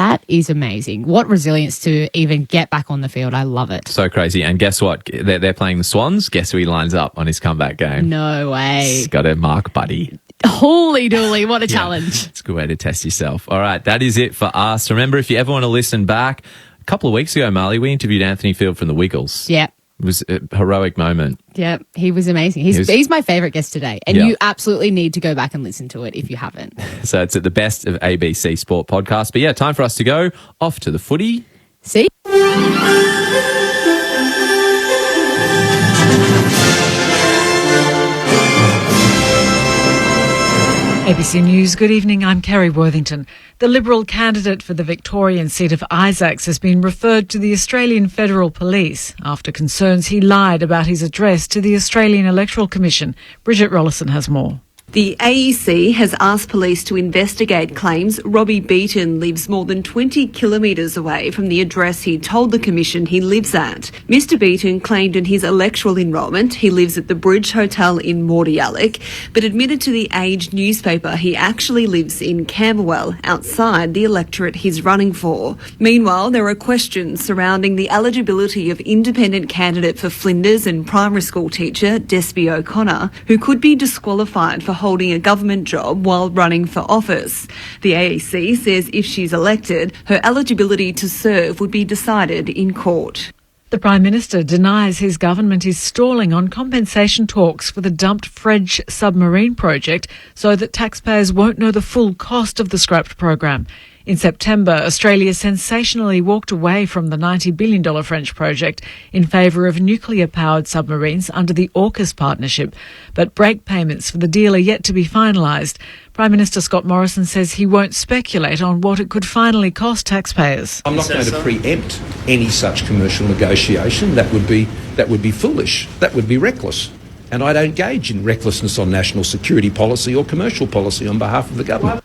That is amazing. What resilience to even get back on the field. I love it. So crazy. And guess what? They're playing the Swans. Guess who he lines up on his comeback game? No way. He's got a mark, buddy. Holy dooly, what a challenge. It's a good way to test yourself. All right, that is it for us. Remember, if you ever want to listen back, a couple of weeks ago, Marley, we interviewed Anthony Field from the Wiggles. Yeah. It was a heroic moment. Yeah, he was amazing. He's my favourite guest today. And you absolutely need to go back and listen to it if you haven't. So it's at the best of ABC Sport podcast. But yeah, time for us to go off to the footy. See? ABC News, good evening, I'm Kerry Worthington. The Liberal candidate for the Victorian seat of Isaacs has been referred to the Australian Federal Police after concerns he lied about his address to the Australian Electoral Commission. Bridget Rollison has more. The AEC has asked police to investigate claims Robbie Beaton lives more than 20 kilometres away from the address he told the Commission he lives at. Mr Beaton claimed in his electoral enrolment he lives at the Bridge Hotel in Mordialloc, but admitted to the Age newspaper he actually lives in Camberwell, outside the electorate he's running for. Meanwhile, there are questions surrounding the eligibility of independent candidate for Flinders and primary school teacher Despy O'Connor, who could be disqualified for holding a government job while running for office. The AEC says if she's elected, her eligibility to serve would be decided in court. The Prime Minister denies his government is stalling on compensation talks for the dumped French submarine project so that taxpayers won't know the full cost of the scrapped program. In September, Australia sensationally walked away from the $90 billion French project in favour of nuclear-powered submarines under the AUKUS partnership, but break payments for the deal are yet to be finalised. Prime Minister Scott Morrison says he won't speculate on what it could finally cost taxpayers. I'm not going to preempt any such commercial negotiation. That would be foolish. That would be reckless. And I don't engage in recklessness on national security policy or commercial policy on behalf of the government.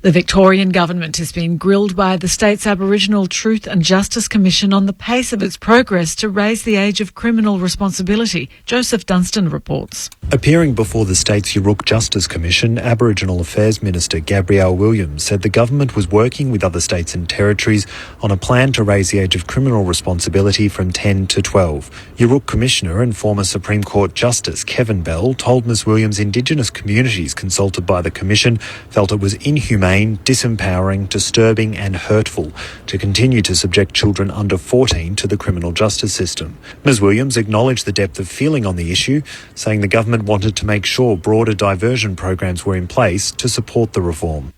The Victorian government has been grilled by the state's Aboriginal Truth and Justice Commission on the pace of its progress to raise the age of criminal responsibility. Joseph Dunstan reports. Appearing before the state's Yurruk Justice Commission, Aboriginal Affairs Minister Gabrielle Williams said the government was working with other states and territories on a plan to raise the age of criminal responsibility from 10 to 12. Yurruk Commissioner and former Supreme Court Justice Kevin Bell told Ms Williams Indigenous communities consulted by the Commission felt it was inhumane, disempowering, disturbing and hurtful to continue to subject children under 14 to the criminal justice system. Ms Williams acknowledged the depth of feeling on the issue, saying the government wanted to make sure broader diversion programs were in place to support the reform.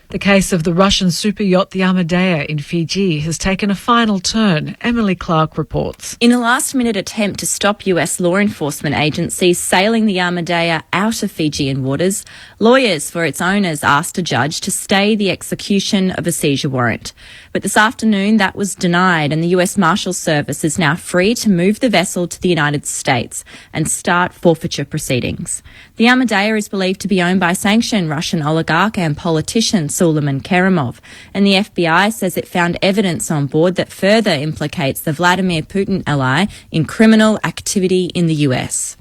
The case of the Russian super yacht the Amadea in Fiji has taken a final turn. Emily Clark reports. In a last-minute attempt to stop US law enforcement agencies sailing the Amadea out of Fijian waters, lawyers for its owners asked a judge to stay the execution of a seizure warrant. But this afternoon that was denied, and the US Marshals Service is now free to move the vessel to the United States and start forfeiture proceedings. The Amadea is believed to be owned by sanctioned Russian oligarch and politician Suleiman Kerimov, and the FBI says it found evidence on board that further implicates the Vladimir Putin ally in criminal activity in the US.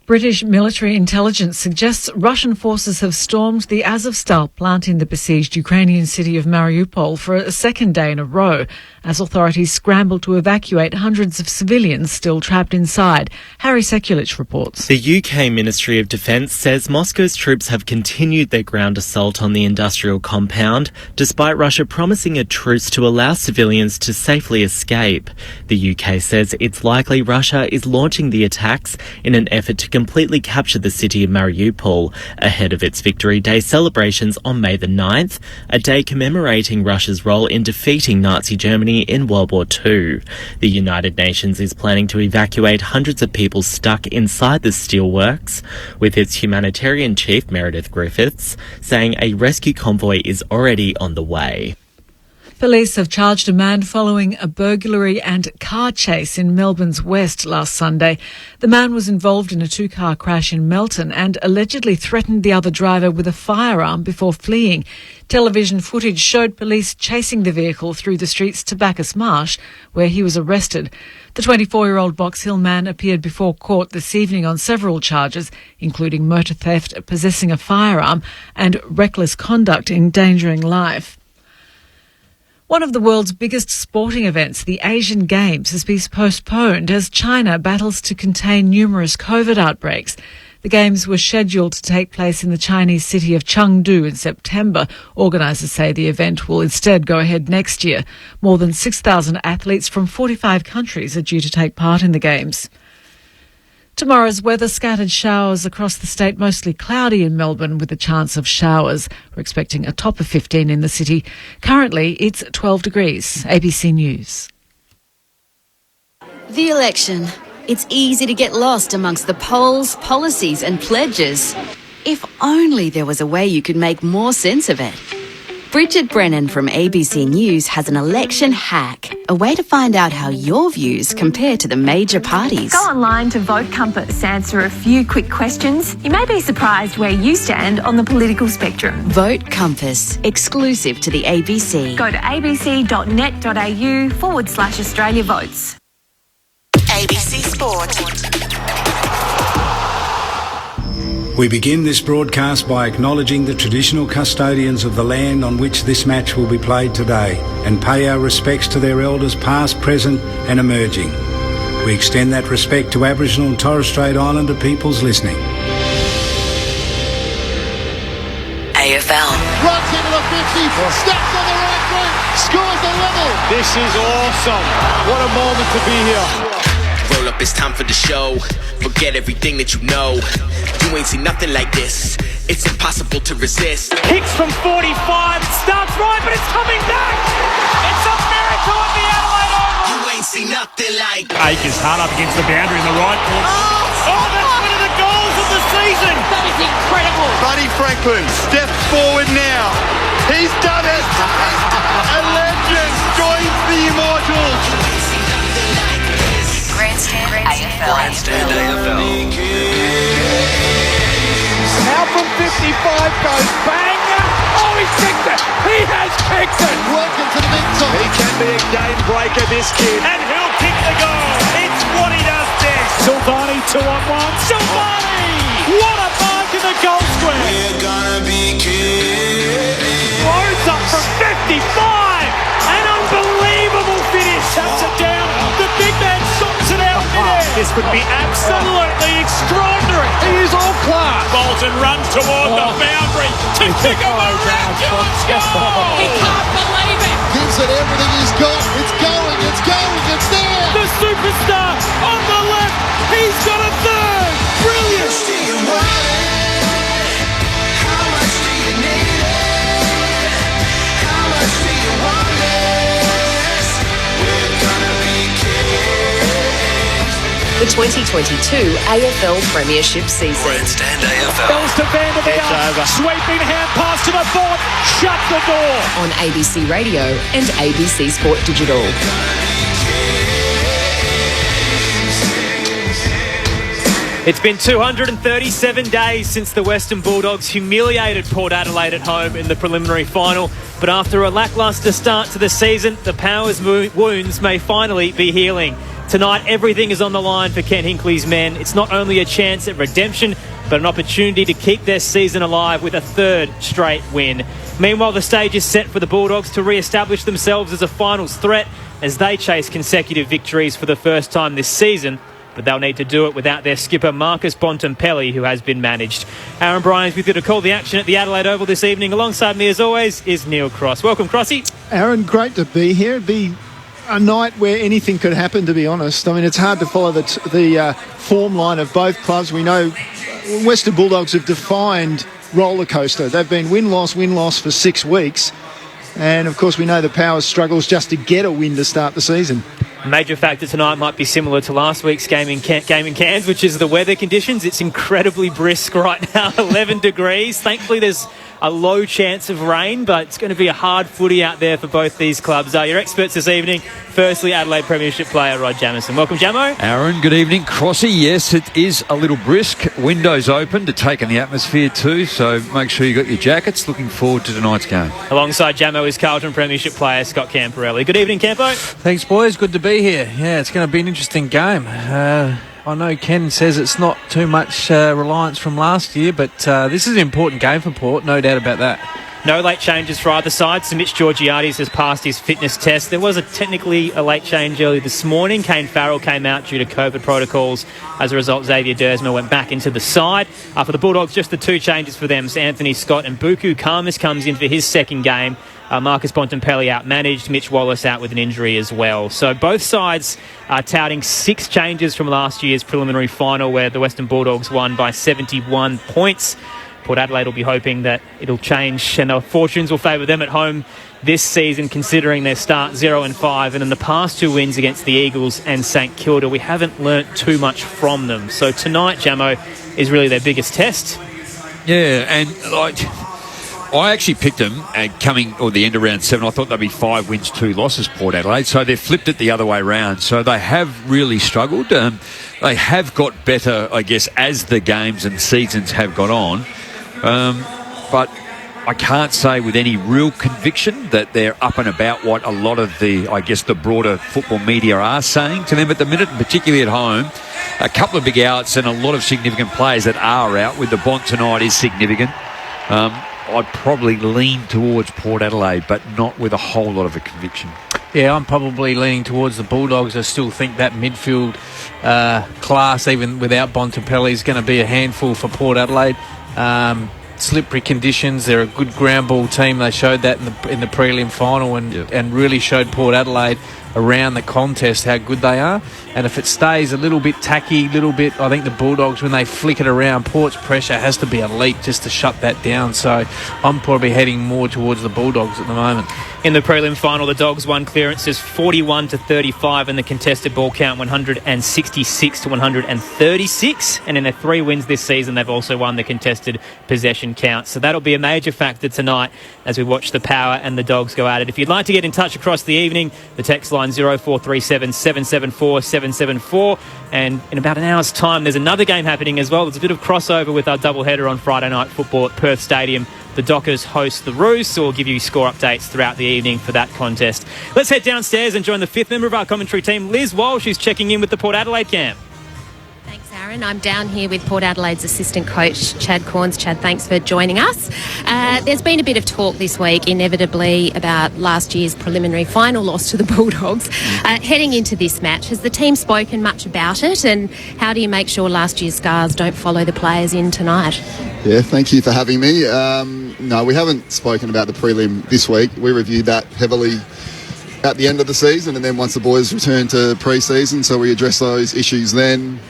British military intelligence suggests Russian forces have stormed the Azovstal plant in the besieged Ukrainian city of Mariupol for a second day in a row, as authorities scramble to evacuate hundreds of civilians still trapped inside. Harry Sekulich reports. The UK Ministry of Defence says Moscow's troops have continued their ground assault on the industrial compound, despite Russia promising a truce to allow civilians to safely escape. The UK says it's likely Russia is launching the attacks in an effort to completely capture the city of Mariupol ahead of its Victory Day celebrations on May the 9th, a day commemorating Russia's role in defeating Nazi Germany in World War II. The United Nations is planning to evacuate hundreds of people stuck inside the steelworks, with its humanitarian chief, Meredith Griffiths, saying a rescue convoy is already on the way. Police have charged a man following a burglary and car chase in Melbourne's West last Sunday. The man was involved in a two-car crash in Melton and allegedly threatened the other driver with a firearm before fleeing. Television footage showed police chasing the vehicle through the streets to Bacchus Marsh, where he was arrested. The 24-year-old Box Hill man appeared before court this evening on several charges, including motor theft, possessing a firearm and reckless conduct endangering life. One of the world's biggest sporting events, the Asian Games, has been postponed as China battles to contain numerous COVID outbreaks. The Games were scheduled to take place in the Chinese city of Chengdu in September. Organisers say the event will instead go ahead next year. More than 6,000 athletes from 45 countries are due to take part in the Games. Tomorrow's weather, scattered showers across the state, mostly cloudy in Melbourne with a chance of showers. We're expecting a top of 15 in the city. Currently, it's 12 degrees. ABC News. The election. It's easy to get lost amongst the polls, policies and pledges. If only there was a way you could make more sense of it. Bridget Brennan from ABC News has an election hack, a way to find out how your views compare to the major parties. Go online to Vote Compass, answer a few quick questions. You may be surprised where you stand on the political spectrum. Vote Compass, exclusive to the ABC. Go to abc.net.au/Australia Votes. ABC Sport. We begin this broadcast by acknowledging the traditional custodians of the land on which this match will be played today and pay our respects to their elders past, present and emerging. We extend that respect to Aboriginal and Torres Strait Islander peoples listening. AFL. Runs into the 50, steps on the right foot, scores the level. This is awesome. What a moment to be here. Roll up, it's time for the show. Forget everything that you know. You ain't seen nothing like this. It's impossible to resist. Kicks from 45, starts right, but it's coming back. It's a miracle at the Adelaide Oval. You ain't seen nothing like. Akers hard up against the boundary in the right corner. Oh, that's one of the goals of the season. That is incredible. Buddy Franklin steps forward now. He's done it. A legend joins the Immortals. Grandstand AFL. Grandstand AFL. Now from 55 goes bang. Oh, he kicked it. He has kicked it. Welcome to the big top. He can be a game breaker, this kid. And he'll kick the goal. It's what he does best. Silvani 2-on-1. Silvani! What a mark in the goal square. We're gonna be kids. Throws up from 55. An unbelievable finish. Taps it down. The big man sorts it out midair. This would be absolutely extraordinary. He is all class. Bolton runs toward the boundary to kick a miraculous goal. He can't believe it. Gives it everything he's got. It's going, it's going, it's there. The superstar on the left. He's got a third. Brilliant. Do you want it? How much do you need it? How much do you want this? We're gonna be kids. The 2022 AFL Premiership season. Grandstand AFL. Goes to Van der Veer. Sweeping hand pass to the board. Shut the door. On ABC Radio and ABC Sport Digital. It's been 237 days since the Western Bulldogs humiliated Port Adelaide at home in the preliminary final. But after a lacklustre start to the season, the Powers' wounds may finally be healing. Tonight, everything is on the line for Ken Hinkley's men. It's not only a chance at redemption, but an opportunity to keep their season alive with a third straight win. Meanwhile, the stage is set for the Bulldogs to re-establish themselves as a finals threat as they chase consecutive victories for the first time this season. But they'll need to do it without their skipper Marcus Bontempelli, who has been managed. Aaron Bryans with you to call the action at the Adelaide Oval this evening. Alongside me, as always, is Neil Cross. Welcome, Crossy. Aaron, great to be here. It'd be a night where anything could happen, to be honest. I mean, it's hard to follow the form line of both clubs. We know Western Bulldogs have defined roller coaster. They've been win-loss for 6 weeks. And, of course, we know the Powers struggles just to get a win to start the season. Major factor tonight might be similar to last week's game in Cairns, which is the weather conditions. It's incredibly brisk right now, 11 degrees. Thankfully, there's a low chance of rain, but it's going to be a hard footy out there for both these clubs. Your experts this evening, firstly, Adelaide Premiership player Rod Jamison. Welcome, Jamo. Aaron, good evening. Crossy, yes, it is a little brisk. Windows open to take in the atmosphere too, so make sure you got your jackets. Looking forward to tonight's game. Alongside Jamo is Carlton Premiership player Scott Camporelli. Good evening, Campo. Thanks, boys. Good to be here. Yeah, it's going to be an interesting game. I know Ken says it's not too much reliance from last year, but this is an important game for Port, no doubt about that. No late changes for either side. So Mitch Georgiades has passed his fitness test. There was technically a late change early this morning. Kane Farrell came out due to COVID protocols. As a result, Xavier Dersma went back into the side. For the Bulldogs, just the two changes for them. So Anthony Scott and Buku Karmas comes in for his second game. Marcus Bontempelli outmanaged, Mitch Wallace out with an injury as well. So both sides are touting 6 changes from last year's preliminary final where the Western Bulldogs won by 71 points. Port Adelaide will be hoping that it'll change and our fortunes will favour them at home this season, considering their start 0-5, and in the past 2 wins against the Eagles and St Kilda, we haven't learnt too much from them. So tonight, Jamo, is really their biggest test. Yeah, and I actually picked them the end of round 7. I thought they'd be 5 wins, 2 losses, Port Adelaide. So they've flipped it the other way round. So they have really struggled. They have got better, I guess, as the games and seasons have got on. But I can't say with any real conviction that they're up and about what a lot of the broader football media are saying to them at the minute, and particularly at home. A couple of big outs and a lot of significant players that are out. With the Bont tonight is significant. I'd probably lean towards Port Adelaide, but not with a whole lot of a conviction. Yeah, I'm probably leaning towards the Bulldogs. I still think that midfield class, even without Bontempelli, is going to be a handful for Port Adelaide. Slippery conditions. They're a good ground ball team. They showed that in the prelim final and really showed Port Adelaide around the contest how good they are. And if it stays a little bit tacky, I think the Bulldogs, when they flick it around, Port's pressure has to be elite just to shut that down. So I'm probably heading more towards the Bulldogs at the moment. In the prelim final, the Dogs won clearances 41-35 and the contested ball count 166-136. And in their 3 wins this season, they've also won the contested possession count. So that'll be a major factor tonight as we watch the Power and the Dogs go at it. If you'd like to get in touch across the evening, the text line 0437 774 774. And in about an hour's time, there's another game happening as well. There's a bit of crossover with our doubleheader on Friday night football at Perth Stadium. The Dockers host the Roos, so we'll give you score updates throughout the evening for that contest. Let's head downstairs and join the 5th member of our commentary team, Liz Walsh, who's checking in with the Port Adelaide camp. Thanks, Aaron. I'm down here with Port Adelaide's assistant coach, Chad Corns. Chad, thanks for joining us. There's been a bit of talk this week, inevitably, about last year's preliminary final loss to the Bulldogs. Heading into this match, has the team spoken much about it, and how do you make sure last year's scars don't follow the players in tonight? Yeah, thank you for having me. No, we haven't spoken about the prelim this week. We reviewed that heavily at the end of the season, and then once the boys returned to pre-season, so we addressed those issues then.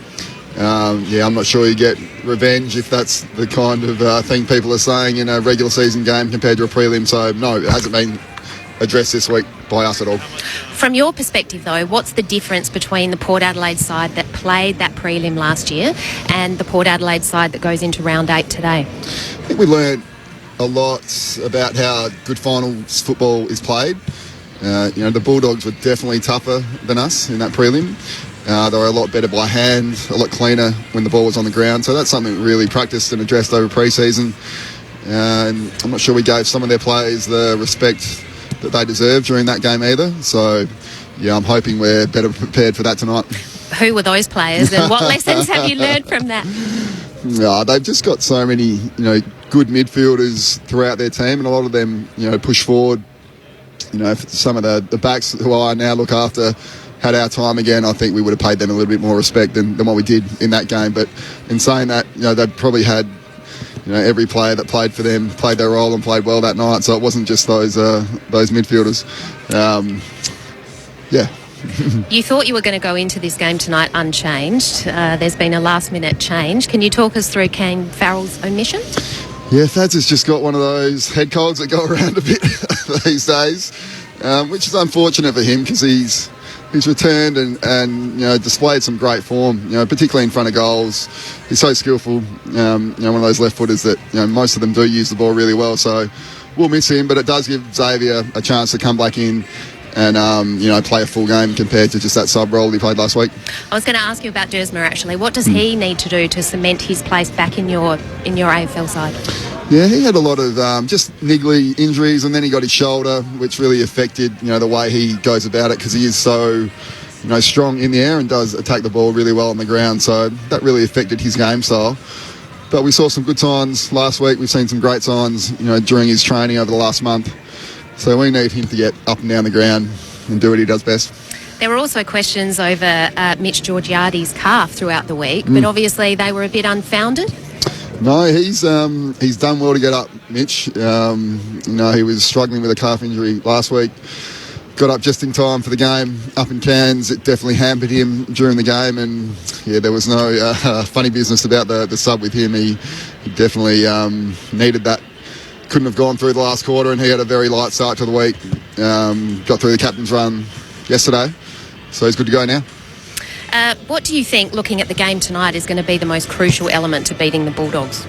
I'm not sure you get revenge if that's the kind of thing people are saying in a regular season game compared to a prelim. So, no, it hasn't been addressed this week by us at all. From your perspective, though, what's the difference between the Port Adelaide side that played that prelim last year and the Port Adelaide side that goes into round 8 today? I think we learned a lot about how good finals football is played. The Bulldogs were definitely tougher than us in that prelim. They were a lot better by hand, a lot cleaner when the ball was on the ground. So that's something we really practiced and addressed over pre-season. And I'm not sure we gave some of their players the respect that they deserved during that game either. So, I'm hoping we're better prepared for that tonight. Who were those players and what lessons have you learned from that? They've just got so many, good midfielders throughout their team, and a lot of them, push forward. Some of the backs who I now look after had our time again, I think we would have paid them a little bit more respect than what we did in that game. But in saying that, they probably had, every player that played for them played their role and played well that night. So it wasn't just those midfielders. You thought you were going to go into this game tonight unchanged. There's been a last-minute change. Can you talk us through Kane Farrell's omission? Yeah, Fads has just got one of those head colds that go around a bit these days, which is unfortunate for him because he's returned and displayed some great form, particularly in front of goals. He's so skillful, one of those left footers that most of them do use the ball really well. So we'll miss him, but it does give Xavier a chance to come back in and play a full game compared to just that sub role he played last week. I was going to ask you about Dersma actually. What does he need to do to cement his place back in your AFL side? Yeah, he had a lot of just niggly injuries, and then he got his shoulder, which really affected the way he goes about it because he is so strong in the air and does attack the ball really well on the ground. So that really affected his game style. But we saw some good signs last week. We've seen some great signs, during his training over the last month. So we need him to get up and down the ground and do what he does best. There were also questions over Mitch Georgiades' calf throughout the week, but obviously they were a bit unfounded. No, he's done well to get up, Mitch. He was struggling with a calf injury last week. Got up just in time for the game up in Cairns. It definitely hampered him during the game, and there was no funny business about the sub with him. He definitely needed that. Couldn't have gone through the last quarter, and he had a very light start to the week. Got through the captain's run yesterday, so he's good to go now. What do you think, looking at the game tonight, is going to be the most crucial element to beating the Bulldogs?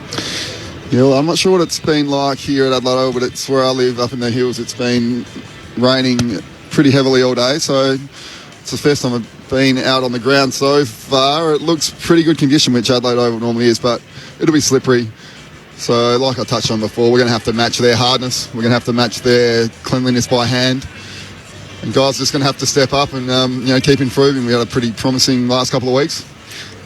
Yeah, well, I'm not sure what it's been like here at Adelaide, but it's where I live up in the hills. It's been raining pretty heavily all day, so it's the first time I've been out on the ground so far. It looks pretty good condition, which Adelaide Oval normally is, but it'll be slippery. So like I touched on before, we're going to have to match their hardness. We're going to have to match their cleanliness by hand. And guys are just going to have to step up and keep improving. We had a pretty promising last couple of weeks.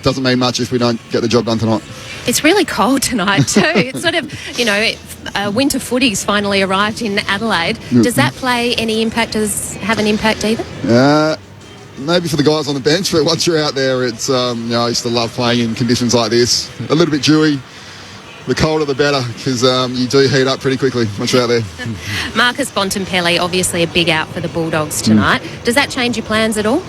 Doesn't mean much if we don't get the job done tonight. It's really cold tonight too. It's sort of, winter footy's finally arrived in Adelaide. Does that have an impact either? Maybe for the guys on the bench, but once you're out there, it's I used to love playing in conditions like this. A little bit dewy. The colder the better, because you do heat up pretty quickly once you're out there. Marcus Bontempelli, obviously a big out for the Bulldogs tonight. Does that change your plans at all?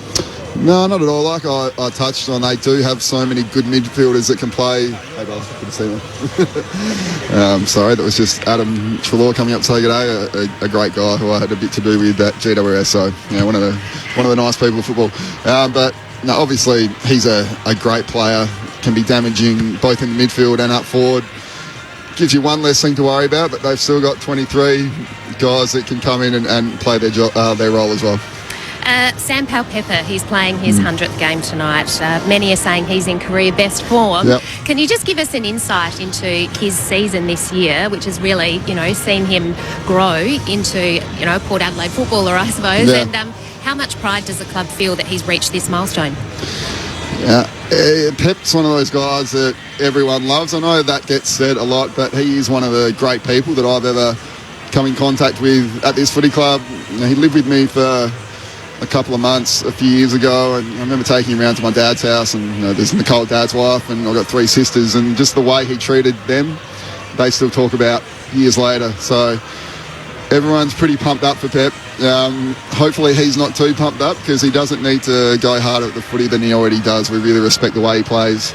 No, not at all. Like I touched on, they do have so many good midfielders that can play. Hey, guys, good to see you. Sorry, that was just Adam Treloar coming up to say good day, a great guy who I had a bit to do with at GWS. So, one of the nice people of football. But no, obviously he's a great player. Can be damaging both in the midfield and up forward. Gives you one less thing to worry about, but they've still got 23 guys that can come in and play their role as well. Sam Powell-Pepper, he's playing his 100th game tonight. Many are saying he's in career best form. Yep. Can you just give us an insight into his season this year, which has really, seen him grow into, Port Adelaide footballer, I suppose, yeah. and how much pride does the club feel that he's reached this milestone? Yeah, Pep's one of those guys that everyone loves. I know that gets said a lot, but he is one of the great people that I've ever come in contact with at this footy club. He lived with me for a couple of months a few years ago, and I remember taking him around to my dad's house, and there's Nicole, dad's wife, and I've got 3 sisters, and just the way he treated them, they still talk about years later. So everyone's pretty pumped up for Pep. Hopefully he's not too pumped up, because he doesn't need to go harder at the footy than he already does. We really respect the way he plays.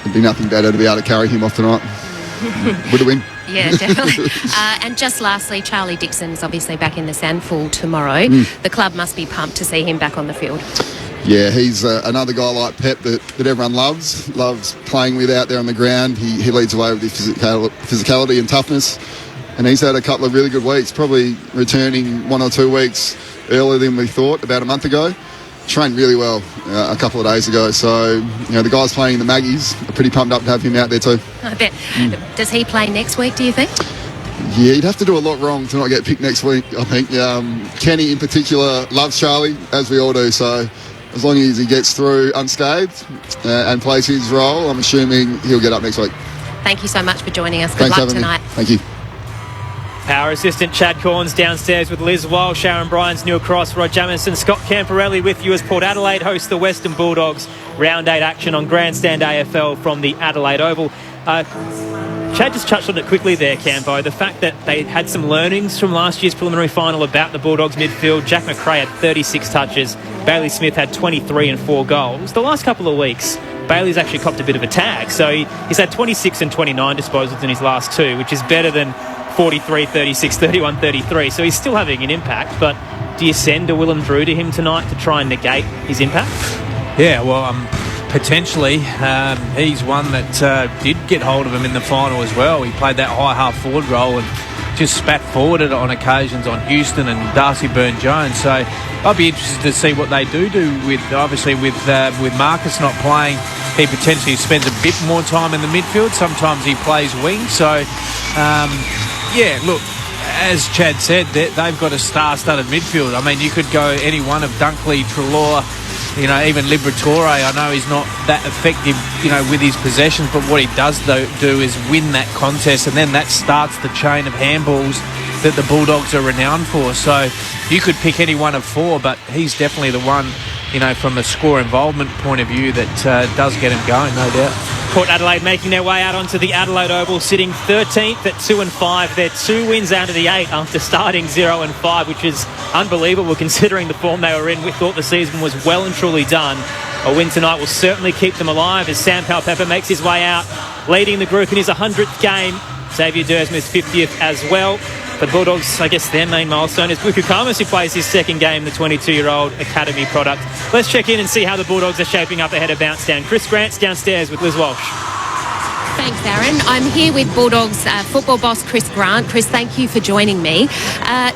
It'd be nothing better to be able to carry him off tonight. Would it win? Yeah, definitely. And just lastly, Charlie Dixon's obviously back in the SANFL tomorrow. The club must be pumped to see him back on the field. Yeah, he's another guy like Pep that everyone loves playing with out there on the ground. He leads away with his physicality and toughness. And he's had a couple of really good weeks, probably returning 1 or 2 weeks earlier than we thought, about a month ago. Trained really well a couple of days ago. So, the guys playing in the Maggies are pretty pumped up to have him out there too. I bet. Does he play next week, do you think? Yeah, he'd have to do a lot wrong to not get picked next week, I think. Kenny in particular loves Charlie, as we all do. So as long as he gets through unscathed and plays his role, I'm assuming he'll get up next week. Thank you so much for joining us. Good luck tonight. Thank you. Power assistant Chad Corns downstairs with Liz Wall, Sharon Bryans, Neil Cross, Rod Jamison, Scott Camporelli with you as Port Adelaide host the Western Bulldogs. Round 8 action on Grandstand AFL from the Adelaide Oval. Chad just touched on it quickly there, Campo. The fact that they had some learnings from last year's preliminary final about the Bulldogs midfield. Jack McRae had 36 touches. Bailey Smith had 23 and 4 goals. The last couple of weeks, Bailey's actually copped a bit of a tag. So he's had 26 and 29 disposals in his last 2, which is better than 43, 36, 31, 33. So he's still having an impact. But do you send a Willem Drew to him tonight to try and negate his impact? Yeah, well, potentially. He's one that did get hold of him in the final as well. He played that high half-forward role and just spat forward on occasions on Houston and Darcy Byrne-Jones. So I'll be interested to see what they do with, obviously, with Marcus not playing. He potentially spends a bit more time in the midfield. Sometimes he plays wing. So, yeah, look, as Chad said, they've got a star-studded midfield. I mean, you could go any one of Dunkley, Treloar, You know, even Liberatore, I know he's not that effective, with his possessions, but what he does do is win that contest, and then that starts the chain of handballs that the Bulldogs are renowned for. So you could pick any one of four, but he's definitely the one, from a score involvement point of view that does get him going, no doubt. Port Adelaide making their way out onto the Adelaide Oval, sitting 13th at 2-5. They're 2 wins out of the 8 after starting 0-5, which is unbelievable considering the form they were in. We thought the season was well and truly done. A win tonight will certainly keep them alive as Sam Powell-Pepper makes his way out, leading the group in his 100th game. Xavier Dersmer's 50th as well. The Bulldogs, I guess their main milestone is Buku Kamas, who plays his second game, the 22-year-old academy product. Let's check in and see how the Bulldogs are shaping up ahead of Bounce Down. Chris Grant's downstairs with Liz Walsh. Thanks, Aaron. I'm here with Bulldogs football boss Chris Grant. Chris, thank you for joining me.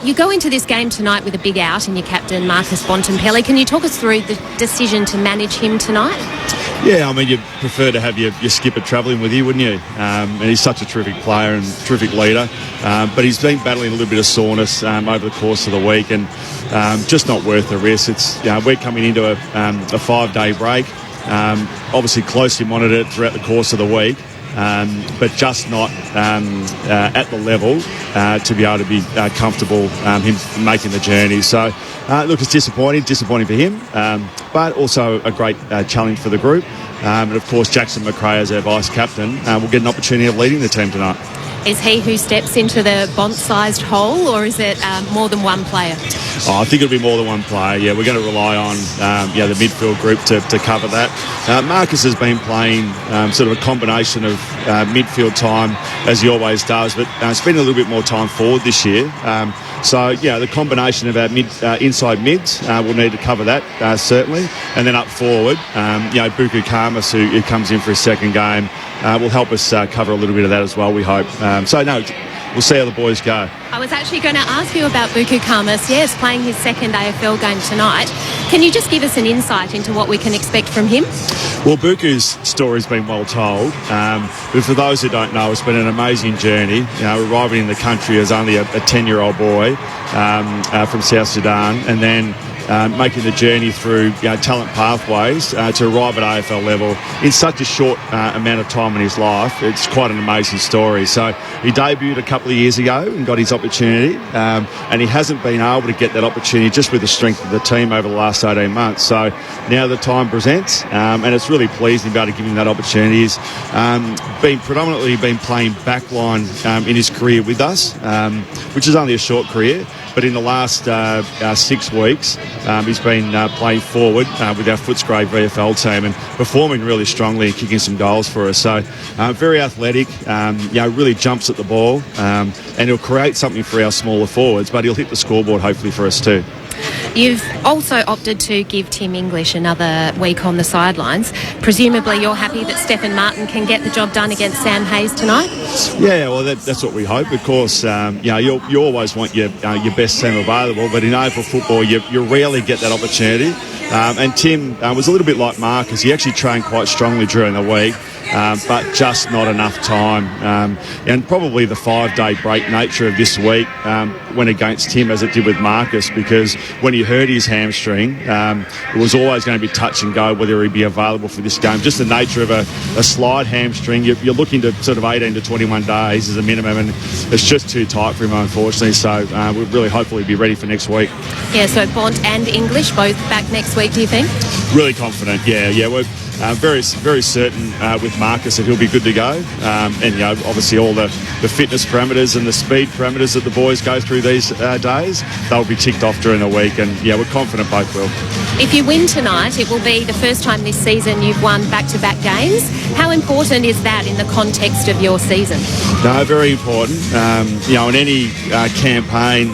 You go into this game tonight with a big out in your captain, Marcus Bontempelli. Can you talk us through the decision to manage him tonight? Yeah, I mean, you'd prefer to have your skipper travelling with you, wouldn't you? And he's such a terrific player and terrific leader. But he's been battling a little bit of soreness over the course of the week, and just not worth the risk. It's we're coming into a 5-day break, obviously closely monitored throughout the course of the week. But just not at the level to be able to be comfortable him making the journey. So, look, it's disappointing for him, but also a great challenge for the group. And, of course, Jackson McRae as our vice-captain will get an opportunity of leading the team tonight. Is he who steps into the Bont-sized hole, or is it more than one player? I think it'll be more than one player. Yeah, we're going to rely on the midfield group to cover that. Marcus has been playing sort of a combination of midfield time, as he always does, but spending a little bit more time forward this year. So, the combination of our inside mids will need to cover that, certainly. And then up forward, Buku Kamas, who comes in for his second game, will help us cover a little bit of that as well, we hope. We'll see how the boys go. I was actually going to ask you about Buku Kamas, playing his second AFL game tonight. Can you just give us an insight into what we can expect from him? Well, Buku's story's been well told, but for those who don't know, it's been an amazing journey. Arriving in the country as only a 10-year-old boy from South Sudan, and then making the journey through talent pathways to arrive at AFL level in such a short amount of time in his life. It's quite an amazing story. So he debuted a couple of years ago and got his opportunity, and he hasn't been able to get that opportunity just with the strength of the team over the last 18 months. So now the time presents, and it's really pleasing to be able to give him that opportunity. He's predominantly been playing backline in his career with us, which is only a short career. But in the last 6 weeks, he's been playing forward with our Footscray VFL team and performing really strongly and kicking some goals for us. So very athletic, really jumps at the ball, and he'll create something for our smaller forwards, but he'll hit the scoreboard hopefully for us too. You've also opted to give Tim English another week on the sidelines. Presumably you're happy that Stephen Martin can get the job done against Sam Hayes tonight? Yeah, well, that's what we hope. Of course, you always want your best team available, but in AFL football, you rarely get that opportunity. And Tim was a little bit like Marcus. He actually trained quite strongly during the week, but just not enough time. And probably the 5-day break nature of this week went against him as it did with Marcus, because when he hurt his hamstring, it was always going to be touch and go whether he'd be available for this game. Just the nature of a slide hamstring, you're looking to sort of 18 to 21 days as a minimum, and it's just too tight for him, unfortunately. So we're really hopefully be ready for next week. Yeah, so Bont and English both back next week, do you think? Really confident, yeah. We're very certain with Marcus that he'll be good to go. And obviously all the fitness parameters and the speed parameters that the boys go through these days, they'll be ticked off during the week. And we're confident both will. If you win tonight, it will be the first time this season you've won back-to-back games. How important is that in the context of your season? No, very important. In any campaign,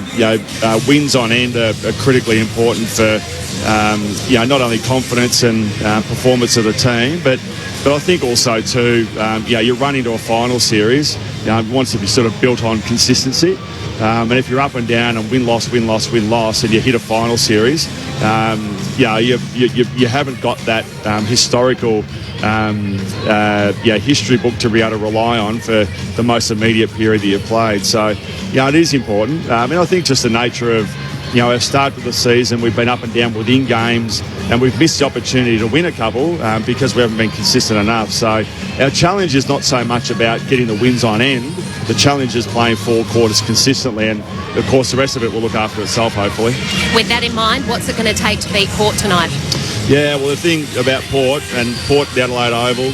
wins on end are critically important for not only confidence and performance of the team, but I think also too, you run into a final series. It wants to be sort of built on consistency. And if you're up and down and win-loss, and you hit a final series, you haven't got that historical history book to be able to rely on for the most immediate period that you've played. So, it is important. And I think just the nature of our start of the season, we've been up and down within games, and we've missed the opportunity to win a couple because we haven't been consistent enough. So our challenge is not so much about getting the wins on end. The challenge is playing 4 quarters consistently, and of course the rest of it will look after itself, hopefully. With that in mind, what's it going to take to beat Port tonight? Yeah, well, the thing about Port and the Adelaide Oval,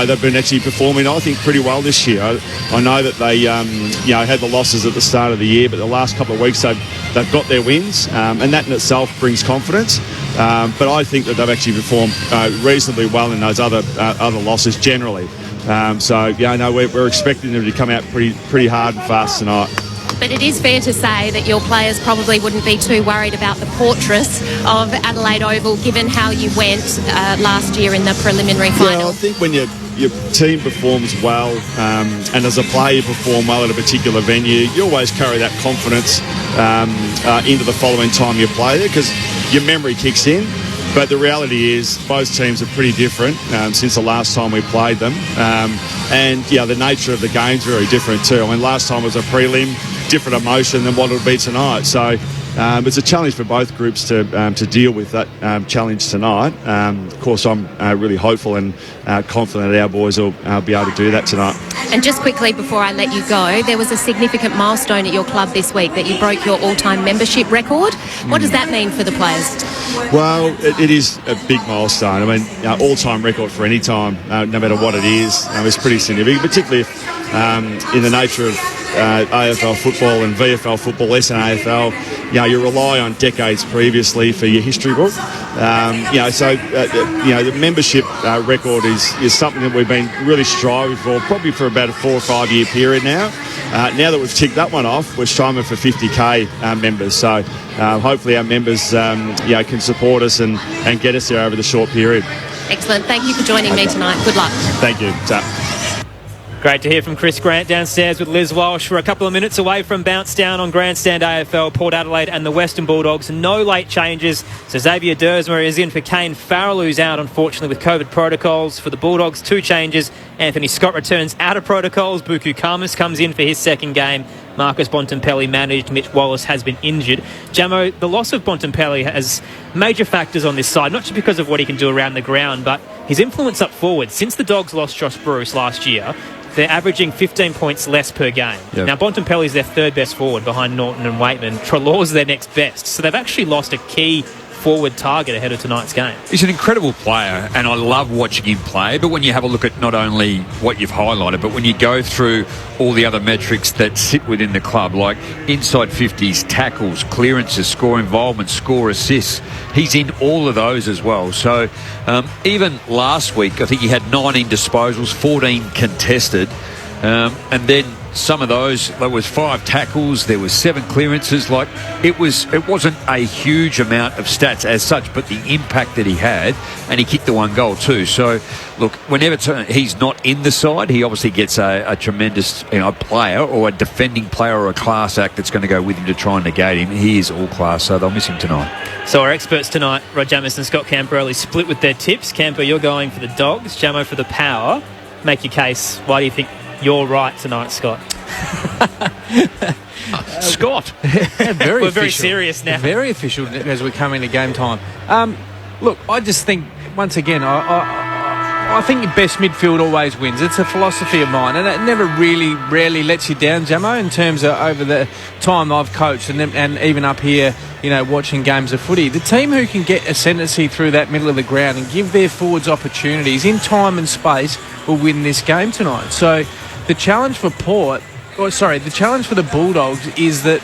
they've been actually performing, I think, pretty well this year. I know that they, had the losses at the start of the year, but the last couple of weeks they've got their wins, and that in itself brings confidence. But I think that they've actually performed reasonably well in those other losses generally. We're expecting them to come out pretty hard and fast tonight. But it is fair to say that your players probably wouldn't be too worried about the portress of Adelaide Oval, given how you went last year in the preliminary final. Yeah, I think when your team performs well and as a player you perform well at a particular venue, you always carry that confidence into the following time you play there, because your memory kicks in. But the reality is both teams are pretty different since the last time we played them. The nature of the game's very different too. I mean, last time was a prelim, different emotion than what it'll be tonight. So it's a challenge for both groups to deal with that challenge tonight. Of course, I'm really hopeful and confident that our boys will be able to do that tonight. And just quickly before I let you go, there was a significant milestone at your club this week that you broke your all-time membership record. What does that mean for the players? Well, it is a big milestone. I mean, all-time record for any time, no matter what it is, is pretty significant, particularly if, in the nature of AFL football and VFL football, less than AFL, you rely on decades previously for your history book. The membership record is something that we've been really striving for, probably for about a 4 or 5 year period now. Now that we've ticked that one off, we're striving for 50k members. So hopefully our members can support us and get us there over the short period. Excellent. Thank you for joining me tonight. Good luck. Thank you. Great to hear from Chris Grant downstairs with Liz Walsh. We're a couple of minutes away from bounce down on Grandstand AFL, Port Adelaide and the Western Bulldogs. No late changes. So Xavier Dersmer is in for Kane Farrell, who's out, unfortunately, with COVID protocols. For the Bulldogs, 2 changes. Anthony Scott returns out of protocols. Buku Kamas comes in for his second game. Marcus Bontempelli managed. Mitch Wallace has been injured. Jamo, the loss of Bontempelli has major factors on this side, not just because of what he can do around the ground, but his influence up forward. Since the Dogs lost Josh Bruce last year, they're averaging 15 points less per game. Yep. Now, Bontempelli's their third best forward behind Norton and Waitman. Treloar's their next best. So they've actually lost a key forward target ahead of tonight's game. He's an incredible player, and I love watching him play. But when you have a look at not only what you've highlighted, but when you go through all the other metrics that sit within the club, like inside 50s, tackles, clearances, score involvement, score assists, he's in all of those as well. So even last week, I think he had 19 disposals, 14 contested, and then some of those, there was 5 tackles, there was 7 clearances. Like it wasn't a huge amount of stats as such, but the impact that he had, and he kicked the 1 goal too. So look, whenever he's not in the side, he obviously gets a tremendous player or a defending player or a class act that's going to go with him to try and negate him. He is all class, so they'll miss him tonight. So our experts tonight, Rod Jamis and Scott Camperelli, split with their tips. Camper, you're going for the Dogs, Jamo for the Power. Make your case. Why do you think you're right tonight, Scott? Scott. We're very serious now. Very official as we come into game time. Look, I just think, once again, I think your best midfield always wins. It's a philosophy of mine, and it never rarely lets you down, Jamo, in terms of over the time I've coached and even up here, watching games of footy. The team who can get ascendancy through that middle of the ground and give their forwards opportunities in time and space will win this game tonight. So the challenge for the challenge for the Bulldogs is that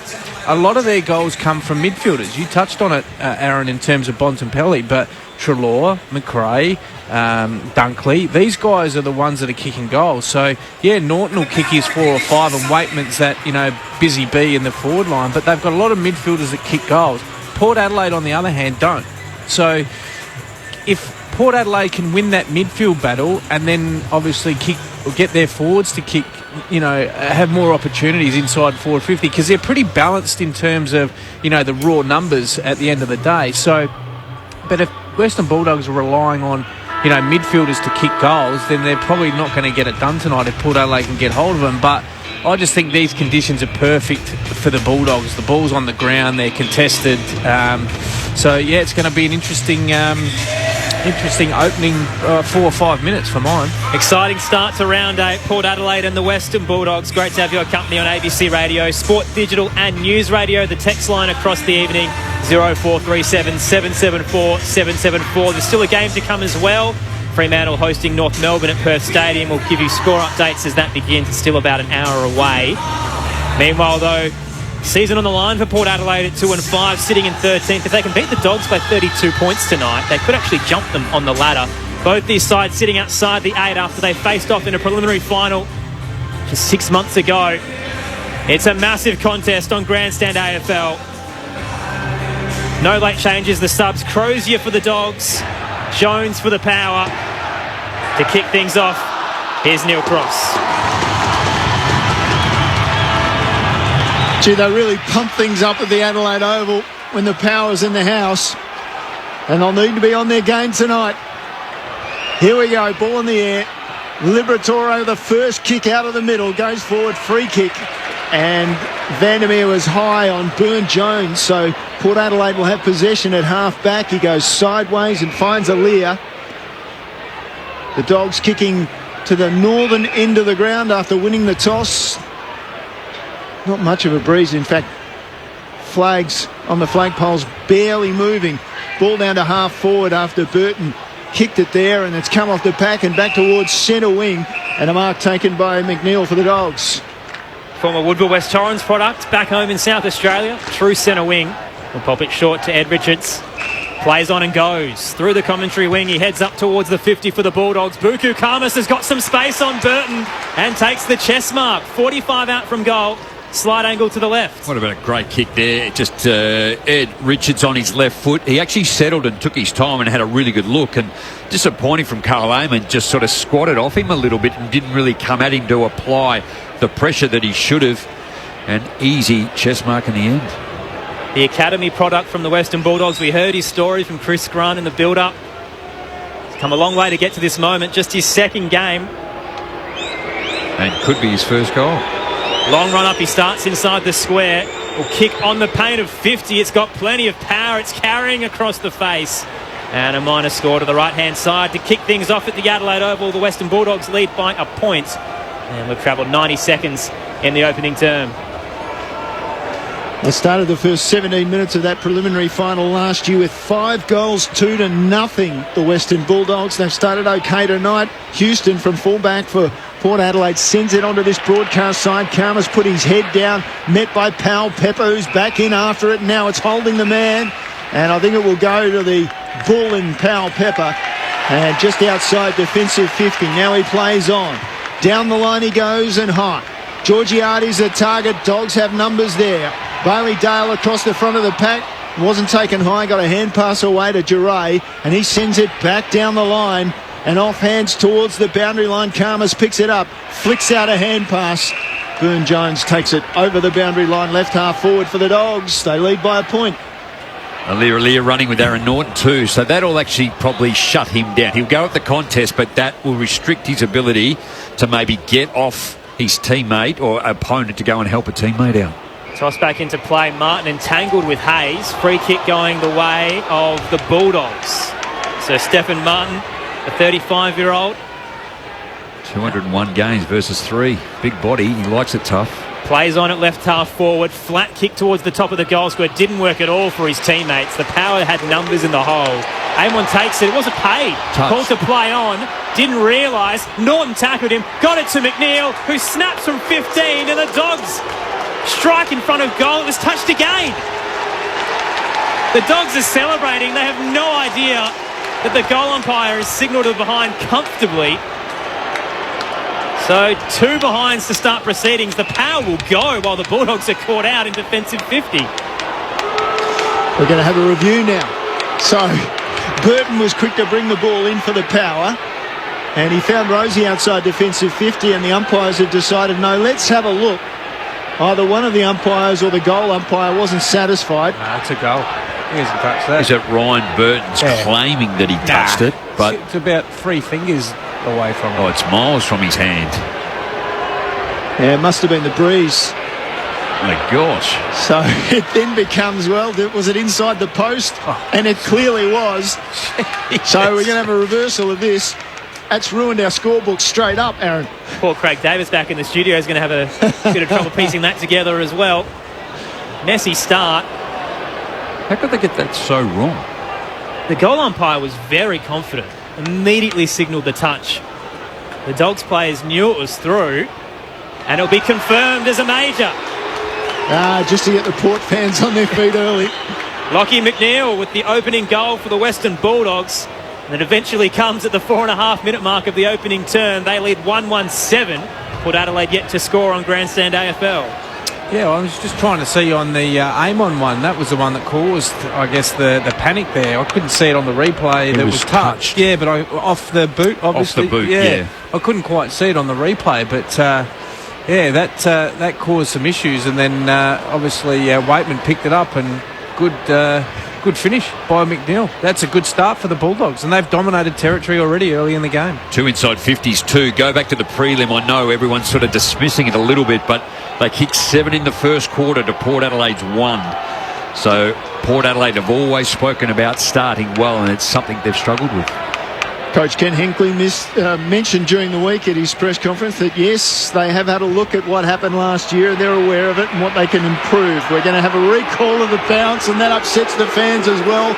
a lot of their goals come from midfielders. You touched on it, Aaron, in terms of Bontempelli, but Treloar, McRae, Dunkley, these guys are the ones that are kicking goals. So, yeah, Norton will kick his 4 or 5, and Waitman's that, busy bee in the forward line, but they've got a lot of midfielders that kick goals. Port Adelaide, on the other hand, don't. So if Port Adelaide can win that midfield battle and then obviously get their forwards to kick, have more opportunities inside forward 50, because they're pretty balanced in terms of, the raw numbers at the end of the day. So, but if Western Bulldogs are relying on, midfielders to kick goals, then they're probably not going to get it done tonight if Port Adelaide can get hold of them. But I just think these conditions are perfect for the Bulldogs. The ball's on the ground, they're contested. It's going to be an interesting opening 4 or 5 minutes for mine. Exciting start to round 8. Port Adelaide and the Western Bulldogs. Great to have your company on ABC Radio, Sport Digital and News Radio. The text line across the evening, 0437 774 774. There's still a game to come as well. Fremantle hosting North Melbourne at Perth Stadium. We'll give you score updates as that begins. It's still about an hour away. Meanwhile, though, season on the line for Port Adelaide at 2-5, sitting in 13th. If they can beat the Dogs by 32 points tonight, they could actually jump them on the ladder. Both these sides sitting outside the 8 after they faced off in a preliminary final just 6 months ago. It's a massive contest on Grandstand AFL. No late changes. The subs, Crozier for the Dogs, Jones for the Power. To kick things off, here's Neil Cross. Gee, they really pump things up at the Adelaide Oval when the Power's in the house. And they'll need to be on their game tonight. Here we go, ball in the air. Liberatore, the first kick out of the middle, goes forward, free kick. And Vandermeer was high on Byrne-Jones, so Port Adelaide will have possession at half-back. He goes sideways and finds Aaliyah. The Dogs kicking to the northern end of the ground after winning the toss. Not much of a breeze, in fact. Flags on the flagpoles barely moving. Ball down to half forward after Burton kicked it there, and it's come off the pack and back towards centre wing, and a mark taken by McNeil for the Dogs. Former Woodville West Torrens product, back home in South Australia, true centre wing. We'll pop it short to Ed Richards. Plays on and goes through the commentary wing. He heads up towards the 50 for the Bulldogs. Buku Khamis has got some space on Burton and takes the chest mark. 45 out from goal. Slight angle to the left. What about a great kick there. Just Ed Richards on his left foot. He actually settled and took his time and had a really good look. And disappointing from Carl Amon, just sort of squatted off him a little bit and didn't really come at him to apply the pressure that he should have. An easy chest mark in the end. The academy product from the Western Bulldogs. We heard his story from Chris Grant in the build-up. He's come a long way to get to this moment. Just his second game. And could be his first goal. Long run up, he starts inside the square. Will kick on the paint of 50. It's got plenty of power. It's carrying across the face. And a minor score to the right-hand side to kick things off at the Adelaide Oval. The Western Bulldogs lead by a point. And we've travelled 90 seconds in the opening term. They started the first 17 minutes of that preliminary final last year with 5 goals, 2-0. The Western Bulldogs, they've started okay tonight. Houston from fullback for Port Adelaide sends it onto this broadcast side. Khamis put his head down, met by Powell Pepper, who's back in after it. Now it's holding the man, and I think it will go to the bull in Powell Pepper. And just outside defensive 50. Now he plays on. Down the line he goes and high. Georgiades the target. Dogs have numbers there. Bailey Dale across the front of the pack. Wasn't taken high. Got a hand pass away to Giray, and he sends it back down the line and off hands towards the boundary line. Khamis picks it up, flicks out a hand pass. Byrne-Jones takes it over the boundary line, left half forward for the Dogs. They lead by a point. Aaliyah running with Aaron Norton too, so that'll actually probably shut him down. He'll go at the contest, but that will restrict his ability to maybe get off his teammate or opponent to go and help a teammate out. Toss back into play. Martin entangled with Hayes. Free kick going the way of the Bulldogs. So Stephen Martin, the 35-year-old. 201 games versus 3. Big body. He likes it tough. Plays on at left half forward. Flat kick towards the top of the goal square. Didn't work at all for his teammates. The Power had numbers in the hole. Amon takes it. It wasn't paid. Touch. Called to play on. Didn't realise. Norton tackled him. Got it to McNeil, who snaps from 15. And the Dogs strike in front of goal. It was touched again. The Dogs are celebrating. They have no idea that the goal umpire has signalled to behind comfortably. So 2 behinds to start proceedings. The Power will go while the Bulldogs are caught out in defensive 50. We're going to have a review now. So Burton was quick to bring the ball in for the Power, and he found Rosie outside defensive 50, and the umpires had decided, no, let's have a look. Either one of the umpires or the goal umpire wasn't satisfied. Nah, it's a goal. He hasn't touched that. Is it Ryan Burton's claiming that he touched it? But it's about 3 fingers away from it. Oh, it's miles from his hand. Yeah, it must have been the breeze. My gosh. So it then becomes, well, was it inside the post? And it clearly was. So we're going to have a reversal of this. That's ruined our scorebook straight up, Aaron. Poor Craig Davis back in the studio is going to have a bit of trouble piecing that together as well. Messy start. How could they get that so wrong? The goal umpire was very confident, immediately signalled the touch. The Dogs players knew it was through, and it'll be confirmed as a major. Just to get the Port fans on their feet early. Lachie McNeil with the opening goal for the Western Bulldogs. And it eventually comes at the 4.5-minute mark of the opening term. They lead 1-1-7. Port Adelaide yet to score on Grandstand AFL. Yeah, I was just trying to see on the Amon one. That was the one that caused, I guess, the panic there. I couldn't see it on the replay. It was touched. Yeah, but off the boot, obviously. Off the boot, yeah. I couldn't quite see it on the replay, but yeah, that caused some issues. And then obviously Waitman picked it up, and good finish by McNeil. That's a good start for the Bulldogs, and they've dominated territory already early in the game. 2 inside 50s, 2. Go back to the prelim. I know everyone's sort of dismissing it a little bit, but they kicked 7 in the first quarter to Port Adelaide's 1. So Port Adelaide have always spoken about starting well, and it's something they've struggled with. Coach Ken Hinkley mentioned during the week at his press conference that, yes, they have had a look at what happened last year. They're aware of it and what they can improve. We're going to have a recall of the bounce, and that upsets the fans as well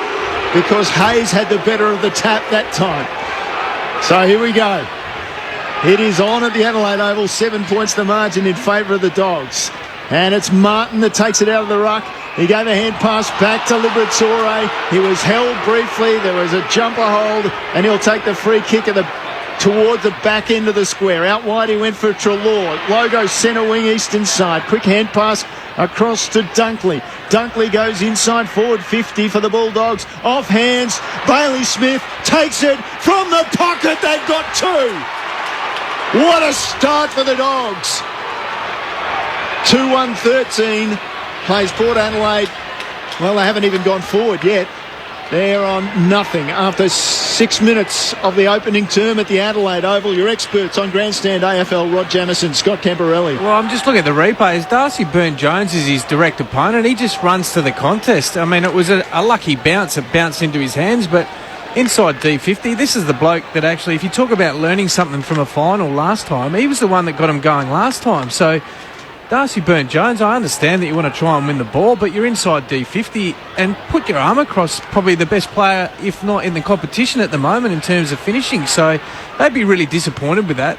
because Hayes had the better of the tap that time. So here we go. It is on at the Adelaide Oval. 7 points the margin in favour of the Dogs. And it's Martin that takes it out of the ruck. He gave a hand pass back to Liberatore. He was held briefly. There was a jumper hold, and he'll take the free kick towards the back end of the square. Out wide he went for Treloar. Logo centre wing, eastern side. Quick hand pass across to Dunkley. Dunkley goes inside forward 50 for the Bulldogs. Off hands. Bailey Smith takes it from the pocket. They've got 2. What a start for the Dogs. 2-1-13. Plays Port Adelaide. Well, they haven't even gone forward yet. They're on nothing after 6 minutes of the opening term at the Adelaide Oval. Your experts on Grandstand AFL, Rod Jamieson, Scott Camporelli. Well, I'm just looking at the replays. Darcy Byrne-Jones is his direct opponent. He just runs to the contest. I mean, it was a lucky bounce. It bounced into his hands, but inside D50, this is the bloke that actually, if you talk about learning something from a final last time, he was the one that got him going last time. So Darcy Byrne-Jones, I understand that you want to try and win the ball, but you're inside D50 and put your arm across probably the best player, if not in the competition at the moment in terms of finishing. So they'd be really disappointed with that,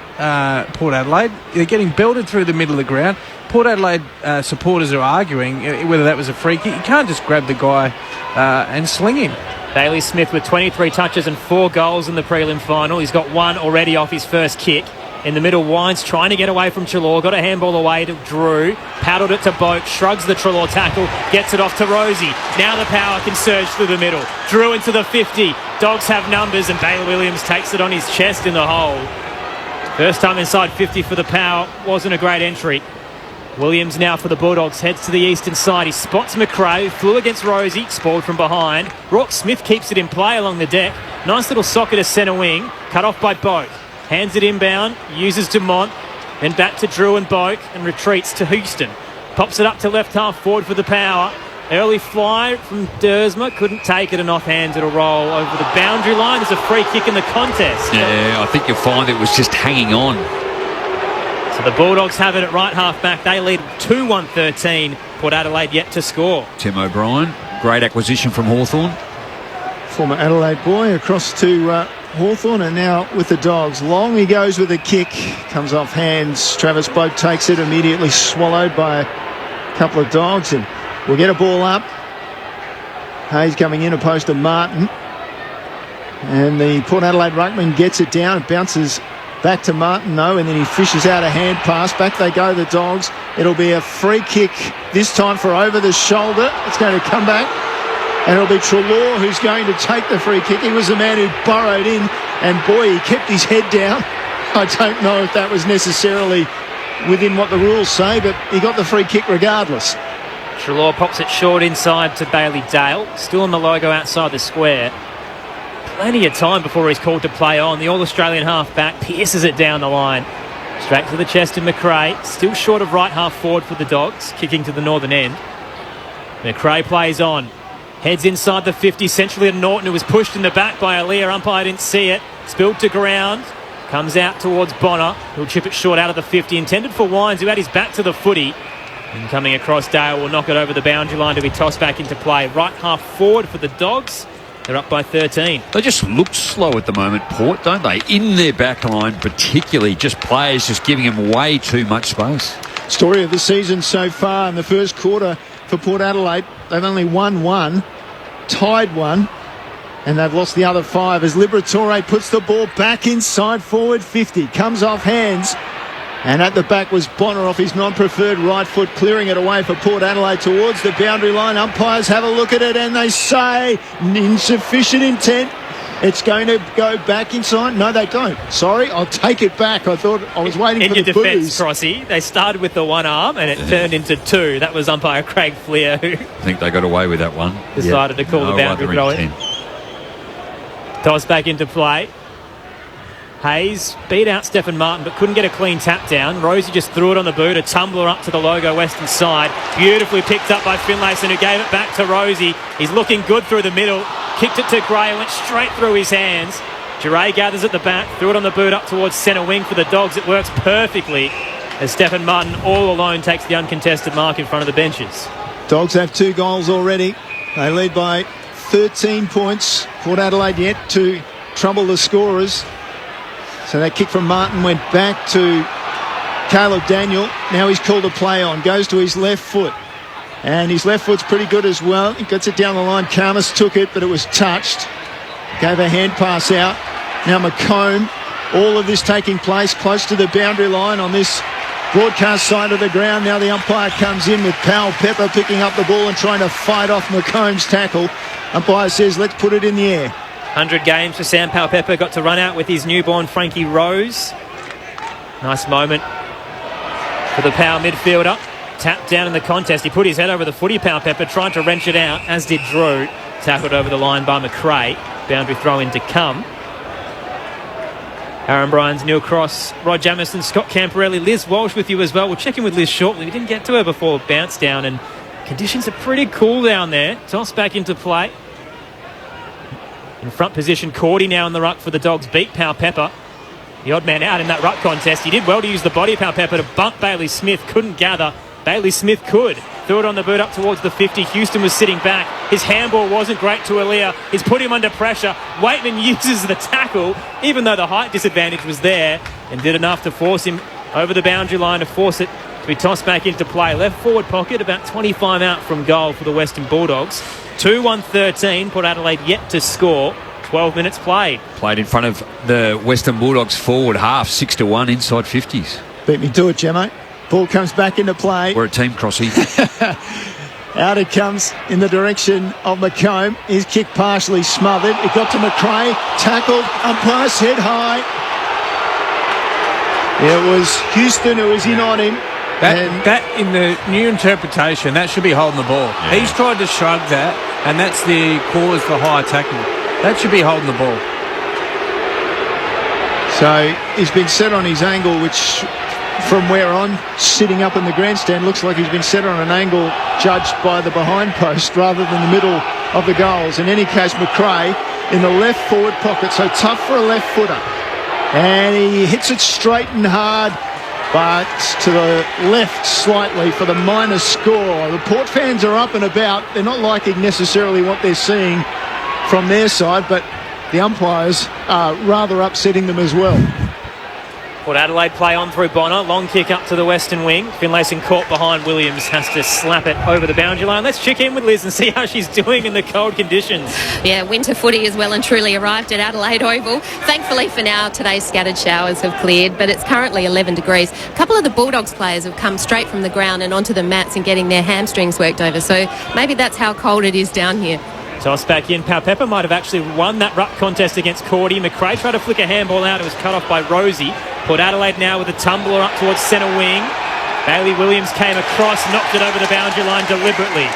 Port Adelaide. They're getting belted through the middle of the ground. Port Adelaide supporters are arguing whether that was a free kick. You can't just grab the guy and sling him. Bailey Smith with 23 touches and 4 goals in the prelim final. He's got 1 already off his first kick. In the middle, Wines trying to get away from Treloar. Got a handball away to Drew. Paddled it to Boak. Shrugs the Treloar tackle. Gets it off to Rosie. Now the power can surge through the middle. Drew into the 50. Dogs have numbers, and Bailey Williams takes it on his chest in the hole. First time inside 50 for the power. Wasn't a great entry. Williams now for the Bulldogs. Heads to the eastern side. He spots McRae. Flew against Rosie. Spoiled from behind. Rourke Smith keeps it in play along the deck. Nice little socket to centre wing. Cut off by Boak. Hands it inbound, uses Dumont, then back to Drew and Boak and retreats to Houston. Pops it up to left half forward for the power. Early fly from Dersma, couldn't take it, and offhand it'll roll over the boundary line. There's a free kick in the contest. Yeah, I think you'll find it was just hanging on. So the Bulldogs have it at right half back. They lead 2-1-13. Port Adelaide yet to score. Tim O'Brien, great acquisition from Hawthorn. Former Adelaide boy across to Hawthorn, and now with the Dogs. Long he goes with a kick, comes off hands. Travis Boak takes it, immediately swallowed by a couple of Dogs, and we'll get a ball up. Hayes coming in opposed to Martin, and the Port Adelaide ruckman gets it down. It bounces back to Martin though, and then he fishes out a hand pass. Back they go, the Dogs. It'll be a free kick this time for over the shoulder. It's going to come back, and it'll be Treloar who's going to take the free kick. He was the man who burrowed in, and boy, he kept his head down. I don't know if that was necessarily within what the rules say, but he got the free kick regardless. Treloar pops it short inside to Bailey Dale. Still on the logo outside the square. Plenty of time before he's called to play on. The All-Australian half-back pierces it down the line. Straight to the chest of McRae. Still short of right half forward for the Dogs, kicking to the northern end. McRae plays on. Heads inside the 50, centrally to Norton, who was pushed in the back by Aaliyah. Umpire didn't see it. Spilled to ground. Comes out towards Bonner, who'll chip it short out of the 50. Intended for Wines, who had his back to the footy. And coming across, Dale will knock it over the boundary line to be tossed back into play. Right half forward for the Dogs. They're up by 13. They just look slow at the moment, Port, don't they? In their back line, particularly, just players just giving them way too much space. Story of the season so far in the first quarter for Port Adelaide. They've only won one, tied one, and they've lost the other 5 as Liberatore puts the ball back inside forward 50. Comes off hands. And at the back was Bonner off his non-preferred right foot, clearing it away for Port Adelaide towards the boundary line. Umpires have a look at it and they say insufficient intent. It's going to go back inside. No, they don't. Sorry, I'll take it back. I thought I was waiting for the defence, booze. Crossy, they started with the one arm and it turned into 2. That was umpire Craig Fleer who I think they got away with that one. decided to call the boundary throw it. Toss back into play. Hayes beat out Stephen Martin but couldn't get a clean tap down. Rosie just threw it on the boot, a tumbler up to the logo western side. Beautifully picked up by Finlayson, who gave it back to Rosie. He's looking good through the middle. Kicked it to Gray, went straight through his hands. Giray gathers at the back, threw it on the boot up towards centre wing for the Dogs. It works perfectly as Stephen Martin all alone takes the uncontested mark in front of the benches. Dogs have 2 goals already. They lead by 13 points. Port Adelaide yet to trouble the scorers. So that kick from Martin went back to Caleb Daniel. Now he's called a play on. Goes to his left foot. And his left foot's pretty good as well. He gets it down the line. Karmas took it, but it was touched. Gave a hand pass out. Now McComb. All of this taking place close to the boundary line on this broadcast side of the ground. Now the umpire comes in with Powell Pepper picking up the ball and trying to fight off McComb's tackle. Umpire says, let's put it in the air. 100 games for Sam Powell-Pepper. Got to run out with his newborn Frankie Rose. Nice moment for the Powell midfielder. Tapped down in the contest. He put his head over the footy, Powell-Pepper, trying to wrench it out, as did Drew. Tackled over the line by McRae. Boundary throw in to come. Aaron Bryans, Neil Cross, Rod Jamieson, Scott Camporelli, Liz Walsh with you as well. We'll check in with Liz shortly. We didn't get to her before bounce down, and conditions are pretty cool down there. Toss back into play. In front position, Cordy now in the ruck for the Dogs. Beat Powell-Pepper. The odd man out in that ruck contest. He did well to use the body of Powell-Pepper to bump Bailey Smith. Couldn't gather. Bailey Smith could. Threw it on the boot up towards the 50. Houston was sitting back. His handball wasn't great to Aaliyah. He's put him under pressure. Waitman uses the tackle, even though the height disadvantage was there, and did enough to force him over the boundary line to force it to be tossed back into play. Left forward pocket, about 25 out from goal for the Western Bulldogs. 2-1-13. Port Adelaide yet to score. 12 minutes played. Played in front of the Western Bulldogs forward half, 6-1 inside 50s. Beat me to it, Gemmo. Ball comes back into play. We're a team, Crossy. Out it comes in the direction of McComb. His kick partially smothered. It got to McRae. Tackled. Umpire's head high. It was Houston who was in on him. That in the new interpretation, that should be holding the ball. Yeah. He's tried to shrug that, and that's the cause for high tackle. That should be holding the ball. So he's been set on his angle, which from where on, sitting up in the grandstand, looks like he's been set on an angle judged by the behind post rather than the middle of the goals. In any case, McRae in the left forward pocket, so tough for a left footer. And he hits it straight and hard, but to the left slightly for the minus score. The Port fans are up and about. They're not liking necessarily what they're seeing from their side, but the umpires are rather upsetting them as well. Port Adelaide play on through Bonner. Long kick up to the western wing. Finlayson caught behind Williams. Has to slap it over the boundary line. Let's check in with Liz and see how she's doing in the cold conditions. Yeah, winter footy has well and truly arrived at Adelaide Oval. Thankfully for now, today's scattered showers have cleared, but it's currently 11 degrees. A couple of the Bulldogs players have come straight from the ground and onto the mats and getting their hamstrings worked over, so maybe that's how cold it is down here. Toss back in. Powell-Pepper might have actually won that ruck contest against Cordy. McRae tried to flick a handball out. It was cut off by Rosie. Port Adelaide now with a tumbler up towards centre wing. Bailey Williams came across, knocked it over the boundary line deliberately.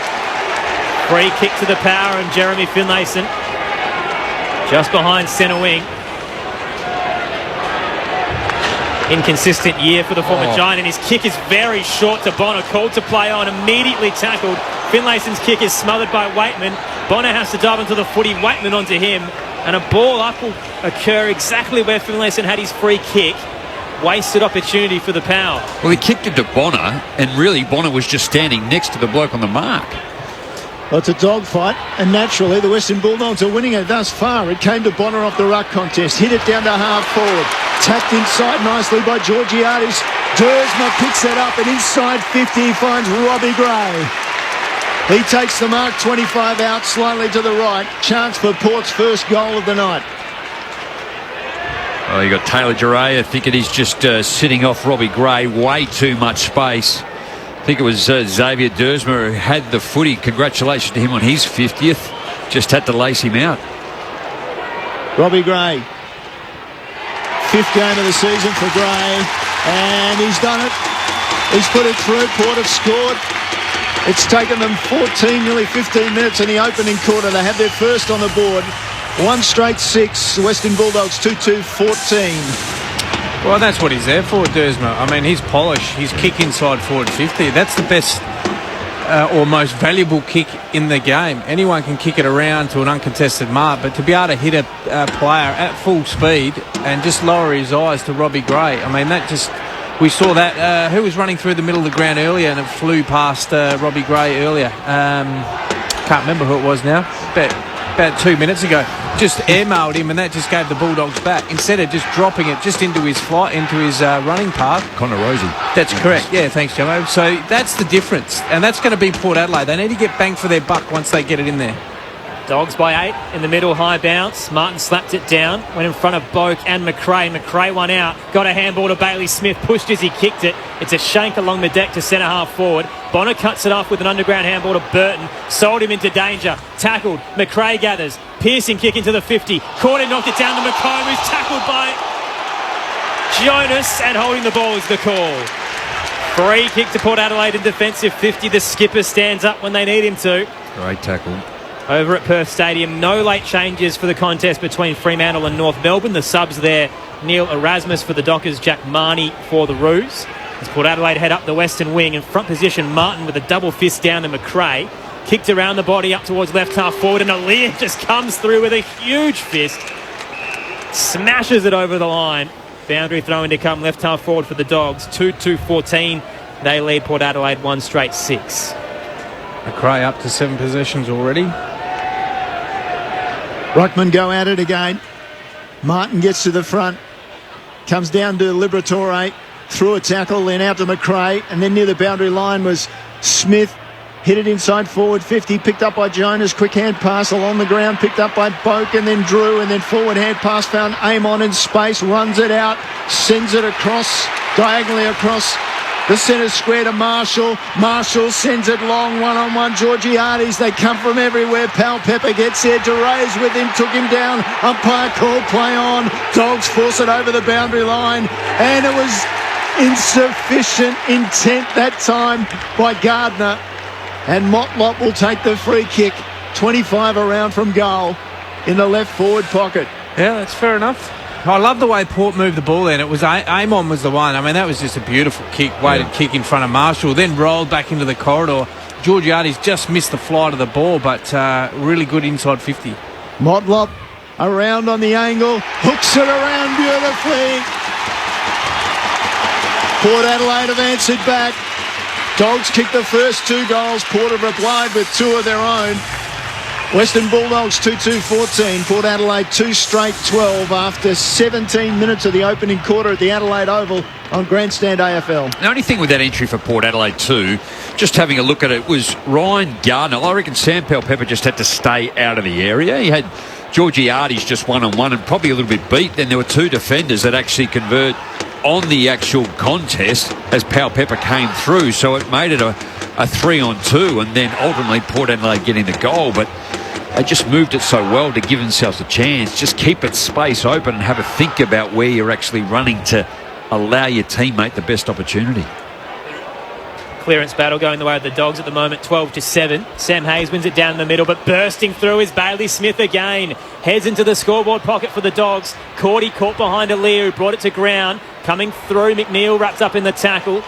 Free kick to the power and Jeremy Finlayson just behind centre wing. inconsistent year for the former Giant, and his kick is very short to Bonner, called to play on, immediately tackled. Finlayson's kick is smothered by Waitman. Bonner has to dive into the footy, Waitman onto him, and a ball up will occur exactly where Finlayson had his free kick. Wasted opportunity for the Power. Well, he kicked it to Bonner, and really Bonner was just standing next to the bloke on the mark. Well, it's a dogfight, and naturally the Western Bulldogs are winning it thus far. It came to Bonner off the ruck contest, hit it down to half forward, tapped inside nicely by Georgiades. Dersma picks it up, and inside 50 finds Robbie Gray. He takes the mark, 25 out, slightly to the right. Chance for Port's first goal of the night. Oh, you got Taylor Giray. I think he's just sitting off Robbie Gray. Way too much space. I think it was Xavier Dersma who had the footy. Congratulations to him on his 50th. Just had to lace him out. Robbie Gray. 5th game of the season for Gray. And he's done it. He's put it through. Port have scored. It's taken them 14, nearly 15 minutes in the opening quarter. They have their first on the board. 1 straight 6. Western Bulldogs 2-2-14. Well, that's what he's there for, Dersma. I mean, his polish, his kick inside forward 50, that's the best or most valuable kick in the game. Anyone can kick it around to an uncontested mark, but to be able to hit a player at full speed and just lower his eyes to Robbie Gray, I mean, that just... We saw that. Who was running through the middle of the ground earlier and it flew past Robbie Gray earlier? Can't remember who it was now. About 2 minutes ago. Just airmailed him, and that just gave the Bulldogs back. Instead of just dropping it just into his flight, into his running path. Connor Rosie. That's correct. Yeah, thanks, Jamo. So that's the difference, and that's going to be Port Adelaide. They need to get bang for their buck once they get it in there. Dogs by 8 in the middle, high bounce. Martin slapped it down, went in front of Boak and McRae. McRae won out, got a handball to Bailey Smith, pushed as he kicked it. It's a shank along the deck to centre half forward. Bonner cuts it off with an underground handball to Burton, sold him into danger, tackled. McRae gathers, piercing kick into the 50. Caught it, knocked it down to McComb, who's tackled by Jonas, and holding the ball is the call. Free kick to Port Adelaide in defensive 50. The skipper stands up when they need him to. Great tackle. Over at Perth Stadium, no late changes for the contest between Fremantle and North Melbourne. The subs there, Neil Erasmus for the Dockers, Jack Marnie for the Roos. As Port Adelaide head up the western wing, in front position, Martin with a double fist down to McRae. Kicked around the body up towards left half forward, and Alir just comes through with a huge fist. Smashes it over the line. Boundary throwing to come left half forward for the Dogs. 2-2-14. They lead Port Adelaide 1 straight 6. McRae up to 7 possessions already. Ruckman go at it again. Martin gets to the front. Comes down to Liberatore. Through a tackle, then out to McRae. And then near the boundary line was Smith. Hit it inside forward 50. Picked up by Jonas. Quick hand pass along the ground. Picked up by Boak and then Drew. And then forward hand pass found Amon in space. Runs it out. Sends it across. Diagonally across the centre square to Marshall. Marshall sends it long, one-on-one. Georgiades, they come from everywhere. Pal Pepper gets there. DeRay's with him, took him down. Umpire called play on. Dogs force it over the boundary line. And it was insufficient intent that time by Gardner. And Motlop will take the free kick. 25 around from goal in the left forward pocket. Yeah, that's fair enough. I love the way Port moved the ball then. It was Amon was the one. I mean, that was just a beautiful kick, weighted kick in front of Marshall, then rolled back into the corridor. Georgiades just missed the flight of the ball, but really good inside 50. Motlop around on the angle, hooks it around beautifully. Port Adelaide have answered back. Dogs kicked the first 2 goals. Port have replied with 2 of their own. Western Bulldogs 2-2-14. Port Adelaide 2 straight 12 after 17 minutes of the opening quarter at the Adelaide Oval on Grandstand AFL. The only thing with that entry for Port Adelaide too, just having a look at it, was Ryan Gardner. I reckon Sam Pepper just had to stay out of the area. He had Georgiades just one-on-one and probably a little bit beat. Then there were 2 defenders that actually convert on the actual contest as Pal Pepper came through. So it made it a 3-on-2, and then ultimately Port Adelaide getting the goal. But they just moved it so well to give themselves a chance. Just keep it space open and have a think about where you're actually running to allow your teammate the best opportunity. Clearance battle going the way of the Dogs at the moment, 12-7. Sam Hayes wins it down in the middle, but bursting through is Bailey Smith again. Heads into the scoreboard pocket for the Dogs. Cordy caught behind Alir, who brought it to ground. coming through. McNeil wrapped up in the tackle.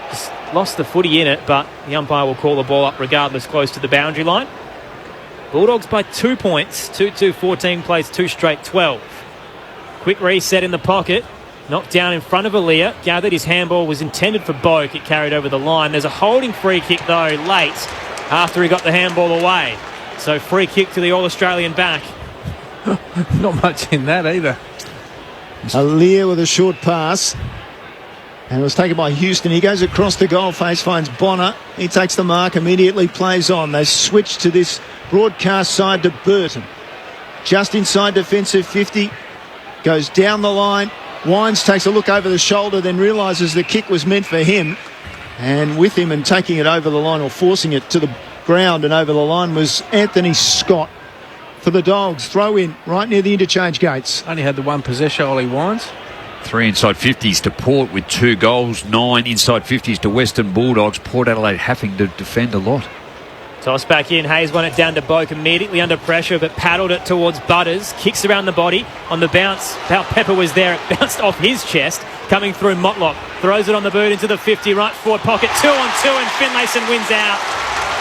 Just lost the footy in it, but the umpire will call the ball up regardless, close to the boundary line. Bulldogs by 2 points. 2-2-14 plays 2 straight 12. Quick reset in the pocket. Knocked down in front of Aaliyah. Gathered his handball was intended for Boak. It carried over the line. There's a holding free kick, though, late after he got the handball away. So free kick to the All-Australian back. Not much in that either. Aaliyah with a short pass. And it was taken by Houston. He goes across the goal face, finds Bonner. He takes the mark, immediately plays on. They switch to this broadcast side to Burton. Just inside defensive 50. Goes down the line. Wines takes a look over the shoulder, then realises the kick was meant for him. And with him and taking it over the line, or forcing it to the ground and over the line, was Anthony Scott for the Dogs. Throw in right near the interchange gates. Only had the one possession, Ollie Wines. 3 inside 50s to Port with 2 goals. 9 inside 50s to Western Bulldogs. Port Adelaide having to defend a lot. Toss back in. Hayes won it down to Boak immediately under pressure, but paddled it towards Butters. Kicks around the body. On the bounce, Pepper was there. It bounced off his chest. Coming through Motlop. Throws it on the boot into the 50. Right forward pocket. 2-on-2 and Finlayson wins out.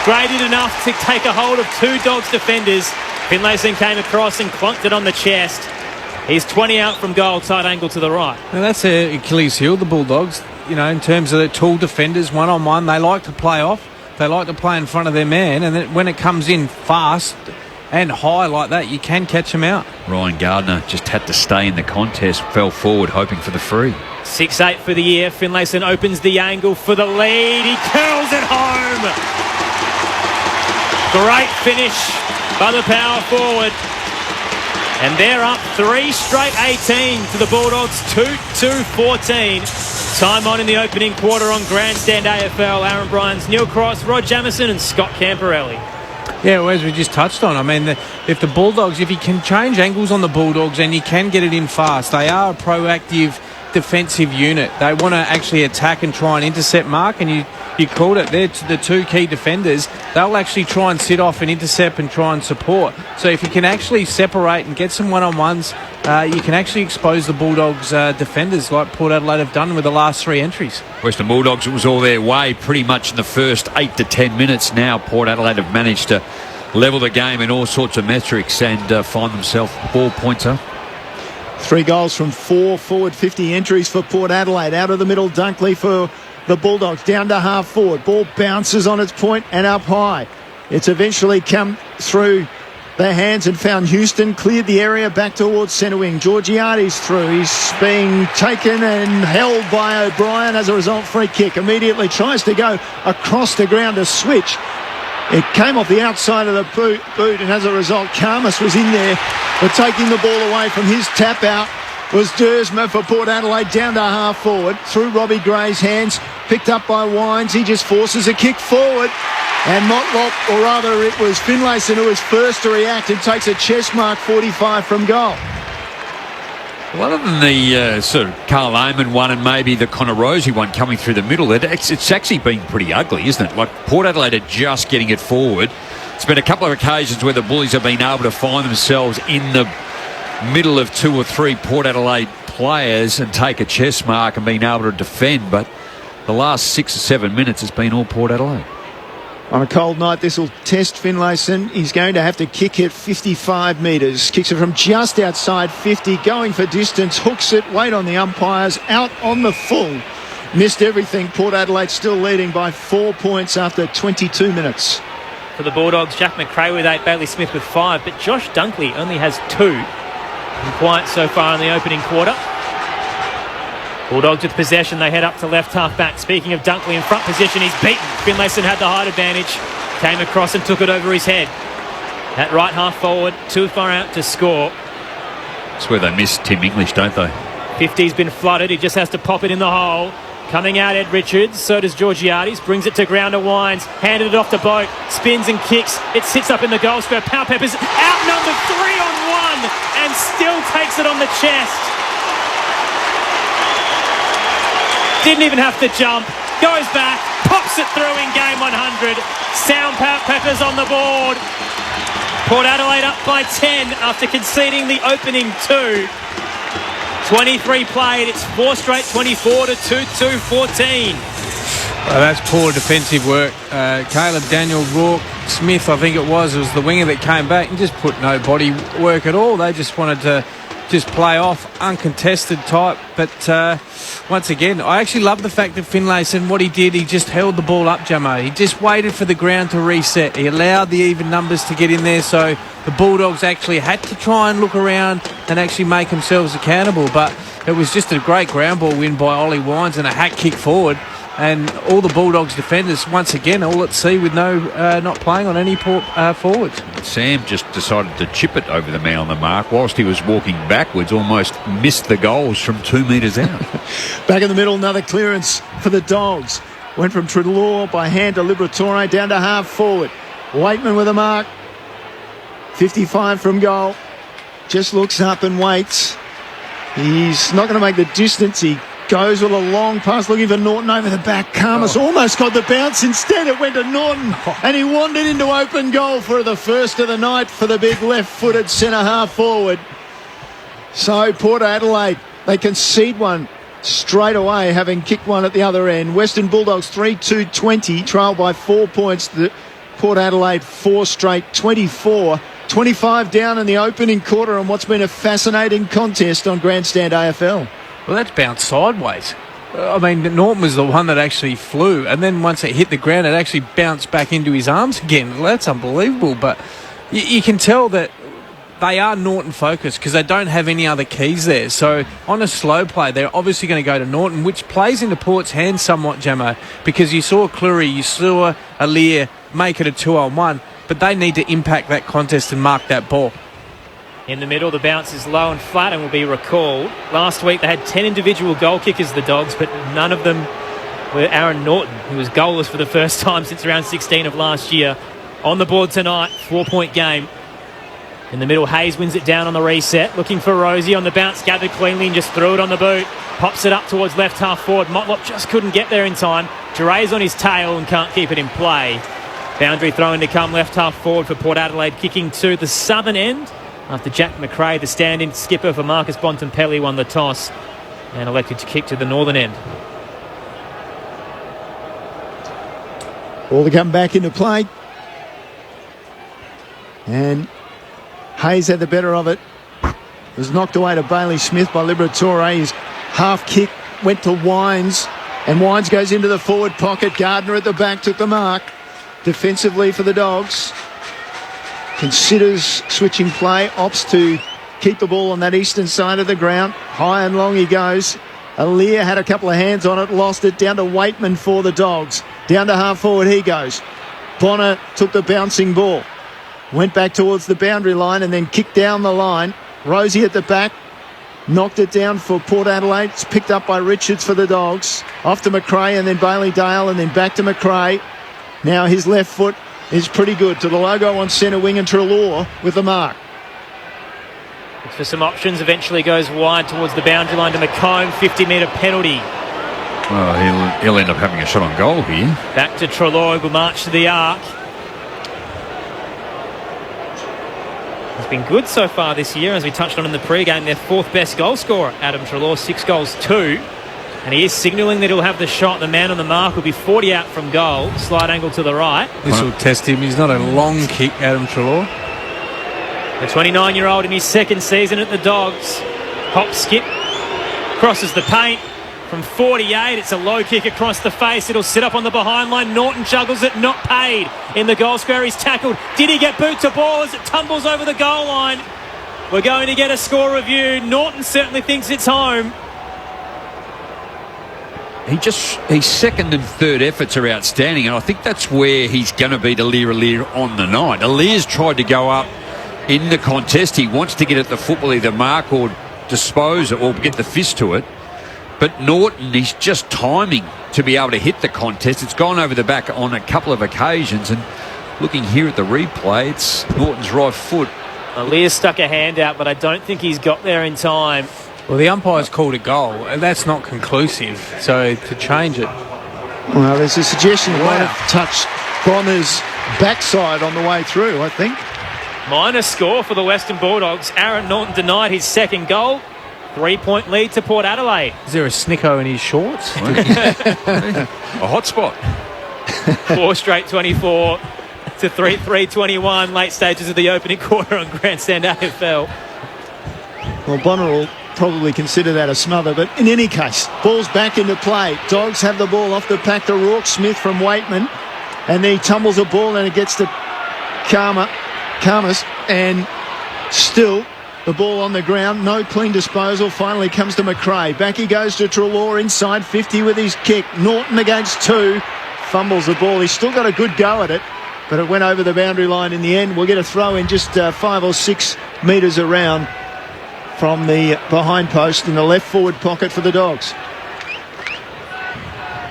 Graded enough to take a hold of 2 Dogs defenders. Finlayson came across and clonked it on the chest. He's 20 out from goal, tight angle to the right. Now that's their Achilles heel, the Bulldogs. You know, in terms of the tall defenders, one-on-one, they like to play off. They like to play in front of their man, and then when it comes in fast and high like that, you can catch them out. Ryan Gardner just had to stay in the contest, fell forward hoping for the free. 6-8 for the year. Finlayson opens the angle for the lead. He curls it home. Great finish by the power forward. And they're up 3 straight 18 to the Bulldogs, 2-2-14. Time on in the opening quarter on Grandstand AFL. Aaron Bryans, Neil Cross, Rod Jamieson and Scott Camporelli. Yeah, well, as we just touched on, I mean, if the Bulldogs, if you can change angles on the Bulldogs and you can get it in fast, they are a proactive defensive unit. They want to actually attack and try and intercept mark, and you called it. They're the 2 key defenders. They'll actually try and sit off and intercept and try and support. So if you can actually separate and get some one-on-ones, you can actually expose the Bulldogs' defenders like Port Adelaide have done with the last 3 entries. Western Bulldogs, it was all their way pretty much in the first 8 to 10 minutes. Now Port Adelaide have managed to level the game in all sorts of metrics and find themselves 4 points up. 3 goals from 4 forward 50 entries for Port Adelaide. Out of the middle, Dunkley for the Bulldogs, down to half forward. Ball bounces on its point and up high. It's eventually come through their hands and found Houston, cleared the area back towards centre wing. Georgiades through. He's being taken and held by O'Brien. As a result, free kick. Immediately tries to go across the ground to switch. It came off the outside of the boot, and as a result, Karmas was in there. But taking the ball away from his tap out was Dersma for Port Adelaide, down to half forward, through Robbie Gray's hands, picked up by Wines. He just forces a kick forward, and Motlop, or rather it was Finlayson who was first to react and takes a chest mark 45 from goal. Well, other than the sort of Carl Amon one and maybe the Connor Rosie one coming through the middle, it's actually been pretty ugly, isn't it? Like Port Adelaide are just getting it forward. It's been a couple of occasions where the Bullies have been able to find themselves in the middle of 2 or 3 Port Adelaide players and take a chest mark and being able to defend, but the last 6 or 7 minutes has been all Port Adelaide. On a cold night, this will test Finlayson. He's going to have to kick it 55 metres. Kicks it from just outside 50, going for distance, hooks it, wait on the umpires, out on the full. Missed everything. Port Adelaide still leading by 4 points after 22 minutes. For the Bulldogs, Jack McRae with 8, Bailey Smith with 5, but Josh Dunkley only has 2. And quiet so far in the opening quarter. Bulldogs with possession, they head up to left half back. Speaking of Dunkley in front position, he's beaten. Finlayson had the height advantage, came across and took it over his head. At right half forward, too far out to score. That's where they miss Tim English, don't they? 50's been flooded, he just has to pop it in the hole. Coming out, Ed Richards, so does Georgiades, brings it to ground to Wines, handed it off to Boak, spins and kicks, it sits up in the goal square. Powell-Pepper's outnumbered 3-on-1 and still takes it on the chest. Didn't even have to jump, goes back, pops it through in game 100. Sound Powell-Pepper's on the board. Port Adelaide up by 10 after conceding the opening 2. 23 played. It's 4 straight 24 to 2-2-14. Well, that's poor defensive work. Caleb Daniel Rourke Smith, I think it was the winger that came back and just put no body work at all. They just wanted to just play off, uncontested type. But once again, I actually love the fact that Finlayson, what he did, he just held the ball up, Jamo. He just waited for the ground to reset. He allowed the even numbers to get in there, so the Bulldogs actually had to try and look around and actually make themselves accountable. But it was just a great ground ball win by Ollie Wines and a hack kick forward. And all the Bulldogs defenders, once again, all at sea with not playing on any forwards. Sam just decided to chip it over the man on the mark whilst he was walking backwards, almost missed the goals from 2 metres out. Back in the middle, another clearance for the Dogs. Went from Treloar by hand to Liberatore down to half forward. Waitman with a mark. 55 from goal. Just looks up and waits. He's not going to make the distance. He goes with a long pass looking for Norton over the back. Karmas almost got the bounce. Instead it went to Norton and he wandered into open goal for the first of the night for the big left-footed centre half forward. So Port Adelaide, they concede one straight away, having kicked one at the other end. Western Bulldogs 3-2-20, trail by 4 points. Port Adelaide 4 straight 24. 25 down in the opening quarter on what's been a fascinating contest on Grandstand AFL. Well, that's bounced sideways. I mean, Norton was the one that actually flew, and then once it hit the ground, it actually bounced back into his arms again. Well, that's unbelievable, but you can tell that they are Norton focused because they don't have any other keys there. So on a slow play, they're obviously going to go to Norton, which plays into Port's hands somewhat, Jamo, because you saw Cleary, you saw Aaliyah make it a 2-on-1, but they need to impact that contest and mark that ball. In the middle, the bounce is low and flat and will be recalled. Last week, they had 10 individual goal kickers, the Dogs, but none of them were Aaron Norton, who was goalless for the first time since round 16 of last year. On the board tonight, 4-point game. In the middle, Hayes wins it down on the reset. Looking for Rosie on the bounce, gathered cleanly and just threw it on the boot. Pops it up towards left half forward. Motlop just couldn't get there in time. Duray's on his tail and can't keep it in play. Boundary throw-in to come left half forward for Port Adelaide, kicking to the southern end. After Jack McRae, the stand-in skipper for Marcus Bontempelli, won the toss and elected to kick to the northern end. Ball to come back into play. And Hayes had the better of it. It was knocked away to Bailey Smith by Liberatore. His half kick went to Wines, and Wines goes into the forward pocket. Gardner at the back took the mark. Defensively for the Dogs. Considers switching play, opts to keep the ball on that eastern side of the ground. High and long he goes. Aaliyah had a couple of hands on it, lost it down to Waitman for the Dogs. Down to half forward he goes. Bonner took the bouncing ball. Went back towards the boundary line and then kicked down the line. Rosie at the back. Knocked it down for Port Adelaide. It's picked up by Richards for the Dogs. Off to McRae and then Bailey Dale and then back to McRae. Now his left foot is pretty good to the logo on centre wing and Treloar with the mark. Looks for some options, eventually goes wide towards the boundary line to McComb, 50-metre penalty. Well, he'll end up having a shot on goal here. Back to Treloar, will march to the arc. He's been good so far this year, as we touched on in the pre-game, their fourth best goal scorer, Adam Treloar, 6 goals, 2. And he is signalling that he'll have the shot. The man on the mark will be 40 out from goal. Slide angle to the right. This will test him. He's not a long kick, Adam Treloar. The 29-year-old in his second season at the Dogs. Hop, skip, crosses the paint. From 48, it's a low kick across the face. It'll sit up on the behind line. Norton juggles it, not paid. In the goal square, he's tackled. Did he get boot to ball as it tumbles over the goal line? We're going to get a score review. Norton certainly thinks it's home. His second and third efforts are outstanding, and I think that's where he's going to beat Aaliyah on the night. Aaliyah's tried to go up in the contest. He wants to get at the football, either mark or dispose or get the fist to it. But Norton, he's just timing to be able to hit the contest. It's gone over the back on a couple of occasions, and looking here at the replay, it's Norton's right foot. Aaliyah stuck a hand out, but I don't think he's got there in time. Well, the umpire's called a goal, and that's not conclusive. So to change it. Well, there's a suggestion he might have touched Bonner's backside on the way through, I think. Minor score for the Western Bulldogs. Aaron Norton denied his second goal. 3-point lead to Port Adelaide. Is there a snicko in his shorts? A hot spot. 4 straight 24 to 3-3-21. Late stages of the opening quarter on Grandstand AFL. Well, Bonner will probably consider that a smother, but in any case, ball's back into play. Dogs have the ball off the pack to Rourke Smith from Waitman, and then he tumbles the ball and it gets to Karmas, and still the ball on the ground, no clean disposal. Finally comes to McRae. Back he goes to Treloar inside 50 with his kick. Norton against 2, fumbles the ball. He's still got a good go at it, but it went over the boundary line in the end. We'll get a throw in just 5 or 6 metres around from the behind post in the left forward pocket for the Dogs.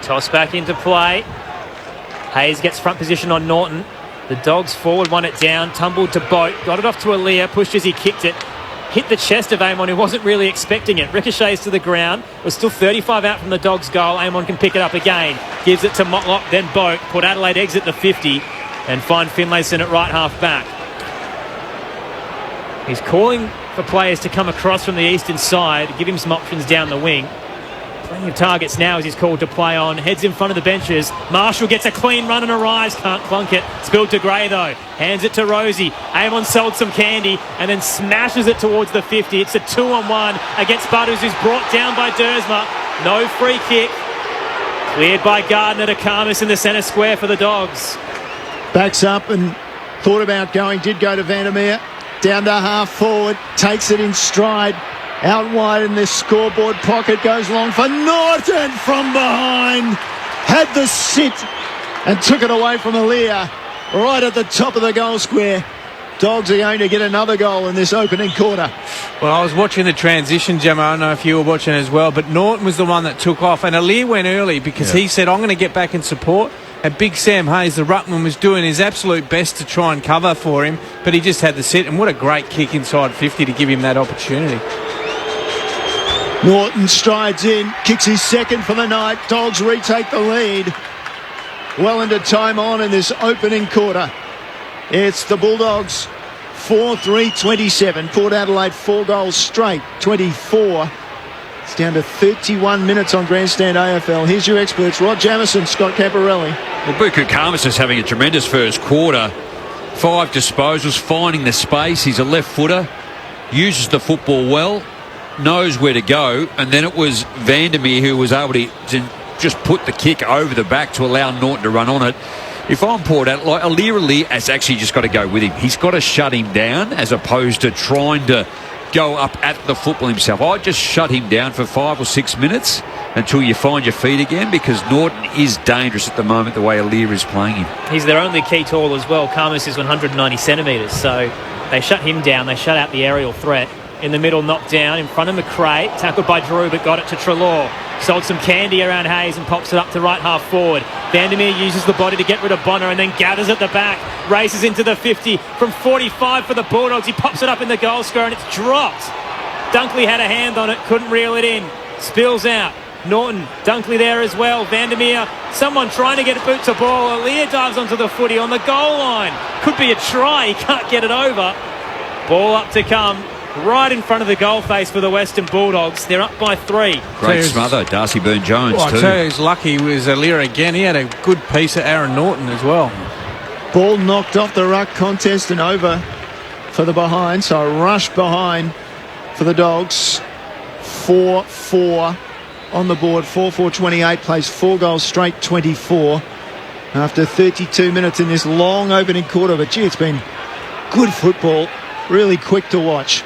Toss back into play. Hayes gets front position on Norton. The Dogs forward won it down, tumbled to Boat, got it off to Aaliyah, pushed as he kicked it. Hit the chest of Amon, who wasn't really expecting it. Ricochets to the ground. Was still 35 out from the Dogs' goal. Amon can pick it up again. Gives it to Motlop, then Boat. Port Adelaide exit the 50 and find Finlayson at right half back. He's calling for players to come across from the eastern side, give him some options down the wing. Plenty of targets now as he's called to play on. Heads in front of the benches. Marshall gets a clean run and a rise. Can't clunk it. Spilled to Gray though. Hands it to Rosie. Amon sold some candy and then smashes it towards the 50. It's a 2-on-1 against Butters, who's brought down by Dersma. No free kick. Cleared by Gardner to Karmas in the centre square for the Dogs. Backs up and thought about going. Did go to Vandermeer. Down to half forward. Takes it in stride. Out wide in this scoreboard pocket, goes long for Norton from behind. Had the sit and took it away from Aaliyah right at the top of the goal square. Dogs are going to get another goal in this opening quarter. Well, I was watching the transition, Gemma. I don't know if you were watching as well, but Norton was the one that took off, and Aaliyah went early because he said, I'm going to get back and support. And Big Sam Hayes, the ruckman, was doing his absolute best to try and cover for him, but he just had the sit, and what a great kick inside 50 to give him that opportunity. Norton strides in, kicks his second for the night. Dogs retake the lead. Well into time on in this opening quarter. It's the Bulldogs 4-3-27. Port Adelaide 4 goals straight, 24. It's down to 31 minutes on Grandstand AFL. Here's your experts, Rod Jamieson, Scott Camporelli. Well, Buku Karmas is having a tremendous first quarter. 5 disposals, finding the space. He's a left footer, uses the football well, knows where to go, and then it was Vandermeer who was able to just put the kick over the back to allow Norton to run on it. If I'm Port Adelaide, like Aaliyah has actually just got to go with him. He's got to shut him down as opposed to trying to go up at the football himself. I'd just shut him down for 5 or 6 minutes until you find your feet again, because Norton is dangerous at the moment the way Aaliyah is playing him. He's their only key tall as well. Karmas is 190 centimetres, so they shut him down. They shut out the aerial threat. In the middle, knocked down in front of McRae, tackled by Drew, but got it to Treloar. Sold some candy around Hayes and pops it up to right half forward. Vandermeer uses the body to get rid of Bonner and then gathers at the back, races into the 50 from 45 for the Bulldogs. He pops it up in the goal square and it's dropped. Dunkley had a hand on it, couldn't reel it in. Spills out. Norton, Dunkley there as well. Vandermeer, someone trying to get a boot to ball. Aaliyah dives onto the footy on the goal line. Could be a try, he can't get it over. Ball up to come. Right in front of the goal face for the Western Bulldogs. They're up by 3. Great smother, Darcy Byrne-Jones I too. tell you, he's lucky was Aaliyah again. He had a good piece of Aaron Norton as well. Ball knocked off the ruck contest and over for the behind. So a rush behind for the Dogs. 4-4 on the board. 4-4-28 plays 4 goals straight, 24 after 32 minutes in this long opening quarter. But gee, it's been good football, really quick to watch.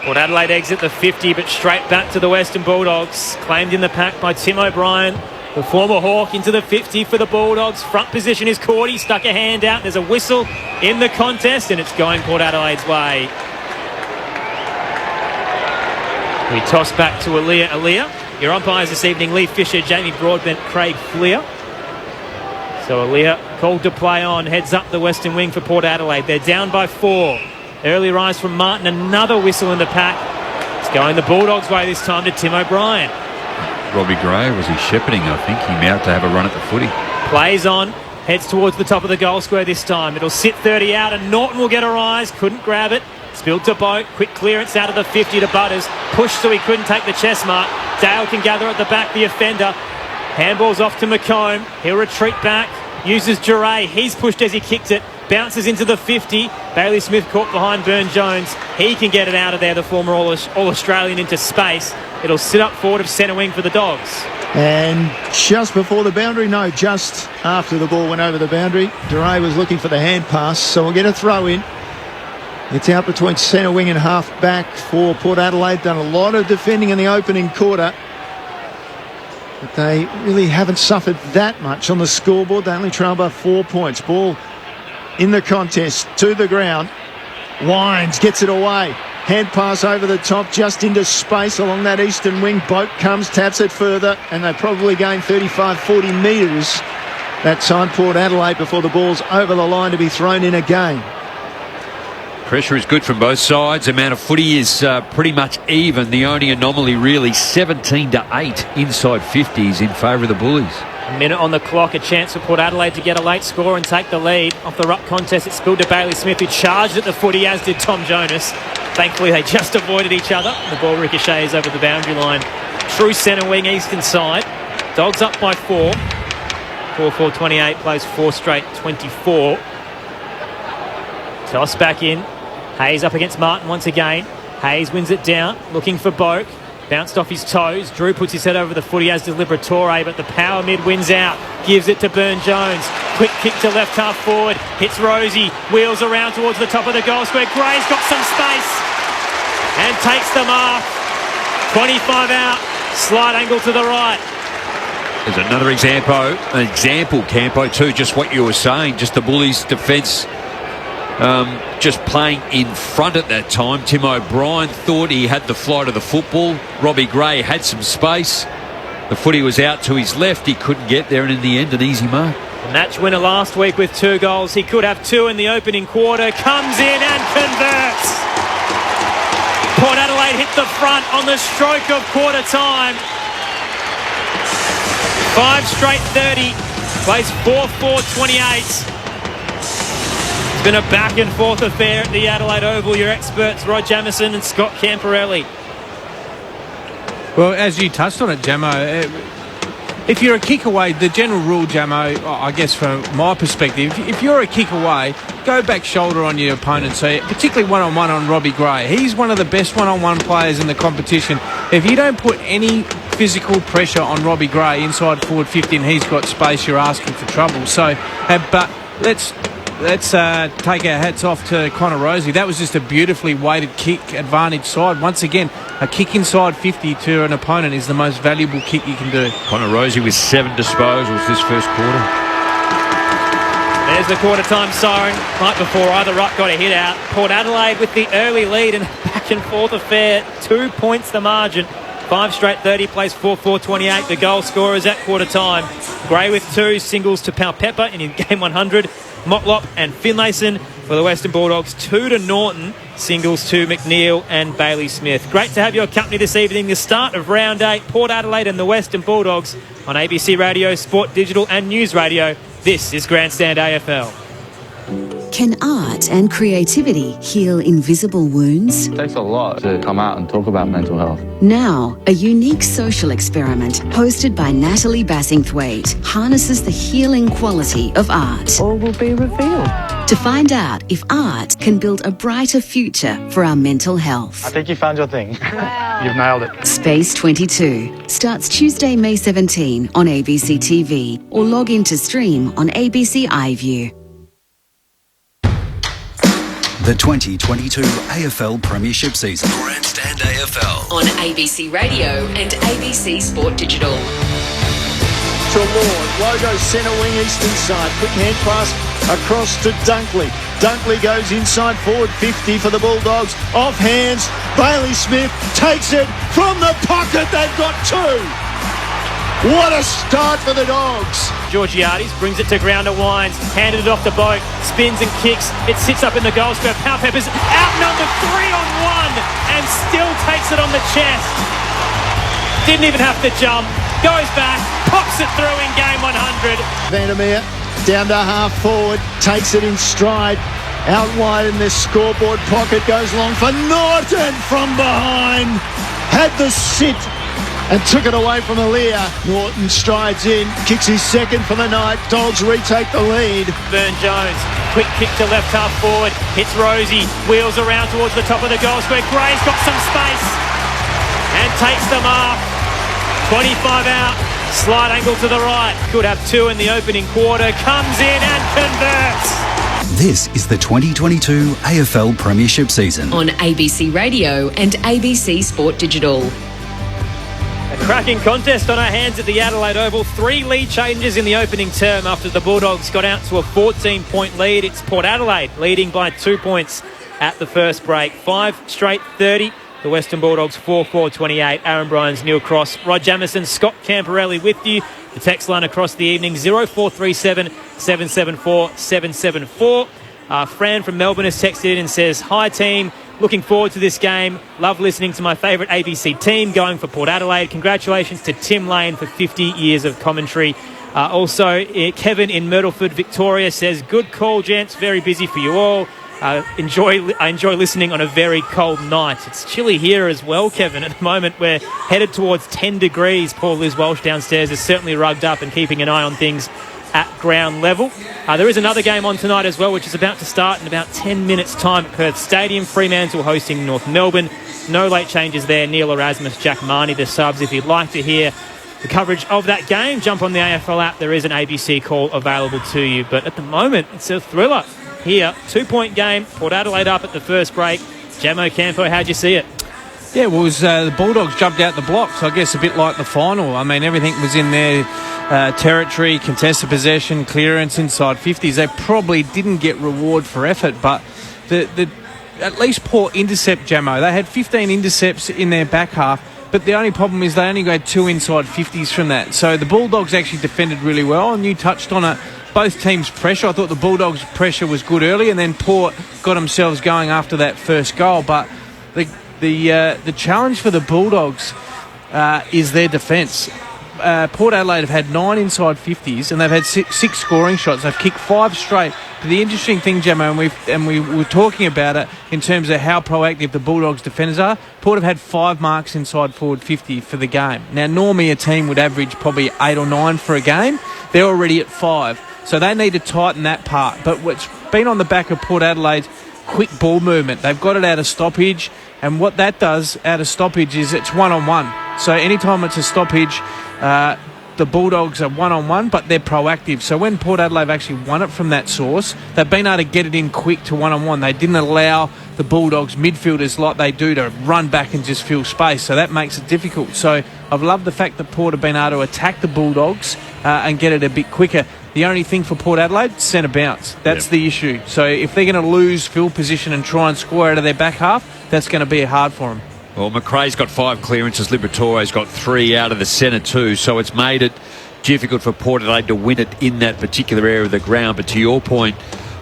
Port Adelaide exit the 50, but straight back to the Western Bulldogs. Claimed in the pack by Tim O'Brien, the former Hawk, into the 50 for the Bulldogs. Front position is Cordy, stuck a hand out. There's a whistle in the contest, and it's going Port Adelaide's way. We toss back to Aaliyah. Your umpires this evening, Lee Fisher, Jamie Broadbent, Craig Fleer. So Aaliyah called to play on, heads up the western wing for Port Adelaide. They're down by 4. Early rise from Martin, another whistle in the pack. It's going the Bulldogs' way this time to Tim O'Brien. Robbie Gray, was he shepherding, I think? He out to have a run at the footy. Plays on, heads towards the top of the goal square this time. It'll sit 30 out and Norton will get a rise. Couldn't grab it. Spilled to Boat. Quick clearance out of the 50 to Butters. Pushed so he couldn't take the chest mark. Dale can gather at the back, the offender. Handball's off to McComb. He'll retreat back. Uses Duray. He's pushed as he kicked it. Bounces into the 50. Bailey Smith caught behind Burne-Jones. He can get it out of there, the former All-Australian, into space. It'll sit up forward of centre wing for the Dogs. And just before the boundary, no, just after the ball went over the boundary, Duray was looking for the hand pass, so we'll get a throw in. It's out between centre wing and half back for Port Adelaide. Done a lot of defending in the opening quarter, but they really haven't suffered that much on the scoreboard. They only trail by 4 points. Ball in the contest, to the ground. Wines gets it away. Hand pass over the top, just into space along that eastern wing. Boat comes, taps it further, and they probably gain 35, 40 metres that time, Port Adelaide, before the ball's over the line to be thrown in again. Pressure is good from both sides. The amount of footy is pretty much even. The only anomaly really 17-8 inside 50s in favour of the Bullies. A minute on the clock, a chance for Port Adelaide to get a late score and take the lead. Off the ruck contest, it spilled to Bailey Smith, who charged at the footy, as did Tom Jonas. Thankfully, they just avoided each other. The ball ricochets over the boundary line. True centre wing, eastern side. Dogs up by 4. 4-4-28, plays 4 straight 24. Toss back in. Hayes up against Martin once again. Hayes wins it down, looking for Boak. Bounced off his toes. Drew puts his head over the footy, as does Liberatore, but the power mid wins out. Gives it to Burne-Jones. Quick kick to left half forward. Hits Rosie. Wheels around towards the top of the goal square. Gray's got some space and takes the mark. 25 out. Slight angle to the right. There's another example, Campo, too, just what you were saying, just the Bullies' defence just playing in front at that time. Tim O'Brien thought he had the flight of the football. Robbie Gray had some space. The footy was out to his left. He couldn't get there, and in the end, an easy mark. Match winner last week with 2 goals. He could have 2 in the opening quarter. Comes in and converts. Port Adelaide hit the front on the stroke of quarter time. 5 straight 30. Plays 4-4-28. It's been a back and forth affair at the Adelaide Oval. Your experts, Rod Jamieson and Scott Camporelli. Well, as you touched on it, Jamo, if you're a kick away, the general rule, Jamo, I guess from my perspective, if you're a kick away, go back shoulder on your opponent, so particularly one-on-one on Robbie Gray. He's one of the best one-on-one players in the competition. If you don't put any physical pressure on Robbie Gray inside forward 50 and he's got space, you're asking for trouble. So, but let's take our hats off to Connor Rosie. That was just a beautifully weighted kick, advantage side. Once again, a kick inside 50 to an opponent is the most valuable kick you can do. Connor Rosie with 7 disposals this first quarter. There's the quarter time siren right before either ruck got a hit out. Port Adelaide with the early lead and back and forth affair. 2 points the margin. 5 straight 30, plays 4-4-28. The goal scorers at quarter time. Gray with 2 singles to Pepper in game 100. Motlop and Finlayson for the Western Bulldogs. 2 to Norton. Singles to McNeil and Bailey Smith. Great to have your company this evening. The start of round 8. Port Adelaide and the Western Bulldogs on ABC Radio, Sport Digital and News Radio. This is Grandstand AFL. Can art and creativity heal invisible wounds? It takes a lot to come out and talk about mental health. Now, a unique social experiment hosted by Natalie Bassingthwaite harnesses the healing quality of art. All will be revealed. To find out if art can build a brighter future for our mental health. I think you found your thing. Wow. You've nailed it. Space 22 starts Tuesday, May 17 on ABC TV or log in to stream on ABC iView. The 2022 AFL Premiership season. Grandstand AFL. On ABC Radio and ABC Sport Digital. To Lord, Logo centre wing eastern side, quick hand pass across to Dunkley. Dunkley goes inside forward 50 for the Bulldogs, off hands, Bailey Smith takes it from the pocket, they've got 2. What a start for the Dogs. Georgiades brings it to ground to Wines, handed it off the Boat, spins and kicks, it sits up in the goal square. Pepper's outnumbered 3-on-1 and still takes it on the chest. Didn't even have to jump, goes back, pops it through in game 100. Vandermeer down to half forward, takes it in stride, Out wide in this scoreboard pocket, goes long for Norton from behind. Had the sit and took it away from Aaliyah. Norton strides in, kicks his second for the night. Dogs retake the lead. Burn-Jones, quick kick to left half forward, hits Rosie, wheels around towards the top of the goal square. Gray's got some space and takes the mark. 25 out, slight angle to the right. Could have 2 in the opening quarter. Comes in and converts. This is the 2022 AFL Premiership season. On ABC Radio and ABC Sport Digital. A cracking contest on our hands at the Adelaide Oval. 3 lead changes in the opening term after the Bulldogs got out to a 14-point lead. It's Port Adelaide leading by 2 points at the first break. 5 straight 30. The Western Bulldogs 4-4-28. Aaron Bryans, Neil Cross, Rod Jamieson, Scott Camporelli with you. The text line across the evening 0437 774 774. Fran from Melbourne has texted in and says, "Hi team, looking forward to this game. Love listening to my favourite ABC team going for Port Adelaide. Congratulations to Tim Lane for 50 years of commentary." Also, Kevin in Myrtleford, Victoria says, "Good call, gents. Very busy for you all. I enjoy listening on a very cold night." It's chilly here as well, Kevin. At the moment, we're headed towards 10 degrees. Poor Liz Walsh downstairs is certainly rugged up and keeping an eye on things at ground level. There is another game on tonight as well, which is about to start in about 10 minutes' time at Perth Stadium. Fremantle hosting North Melbourne. No late changes there. Neil Erasmus, Jack Marnie, the subs. If you'd like to hear the coverage of that game, jump on the AFL app. There is an ABC call available to you. But at the moment, it's a thriller here. 2-point game. Port Adelaide up at the first break. Jamo Campo, how'd you see it? Yeah, well, it was the Bulldogs jumped out the blocks. I guess a bit like the final. I mean, everything was in their territory, contested possession, clearance inside 50s. They probably didn't get reward for effort, but the at least Port intercept, Jamo. They had 15 intercepts in their back half, but the only problem is they only got 2 inside 50s from that. So the Bulldogs actually defended really well, and you touched on it. Both teams' pressure. I thought the Bulldogs' pressure was good early, and then Port got themselves going after that first goal. But the challenge for the Bulldogs is their defence. Port Adelaide have had 9 inside 50s, and they've had 6 scoring shots. They've kicked 5 straight. But the interesting thing, Gemma, and we were talking about it in terms of how proactive the Bulldogs' defenders are. Port have had 5 marks inside forward 50 for the game. Now, normally a team would average probably 8 or 9 for a game. They're already at 5. So they need to tighten that part. But what's been on the back of Port Adelaide's quick ball movement. They've got it out of stoppage, and what that does out of stoppage is it's one-on-one. So anytime it's a stoppage, the Bulldogs are one-on-one, but they're proactive. So when Port Adelaide actually won it from that source, they've been able to get it in quick to one-on-one. They didn't allow the Bulldogs midfielders like they do to run back and just fill space. So that makes it difficult. So I've loved the fact that Port have been able to attack the Bulldogs and get it a bit quicker. The only thing for Port Adelaide, centre bounce. That's the issue. So if they're going to lose field position and try and score out of their back half, that's going to be hard for them. Well, McRae's got 5 clearances. Liberatore's got 3 out of the centre too. So it's made it difficult for Port Adelaide to win it in that particular area of the ground. But to your point,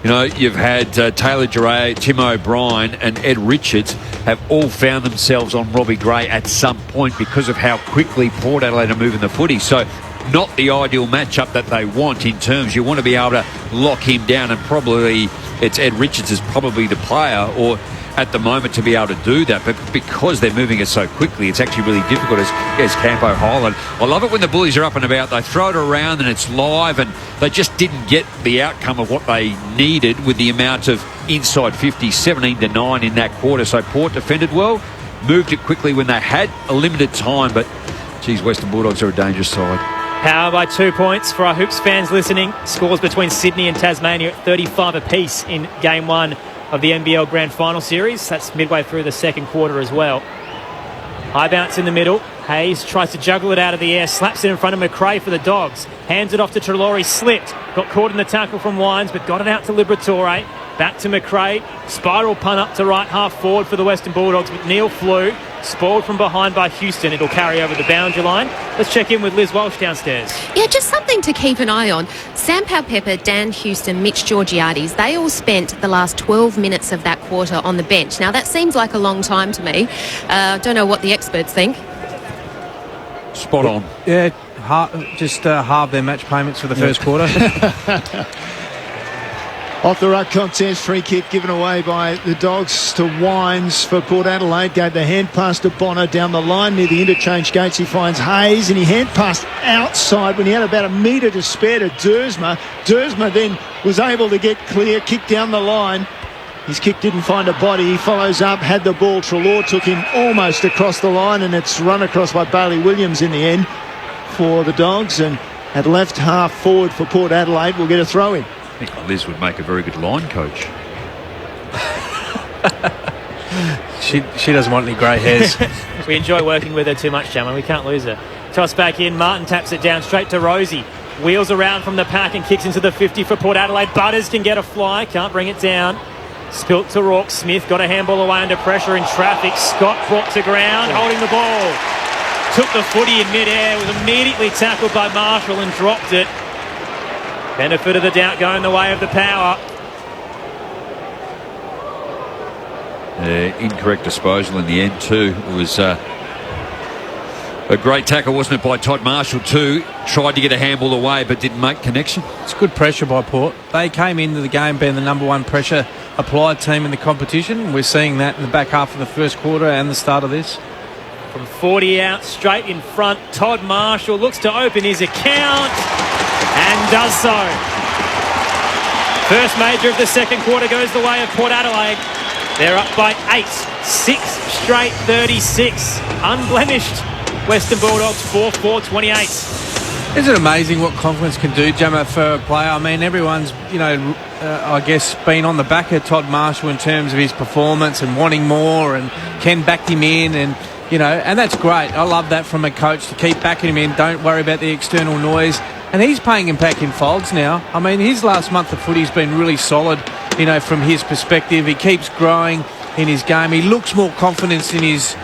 you know, you've had Taylor Duray, Tim O'Brien and Ed Richards have all found themselves on Robbie Gray at some point because of how quickly Port Adelaide are moving the footy. So not the ideal matchup that they want in terms. You want to be able to lock him down, and probably it's Ed Richards is probably the player or at the moment to be able to do that. But because they're moving it so quickly, it's actually really difficult as Campo Highland. I love it when the Bullies are up and about. They throw it around and it's live, and they just didn't get the outcome of what they needed with the amount of inside 50, 17-9 in that quarter. So Port defended well, moved it quickly when they had a limited time, but geez, Western Bulldogs are a dangerous side. Power by 2 points for our Hoops fans listening. Scores between Sydney and Tasmania at 35 apiece in Game 1 of the NBL Grand Final Series. That's midway through the second quarter as well. High bounce in the middle. Hayes tries to juggle it out of the air, slaps it in front of McRae for the Dogs. Hands it off to Trelawney, slipped. Got caught in the tackle from Wines, but got it out to Liberatore. Back to McRae. Spiral punt up to right half forward for the Western Bulldogs, but Neil flew. Spoiled from behind by Houston. It'll carry over the boundary line. Let's check in with Liz Walsh downstairs. Yeah, just something to keep an eye on. Sam Powell-Pepper, Dan Houston, Mitch Georgiades, they all spent the last 12 minutes of that quarter on the bench. Now, that seems like a long time to me. Don't know what the experts think. Spot on. Yeah, halve their match payments for the first quarter. Off the ruck contest, free kick given away by the Dogs to Wines for Port Adelaide. Gave the hand pass to Bonner down the line near the interchange gates. He finds Hayes and he hand passed outside when he had about a metre to spare to Dersma. Dersma then was able to get clear, kick down the line. His kick didn't find a body. He follows up, had the ball. Treloar took him almost across the line, and it's run across by Bailey Williams in the end for the Dogs. And at left half forward for Port Adelaide, we'll get a throw in. I think Liz would make a very good line coach. She doesn't want any grey hairs. We enjoy working with her too much, Jammer. We can't lose her. Toss back in. Martin taps it down straight to Rosie. Wheels around from the pack and kicks into the 50 for Port Adelaide. Butters can get a fly. Can't bring it down. Spilt to Rourke. Smith got a handball away under pressure in traffic. Scott brought to ground, holding the ball. Took the footy in midair. Was immediately tackled by Marshall and dropped it. Benefit of the doubt going the way of the power. Incorrect disposal in the end too. It was a great tackle, wasn't it, by Todd Marshall too. Tried to get a handball away but didn't make connection. It's good pressure by Port. They came into the game being the number one pressure applied team in the competition. We're seeing that in the back half of the first quarter and the start of this. From 40 out, straight in front, Todd Marshall looks to open his account and does so. First major of the second quarter goes the way of Port Adelaide. They're up by 8, 6 straight 36. Unblemished Western Bulldogs 4-4-28. Isn't it amazing what confidence can do, Jammer, for a player? I mean, everyone's, I guess, been on the back of Todd Marshall in terms of his performance and wanting more, and Ken backed him in, and that's great. I love that from a coach, to keep backing him in. Don't worry about the external noise. And he's paying him back in folds now. I mean, his last month of footy's been really solid, from his perspective. He keeps growing in his game. He looks more confidence in his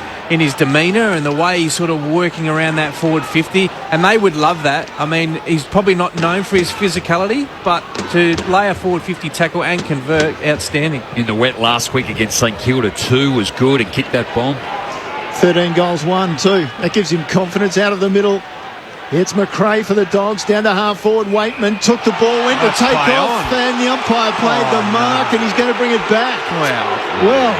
demeanour and the way he's sort of working around that forward 50, and they would love that. I mean, he's probably not known for his physicality, but to lay a forward 50 tackle and convert, outstanding. In the wet last week against St Kilda too was good, and kicked that bomb. 13 goals, 1 too. That gives him confidence. Out of the middle, it's McRae for the Dogs, down to half forward. Waitman took the ball, went to take off, and the umpire played the mark, and he's going to bring it back. Wow. Well,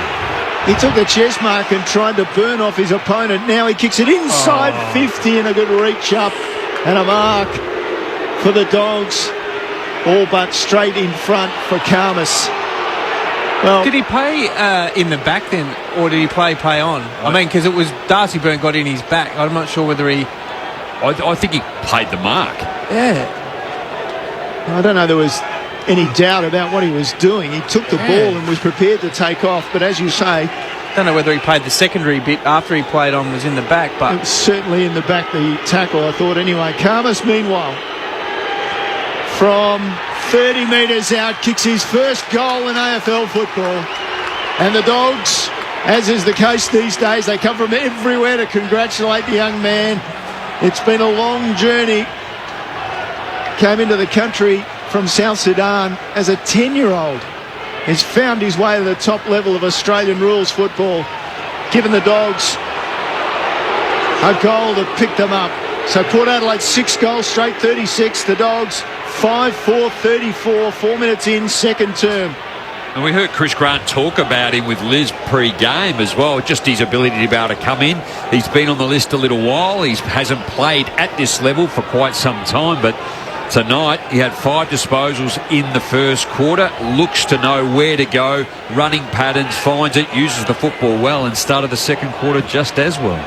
he took the chest mark and tried to burn off his opponent. Now he kicks it inside 50, and a good reach up and a mark for the Dogs, all but straight in front for Karmas. Well, did he play in the back then, or did he play on? I mean, because it was Darcy Byrne got in his back. I'm not sure whether he... I think he played the mark. Yeah. I don't know there was any doubt about what he was doing. He took the ball and was prepared to take off, but as you say... Don't know whether he played the secondary bit after he played on was in the back, but... It was certainly in the back, the tackle, I thought, anyway. Karmas, meanwhile, from 30 metres out, kicks his first goal in AFL football. And the Dogs, as is the case these days, they come from everywhere to congratulate the young man. It's been a long journey. Came into the country from South Sudan as a 10-year-old. Has found his way to the top level of Australian rules football. Given the Dogs a goal that picked them up. So Port Adelaide 6 goals straight, 36. The Dogs 5-4-34, 4 minutes in, second term. And we heard Chris Grant talk about him with Liz pre-game as well, just his ability to be able to come in. He's been on the list a little while. He hasn't played at this level for quite some time, but tonight he had 5 disposals in the first quarter. Looks to know where to go, running patterns, finds it, uses the football well, and started the second quarter just as well.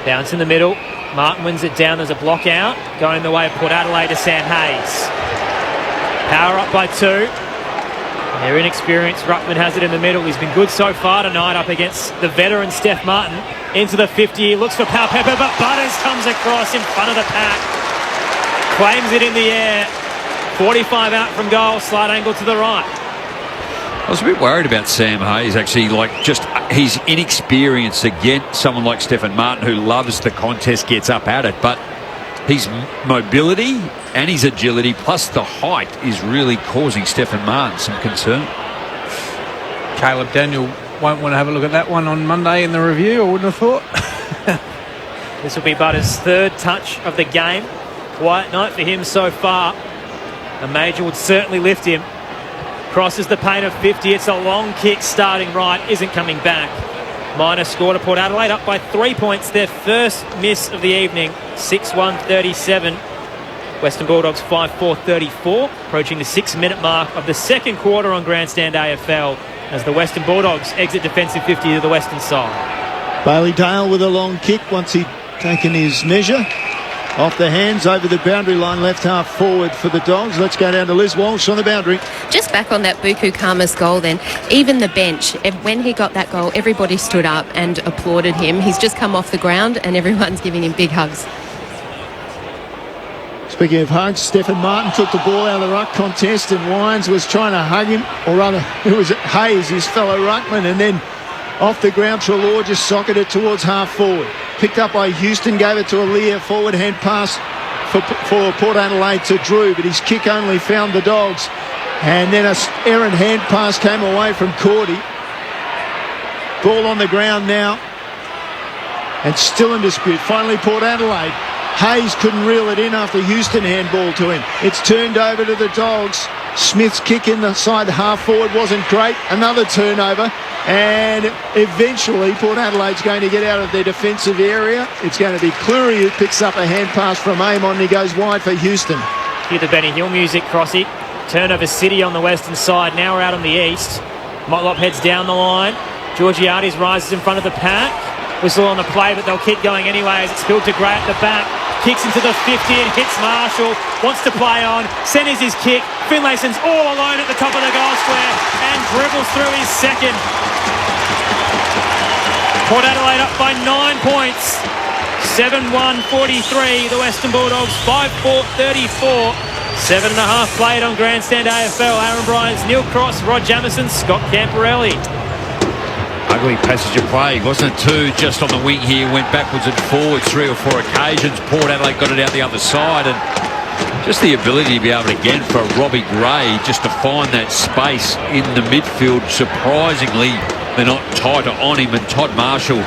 Bounce in the middle. Martin wins it down. There's a block out. Going the way of Port Adelaide to Sam Hayes. Power up by 2. They're inexperienced. Ruckman has it in the middle. He's been good so far tonight up against the veteran Steph Martin. Into the 50. He looks for Pau Pepper, but Butters comes across in front of the pack. Claims it in the air. 45 out from goal. Slight angle to the right. I was a bit worried about Sam Hayes, actually, just his inexperience against someone like Stephen Martin, who loves the contest, gets up at it, but his mobility and his agility plus the height is really causing Stephen Martin some concern. Caleb Daniel won't want to have a look at that one on Monday in the review, I wouldn't have thought. This will be Butters' third touch of the game. Quiet night for him so far. A major would certainly lift him. Crosses the paint of 50. It's a long kick starting right. Isn't coming back. Minor score to Port Adelaide, up by 3 points. Their first miss of the evening. 6-1-37. Western Bulldogs 5-4-34. Approaching the 6-minute mark of the second quarter on Grandstand AFL as the Western Bulldogs exit defensive 50 to the western side. Bailey Dale with a long kick once he'd taken his measure. Off the hands, over the boundary line, left half forward for the Dogs. Let's go down to Liz Walsh on the boundary. Just back on that Buku Kama's goal then, even the bench, when he got that goal, everybody stood up and applauded him. He's just come off the ground and everyone's giving him big hugs. Speaking of hugs, Stephen Martin took the ball out of the ruck contest and Wines was trying to hug him, or rather, it was Hayes, his fellow ruckman, and then off the ground, Treloar just socketed it towards half forward. Picked up by Houston, gave it to Aaliyah, forward hand pass for Port Adelaide to Drew, but his kick only found the Dogs. And then a errant hand pass came away from Cordy. Ball on the ground now, and still in dispute. Finally, Port Adelaide. Hayes couldn't reel it in after Houston handball to him. It's turned over to the Dogs. Smith's kick in the side half forward wasn't great. Another turnover. And eventually Port Adelaide's going to get out of their defensive area. It's going to be Cleary who picks up a hand pass from Amon and he goes wide for Houston. Hear the Benny Hill music, Crossy. Turnover City on the western side. Now we're out on the east. Motlop heads down the line. Georgiades rises in front of the pack. Whistle on the play, but they'll keep going anyway as it's spilled to Gray at the back. Kicks into the 50 and hits Marshall. Wants to play on. Centres his kick. Finlayson's all alone at the top of the goal square and dribbles through his second. Port Adelaide up by 9 points. 7-1-43. The Western Bulldogs 5-4-34. 7.5 played on Grandstand AFL. Aaron Bryans, Neil Cross, Rod Jamieson, Scott Camporelli. Ugly passage of play, wasn't it? Two just on the wing here, went backwards and forwards 3 or 4 occasions. Port Adelaide got it out the other side, and just the ability to be able to, again, for Robbie Gray just to find that space in the midfield. Surprisingly, they're not tighter on him, and Todd Marshall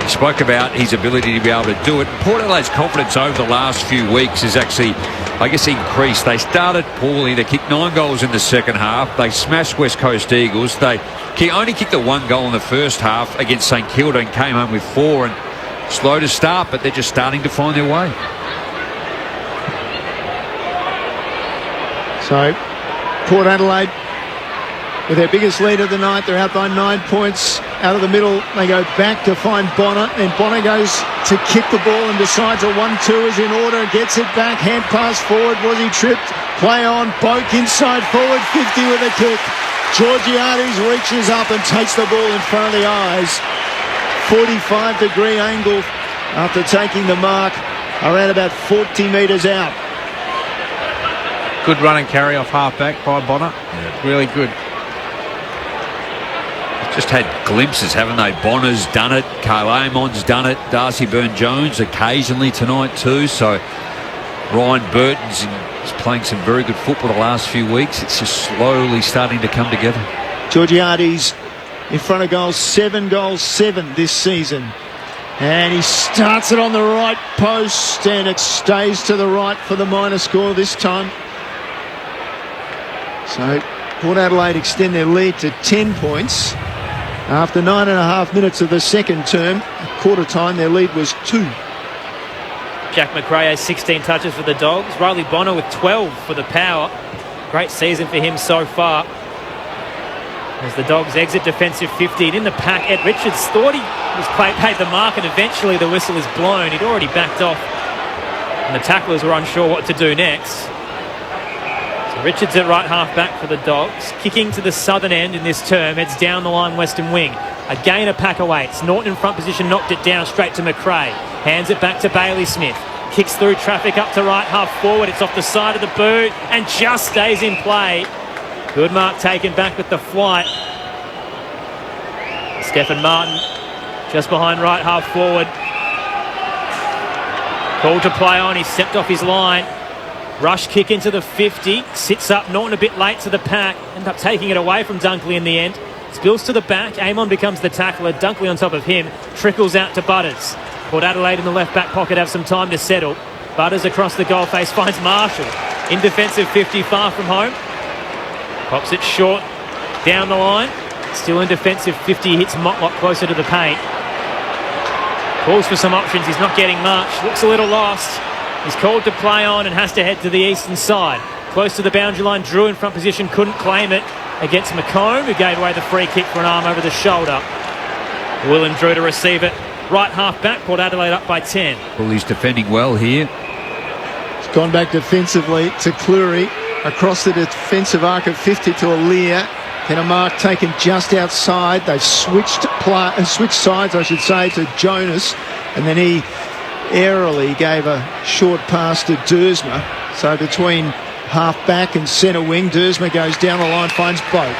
spoke about his ability to be able to do it. Port Adelaide's confidence over the last few weeks has actually, I guess, increased. They started poorly. They kicked 9 goals in the second half. They smashed West Coast Eagles. They only kicked the 1 goal in the first half against St Kilda and came home with 4, and slow to start, but they're just starting to find their way. So Port Adelaide with their biggest lead of the night. They're out by 9 points. Out of the middle, they go back to find Bonner. And Bonner goes to kick the ball and decides a 1-2 is in order. Gets it back. Hand pass forward. Was he tripped? Play on. Boak inside forward. 50 with a kick. Georgiades reaches up and takes the ball in front of the eyes. 45-degree angle after taking the mark. Around about 40 metres out. Good run and carry off half-back by Bonner. Really good. Just had glimpses, haven't they? Bonner's done it. Kyle Amon's done it. Darcy Byrne-Jones occasionally tonight too. So Ryan Burton's playing some very good football the last few weeks. It's just slowly starting to come together. Georgiades in front of goals, 7 goals, 7 this season. And he starts it on the right post and it stays to the right for the minor score this time. So Port Adelaide extend their lead to 10 points. After 9.5 minutes of the second term, quarter time, their lead was 2. Jack McRae has 16 touches for the Dogs. Riley Bonner with 12 for the Power. Great season for him so far. As the Dogs exit defensive 50. In the pack, Ed Richards thought he was paid the mark, and eventually the whistle is blown. He'd already backed off, and the tacklers were unsure what to do next. Richards at right half back for the Dogs. Kicking to the southern end in this term. Heads down the line western wing. Again a pack awaits. Norton in front position, knocked it down straight to McRae. Hands it back to Bailey Smith. Kicks through traffic up to right half forward. It's off the side of the boot and just stays in play. Good mark taken back with the flight. Stephen Martin just behind right half forward. Called to play on. He stepped off his line. Rush kick into the 50. Sits up. Norton a bit late to the pack. End up taking it away from Dunkley in the end. Spills to the back. Amon becomes the tackler. Dunkley on top of him. Trickles out to Butters. Port Adelaide in the left back pocket have some time to settle. Butters across the goal face finds Marshall. In defensive 50, far from home. Pops it short, down the line. Still in defensive 50, hits Motlop closer to the paint. Calls for some options, he's not getting much. Looks a little lost. He's called to play on and has to head to the eastern side. Close to the boundary line, Drew in front position, couldn't claim it against McComb, who gave away the free kick for an arm over the shoulder. Will and Drew to receive it. Right half back, Port Adelaide up by 10. Well, he's defending well here. It's gone back defensively to Cleary. Across the defensive arc of 50 to Aaliyah. Then a mark taken just outside. They've switched sides, I should say, to Jonas. And then he airily gave a short pass to Dersma. So between half-back and centre wing, Dersma goes down the line, finds Boak.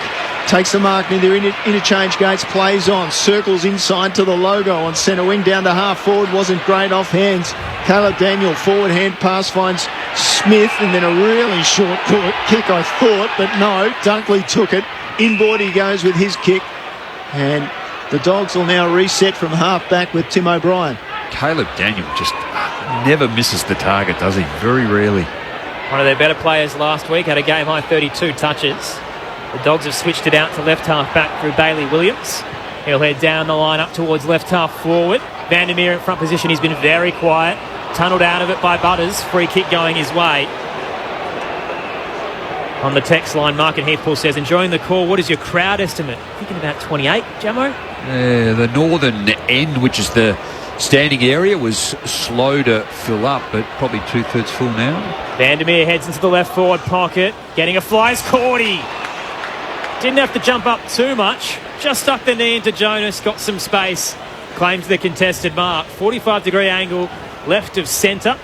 Takes the mark near their interchange gates, plays on, circles inside to the logo on centre wing, down to half-forward, wasn't great off hands. Caleb Daniel, forward hand pass, finds Smith, and then a really short kick, I thought, but no, Dunkley took it. Inboard he goes with his kick, and the Dogs will now reset from half-back with Tim O'Brien. Caleb Daniel just never misses the target, does he? Very rarely. One of their better players last week had a game-high 32 touches. The Dogs have switched it out to left half-back through Bailey Williams. He'll head down the line up towards left half-forward. Vandermeer in front position, he's been very quiet. Tunnelled out of it by Butters. Free kick going his way. On the text line, Mark and Heathpool says, enjoying the call. What is your crowd estimate? Thinking about 28, Jamo? The northern end, which is the standing area, was slow to fill up, but probably 2/3 full now. Vandermeer heads into the left forward pocket. Getting a fly is Cordy. Didn't have to jump up too much. Just stuck the knee into Jonas, got some space. Claims the contested mark. 45-degree angle, left of centre.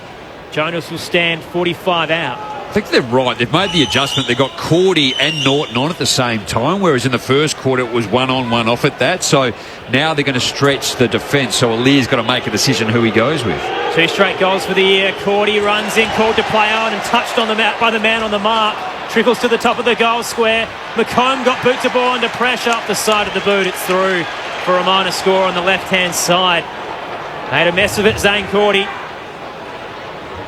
Jonas will stand 45 out. I think they're right. They've made the adjustment. They've got Cordy and Norton on at the same time, whereas in the first quarter it was one on, one off at that. So now they're going to stretch the defence. So Ali's got to make a decision who he goes with. 2 straight goals for the year. Cordy runs in, called to play on and touched on the mat by the man on the mark. Trickles to the top of the goal square. McComb got boot to ball under pressure up the side of the boot. It's through for a minor score on the left-hand side. Made a mess of it, Zane Cordy.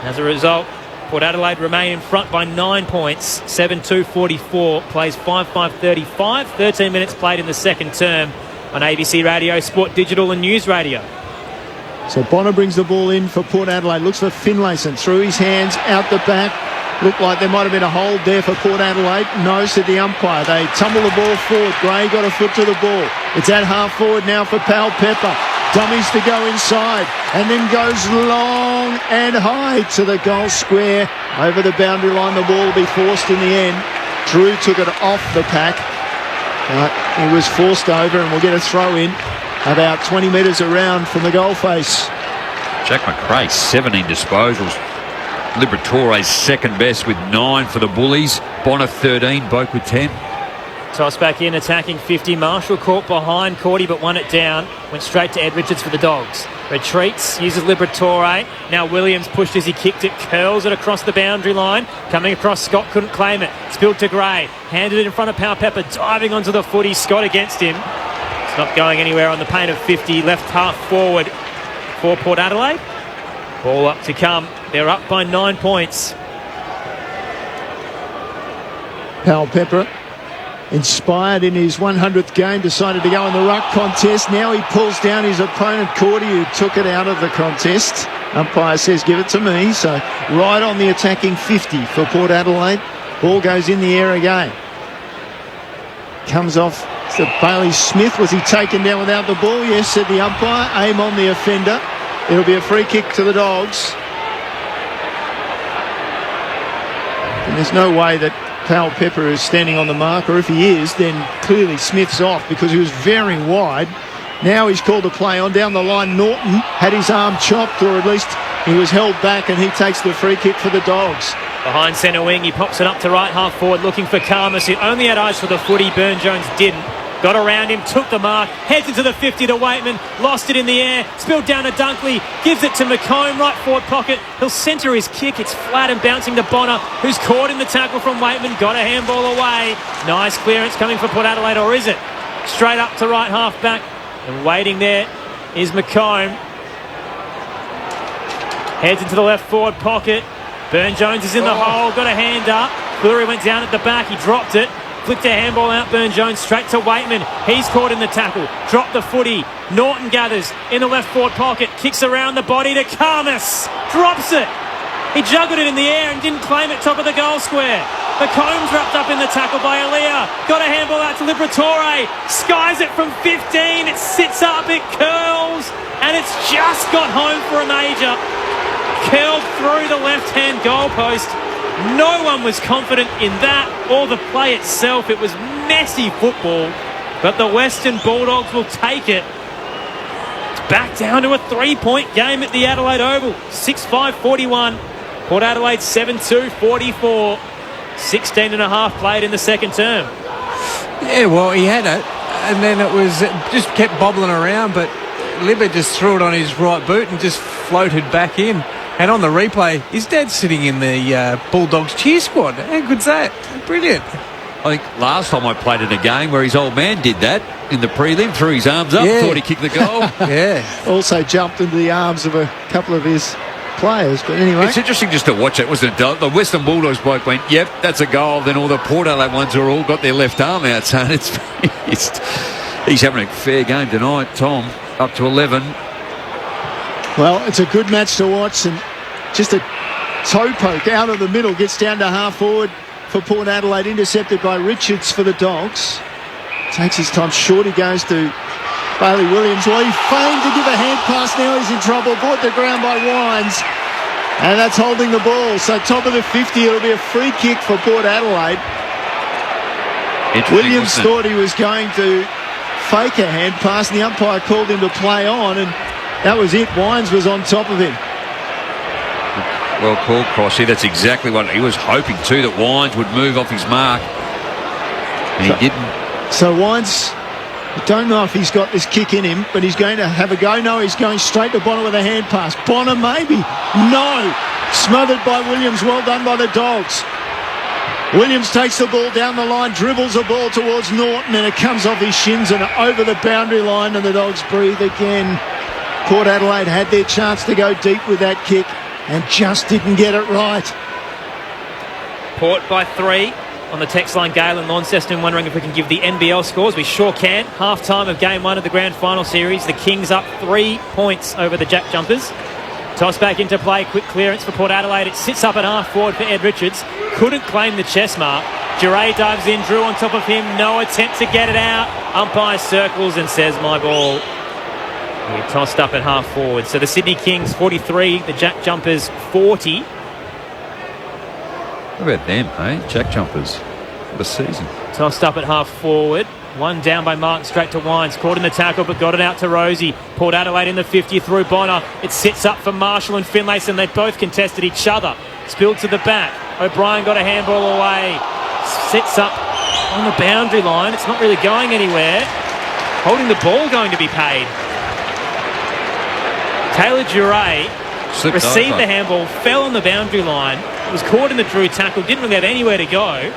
As a result, Port Adelaide remain in front by 9 points. 7-2-44, plays 5-5-35. 13 minutes played in the second term on ABC Radio, Sport Digital and News Radio. So Bonner brings the ball in for Port Adelaide. Looks for Finlayson. Through his hands, out the back. Looked like there might have been a hold there for Port Adelaide. No, said the umpire. They tumble the ball forward. Gray got a foot to the ball. It's at half forward now for Powell Pepper. Dummies to go inside and then goes long and high to the goal square. Over the boundary line, the ball will be forced in the end. Drew took it off the pack. He was forced over and we'll get a throw in about 20 metres around from the goal face. Jack McRae, 17 disposals. Liberatore's second best with 9 for the Bullies. Bonner 13, Boak with 10. Toss back in, attacking 50. Marshall caught behind Cordy but won it down. Went straight to Ed Richards for the Dogs. Retreats, uses Liberatore. Now Williams pushed as he kicked it, curls it across the boundary line. Coming across, Scott couldn't claim it. Spilled to Gray. Handed it in front of Powell Pepper, diving onto the footy. Scott against him. It's not going anywhere on the paint of 50. Left half forward for Port Adelaide. Ball up to come. They're up by 9 points. Powell Pepper, inspired in his 100th game, decided to go in the ruck contest. Now he pulls down his opponent, Cordy, who took it out of the contest. Umpire says, give it to me. So right on the attacking 50 for Port Adelaide. Ball goes in the air again. Comes off to Bailey Smith. Was he taken down without the ball? Yes, said the umpire. Aim on the offender. It'll be a free kick to the Dogs. And there's no way that Powell Pepper is standing on the mark, or if he is, then clearly Smith's off because he was very wide. Now he's called to play on down the line. Norton had his arm chopped, or at least he was held back, and he takes the free kick for the Dogs. Behind centre wing, he pops it up to right half forward, looking for Karmas, who only had eyes for the footy. Burne-Jones didn't. Got around him, took the mark, heads into the 50 to Waitman, lost it in the air, spilled down to Dunkley, gives it to McComb, right forward pocket. He'll centre his kick, it's flat and bouncing to Bonner, who's caught in the tackle from Waitman, got a handball away. Nice clearance coming for Port Adelaide, or is it? Straight up to right half back, and waiting there is McComb. Heads into the left forward pocket. Burne-Jones is in the hole, got a hand up. Fleury went down at the back, he dropped it. Flicked a handball out, Burne-Jones straight to Waitman. He's caught in the tackle. Dropped the footy. Norton gathers in the left forward pocket. Kicks around the body to Karmas. Drops it. He juggled it in the air and didn't claim it top of the goal square. The Combs wrapped up in the tackle by Aaliyah. Got a handball out to Liberatore. Skies it from 15. It sits up, it curls, and it's just got home for a major. Curled through the left-hand goalpost. No one was confident in that or the play itself. It was messy football, but the Western Bulldogs will take it. It's back down to a 3-point game at the Adelaide Oval. 6-5-41. Port Adelaide 7-2-44. 16 and a half played in the second term. Yeah, well, he had it, and then it was just kept bobbling around, but Libba just threw it on his right boot and just floated back in. And on the replay, his dad's sitting in the Bulldogs cheer squad. How good's that? Brilliant. I think last time I played in a game where his old man did that in the prelim, threw his arms up, thought he kicked the goal. Yeah. Also jumped into the arms of a couple of his players, but anyway. It's interesting just to watch it, wasn't it? The Western Bulldogs bloke went, yep, that's a goal. Then all the Port Adelaide ones are all got their left arm out. So he's having a fair game tonight, Tom, up to 11. Well, it's a good match to watch, and just a toe poke out of the middle, gets down to half forward for Port Adelaide, intercepted by Richards for the Dogs. Takes his time, short he goes to Bailey Williams. Well, he feigned to give a hand pass, now he's in trouble, brought to ground by Wines, and that's holding the ball. So top of the 50, it'll be a free kick for Port Adelaide. Williams thought he was going to fake a hand pass, and the umpire called him to play on, and that was it. Wines was on top of him. Well called, Crossy. That's exactly what he was hoping too, that Wines would move off his mark. And he didn't. So Wines, I don't know if he's got this kick in him, but he's going to have a go. No, he's going straight to Bonner with a hand pass. Bonner maybe. No. Smothered by Williams. Well done by the Dogs. Williams takes the ball down the line, dribbles the ball towards Norton, and it comes off his shins and over the boundary line, and the Dogs breathe again. Port Adelaide had their chance to go deep with that kick and just didn't get it right. Port by 3 on the text line. Galen Launceston wondering if we can give the NBL scores. We sure can. Half-time of Game 1 of the Grand Final Series. The Kings up 3 points over the Jack Jumpers. Toss back into play. Quick clearance for Port Adelaide. It sits up at half forward for Ed Richards. Couldn't claim the chest mark. Giray dives in. Drew on top of him. No attempt to get it out. Umpire circles and says, my ball. He tossed up at half forward. So the Sydney Kings 43, the Jack Jumpers 40. How about them, eh? Jack Jumpers for the season. Tossed up at half forward. One down by Martin, straight to Wines. Caught in the tackle, but got it out to Rosie. Port Adelaide in the 50 through Bonner. It sits up for Marshall and Finlayson. They both contested each other. Spilled to the back. O'Brien got a handball away. Sits up on the boundary line. It's not really going anywhere. Holding the ball going to be paid. Taylor Giray received the handball, fell on the boundary line, was caught in the Drew tackle, didn't really have anywhere to go.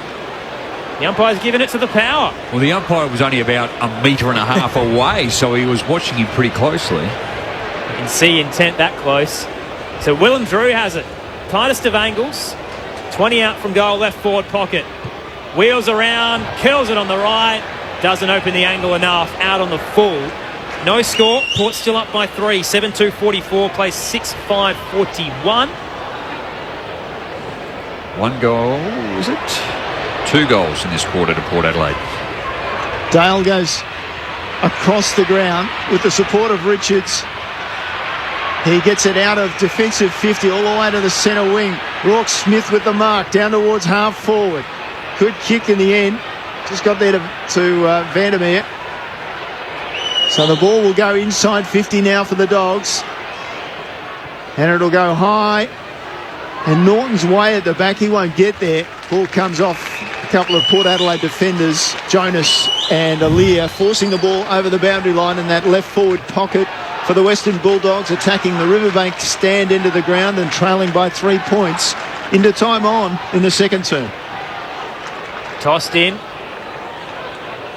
The umpire's given it to the power. Well, the umpire was only about 1.5 meters away, so he was watching him pretty closely. You can see intent that close. So Willem Drew has it. Tightest of angles. 20 out from goal, left forward pocket. Wheels around, curls it on the right. Doesn't open the angle enough, out on the full. No score. Port still up by 3. 7-2-44. Plays 6-5-41. 1 goal, is it? 2 goals in this quarter to Port Adelaide. Dale goes across the ground with the support of Richards. He gets it out of defensive 50 all the way to the centre wing. Rourke Smith with the mark down towards half forward. Good kick in the end. Just got there to Vandermeer. So the ball will go inside 50 now for the Dogs. And it'll go high. And Norton's way at the back. He won't get there. Ball comes off a couple of Port Adelaide defenders, Jonas and Aaliyah, forcing the ball over the boundary line in that left forward pocket for the Western Bulldogs, attacking the Riverbank stand into the ground and trailing by 3 points into time on in the second term. Tossed in.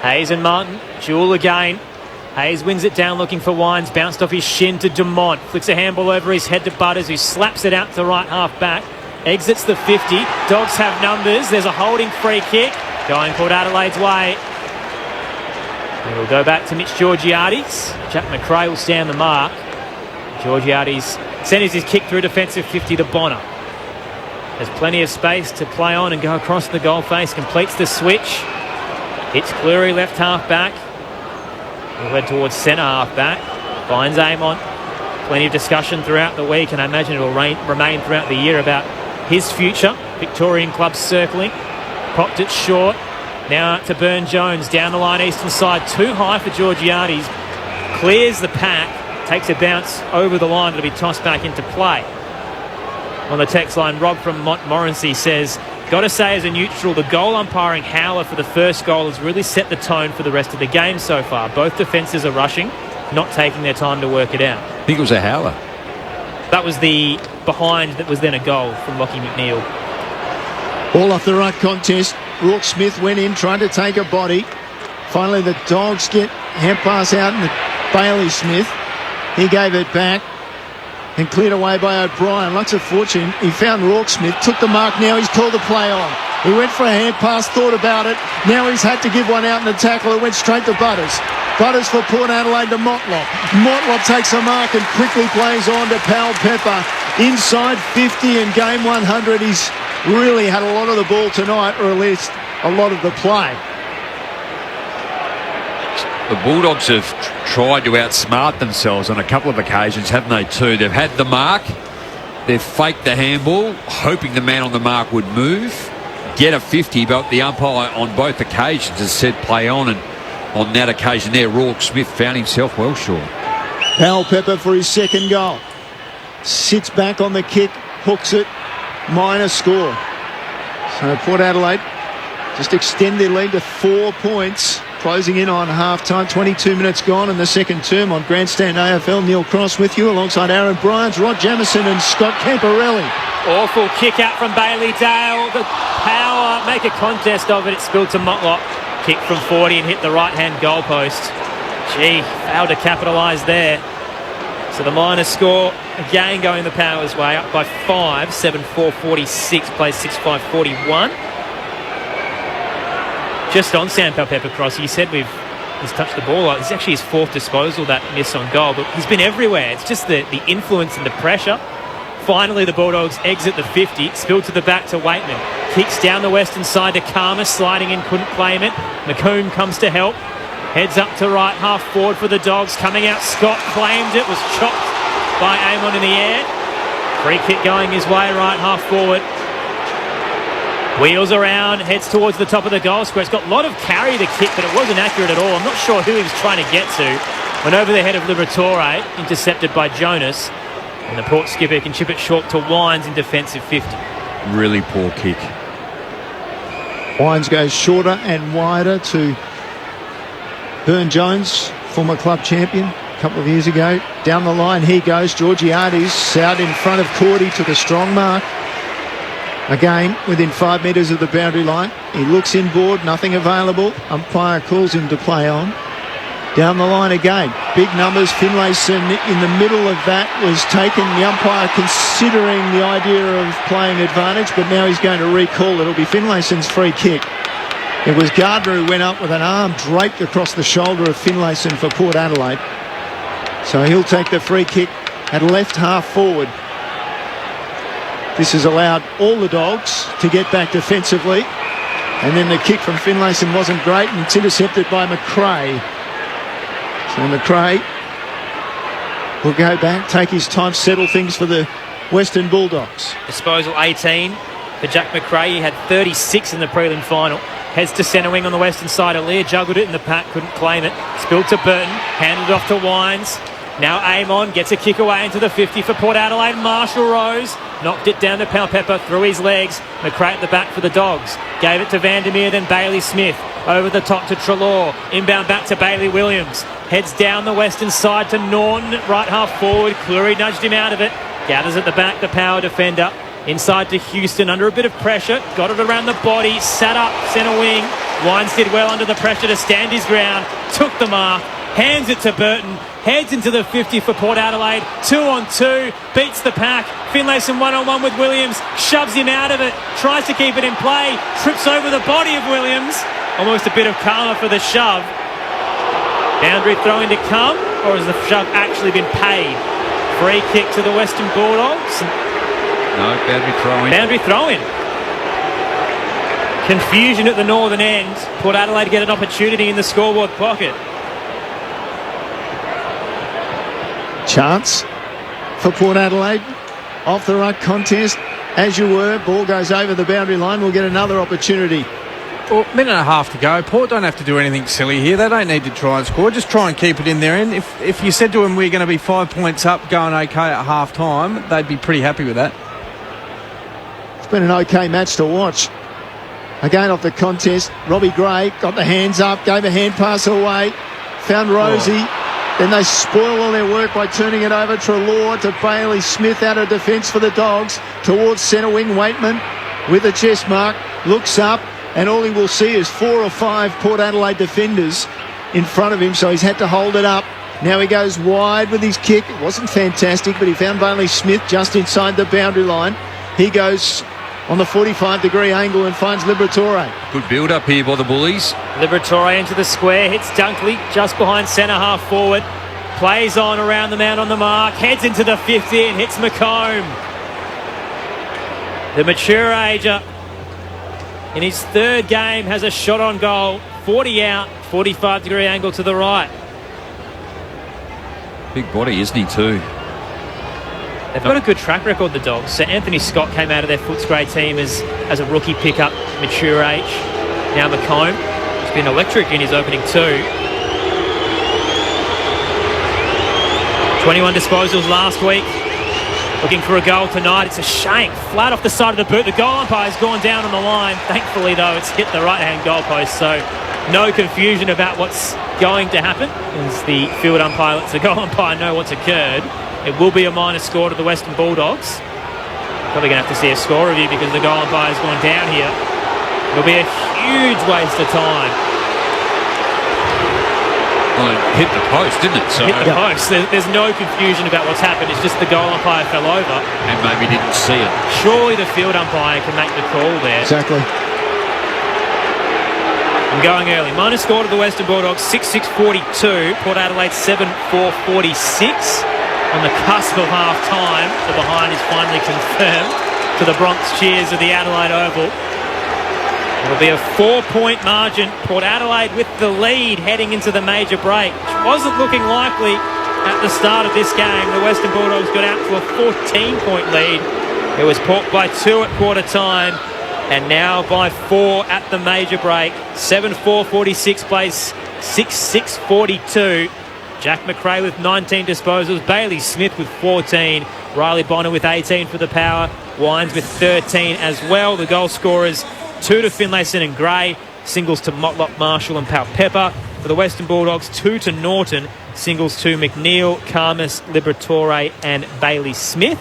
Hayes and Martin. Jewel again. Hayes wins it down looking for Wines. Bounced off his shin to Dumont. Flicks a handball over his head to Butters, who slaps it out to right half back. Exits the 50. Dogs have numbers. There's a holding free kick. Going Port Adelaide's way. It'll go back to Mitch Georgiades. Jack McRae will stand the mark. Georgiades sends his kick through defensive 50 to Bonner. There's plenty of space to play on and go across the goal face. Completes the switch. Hits Cleary left half back. He'll head towards centre half back. Finds Amon. Plenty of discussion throughout the week, and I imagine it will remain throughout the year about his future. Victorian club circling. Popped it short. Now to Burn-Jones. Down the line, eastern side. Too high for Georgiades. Clears the pack. Takes a bounce over the line. It'll be tossed back into play. On the text line, Rob from Montmorency says, got to say as a neutral, the goal umpiring howler for the first goal has really set the tone for the rest of the game so far. Both defences are rushing, not taking their time to work it out. I think it was a howler. That was the behind that was then a goal from Lockie McNeil. All off the right contest. Rourke Smith went in, trying to take a body. Finally, the Dogs get hand pass out, and Bailey Smith. He gave it back and cleared away by O'Brien. Lots of fortune. He found Rourke Smith, took the mark. Now he's called the play on. He went for a hand pass, thought about it. Now he's had to give one out in the tackle. It went straight to Butters. Butters for Port Adelaide to Motlop. Motlop takes a mark and quickly plays on to Powell Pepper. Inside 50 in game 100. He's really had a lot of the ball tonight, or at least a lot of the play. The Bulldogs have tried to outsmart themselves on a couple of occasions, haven't they, too? They've had the mark. They've faked the handball, hoping the man on the mark would move, get a 50, but the umpire on both occasions has said play on, and on that occasion there, Rourke Smith found himself well short. Powell Pepper for his second goal. Sits back on the kick, hooks it, minor score. So Port Adelaide just extend their lead to 4 points. Closing in on half-time, 22 minutes gone in the second term on Grandstand AFL. Neil Cross with you alongside Aaron Bryans, Rod Jamieson and Scott Camporelli. Awful kick out from Bailey Dale. The power, make a contest of it. It spilled to Motlop. Kick from 40 and hit the right-hand goalpost. Gee, failed to capitalise there. So the minor score, again going the Powers' way, up by 5, 7-4-46, plays 6-5-41. Just on Sam Pepper Cross, he said he's touched the ball. It's actually his fourth disposal, that miss on goal, but he's been everywhere. It's just the influence and the pressure. Finally, the Bulldogs exit the 50, spilled to the back to Waitman. Kicks down the western side to Karma, sliding in, couldn't claim it. McComb comes to help. Heads up to right, half forward for the Dogs. Coming out, Scott claimed it, was chopped by Amon in the air. Free kick going his way, right half forward. Wheels around, heads towards the top of the goal square. It's got a lot of carry the kick, but it wasn't accurate at all. I'm not sure who he was trying to get to. Went over the head of Liberatore, intercepted by Jonas. And the Port skipper can chip it short to Wines in defensive 50. Really poor kick. Wines goes shorter and wider to Burn-Jones, former club champion a couple of years ago. Down the line he goes. Georgiades out in front of Cordy, took a strong mark. Again, within 5 metres of the boundary line. He looks inboard, nothing available. Umpire calls him to play on. Down the line again. Big numbers. Finlayson in the middle of that was taken. The umpire considering the idea of playing advantage, but now he's going to recall. It'll be Finlayson's free kick. It was Gardner who went up with an arm draped across the shoulder of Finlayson for Port Adelaide. So he'll take the free kick at left half forward. This has allowed all the Dogs to get back defensively. And then the kick from Finlayson wasn't great, and it's intercepted by McRae. So McRae will go back, take his time, settle things for the Western Bulldogs. Disposal 18 for Jack McRae. He had 36 in the prelim final. Heads to centre wing on the western side. Aaliyah juggled it in the pack, couldn't claim it. Spilled to Burton, handed off to Wines. Now Amon gets a kick away into the 50 for Port Adelaide. Marshall Rose knocked it down to Powell Pepper through his legs. McRae at the back for the Dogs. Gave it to Vandermeer, then Bailey Smith. Over the top to Treloar. Inbound back to Bailey Williams. Heads down the western side to Norton. Right half forward. Cleary nudged him out of it. Gathers at the back, the power defender. Inside to Houston under a bit of pressure. Got it around the body. Sat up centre wing. Wines did well under the pressure to stand his ground. Took the mark. hands it to Burton, heads into the 50 for Port Adelaide, 2-on-2, beats the pack, Finlayson 1-on-1 with Williams, shoves him out of it, tries to keep it in play, trips over the body of Williams, almost a bit of karma for the shove. Boundary throwing to come, or has the shove actually been paid? Free kick to the Western Bulldogs. No, boundary throwing. Boundary throwing. Confusion at the northern end. Port Adelaide get an opportunity in the scoreboard pocket. Chance for Port Adelaide. Off the ruck contest. As you were, ball goes over the boundary line. We'll get another opportunity. Well, minute and a half to go. Port don't have to do anything silly here. They don't need to try and score. Just try and keep it in there. And if you said to them we're going to be 5 points up, going okay at half time, they'd be pretty happy with that. It's been an okay match to watch. Again off the contest, Robbie Gray got the hands up, gave a hand pass away, found Rosie. Then they spoil all their work by turning it over to Law, to Bailey Smith out of defence for the Dogs, towards centre wing. Waitman with a chest mark, looks up, and all he will see is 4 or 5 Port Adelaide defenders in front of him, so he's had to hold it up. Now he goes wide with his kick. It wasn't fantastic, but he found Bailey Smith just inside the boundary line. He goes on the 45-degree angle and finds Liberatore. Good build-up here by the Bullies. Liberatore into the square, hits Dunkley just behind centre half forward. Plays on around the man on the mark, heads into the 50 and hits McComb. The mature ager in his third game has a shot on goal. 40 out, 45-degree angle to the right. Big body, isn't he, too? They've got a good track record, the Dogs. So Anthony Scott came out of their Footscray team as a rookie pickup, mature age. Now McComb. He's been electric in his opening 2. 21 disposals last week. Looking for a goal tonight. It's a shame. Flat off the side of the boot. The goal umpire's gone down on the line. Thankfully, though, it's hit the right-hand goalpost. So no confusion about what's going to happen as the field umpire lets the goal umpire know what's occurred. It will be a minor score to the Western Bulldogs. Probably going to have to see a score review because the goal umpire's gone down here. It'll be a huge waste of time. Well, it hit the post, didn't it? So hit the post. There's no confusion about what's happened. It's just the goal umpire fell over. And maybe didn't see it. Surely the field umpire can make the call there. Exactly. I'm going early. Minor score to the Western Bulldogs, 6-6-42. Port Adelaide, 7-4-46. On the cusp of half-time. The behind is finally confirmed to the Bronx cheers of the Adelaide Oval. It'll be a 4-point margin. Port Adelaide with the lead heading into the major break, which wasn't looking likely at the start of this game. The Western Bulldogs got out to a 14-point lead. It was Port by 2 at quarter time, and now by 4 at the major break. 7-4-46 plays 6-6-42. Jack McRae with 19 disposals, Bailey Smith with 14, Riley Bonner with 18 for the Power, Wines with 13 as well. The goal scorers, 2 to Finlayson and Gray, singles to Motlop, Marshall and Pepper. For the Western Bulldogs, 2 to Norton, singles to McNeil, Karmas, Liberatore and Bailey Smith.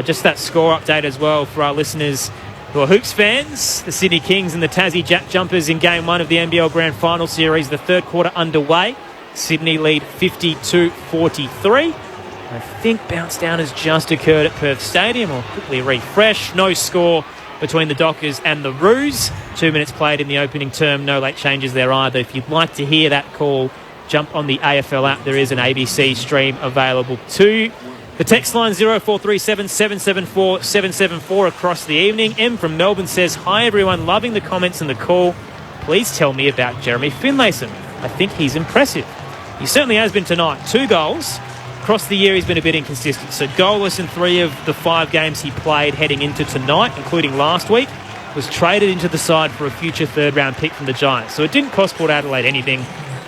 Just that score update as well for our listeners who are Hoops fans. The Sydney Kings and the Tassie Jack Jumpers in Game 1 of the NBL Grand Final Series, the third quarter underway. Sydney lead 52-43. I think bounce down has just occurred at Perth Stadium. I'll quickly refresh. No score between the Dockers and the Roos. 2 minutes played in the opening term. No late changes there either. If you'd like to hear that call, jump on the AFL app. There is an ABC stream available too. The text line 0437 774 774 across the evening. M from Melbourne says, hi everyone, loving the comments and the call. Please tell me about Jeremy Finlayson. I think he's impressive. He certainly has been tonight. 2 goals. Across the year, he's been a bit inconsistent. So goalless in 3 of the 5 games he played heading into tonight, including last week. Was traded into the side for a future third-round pick from the Giants. So it didn't cost Port Adelaide anything.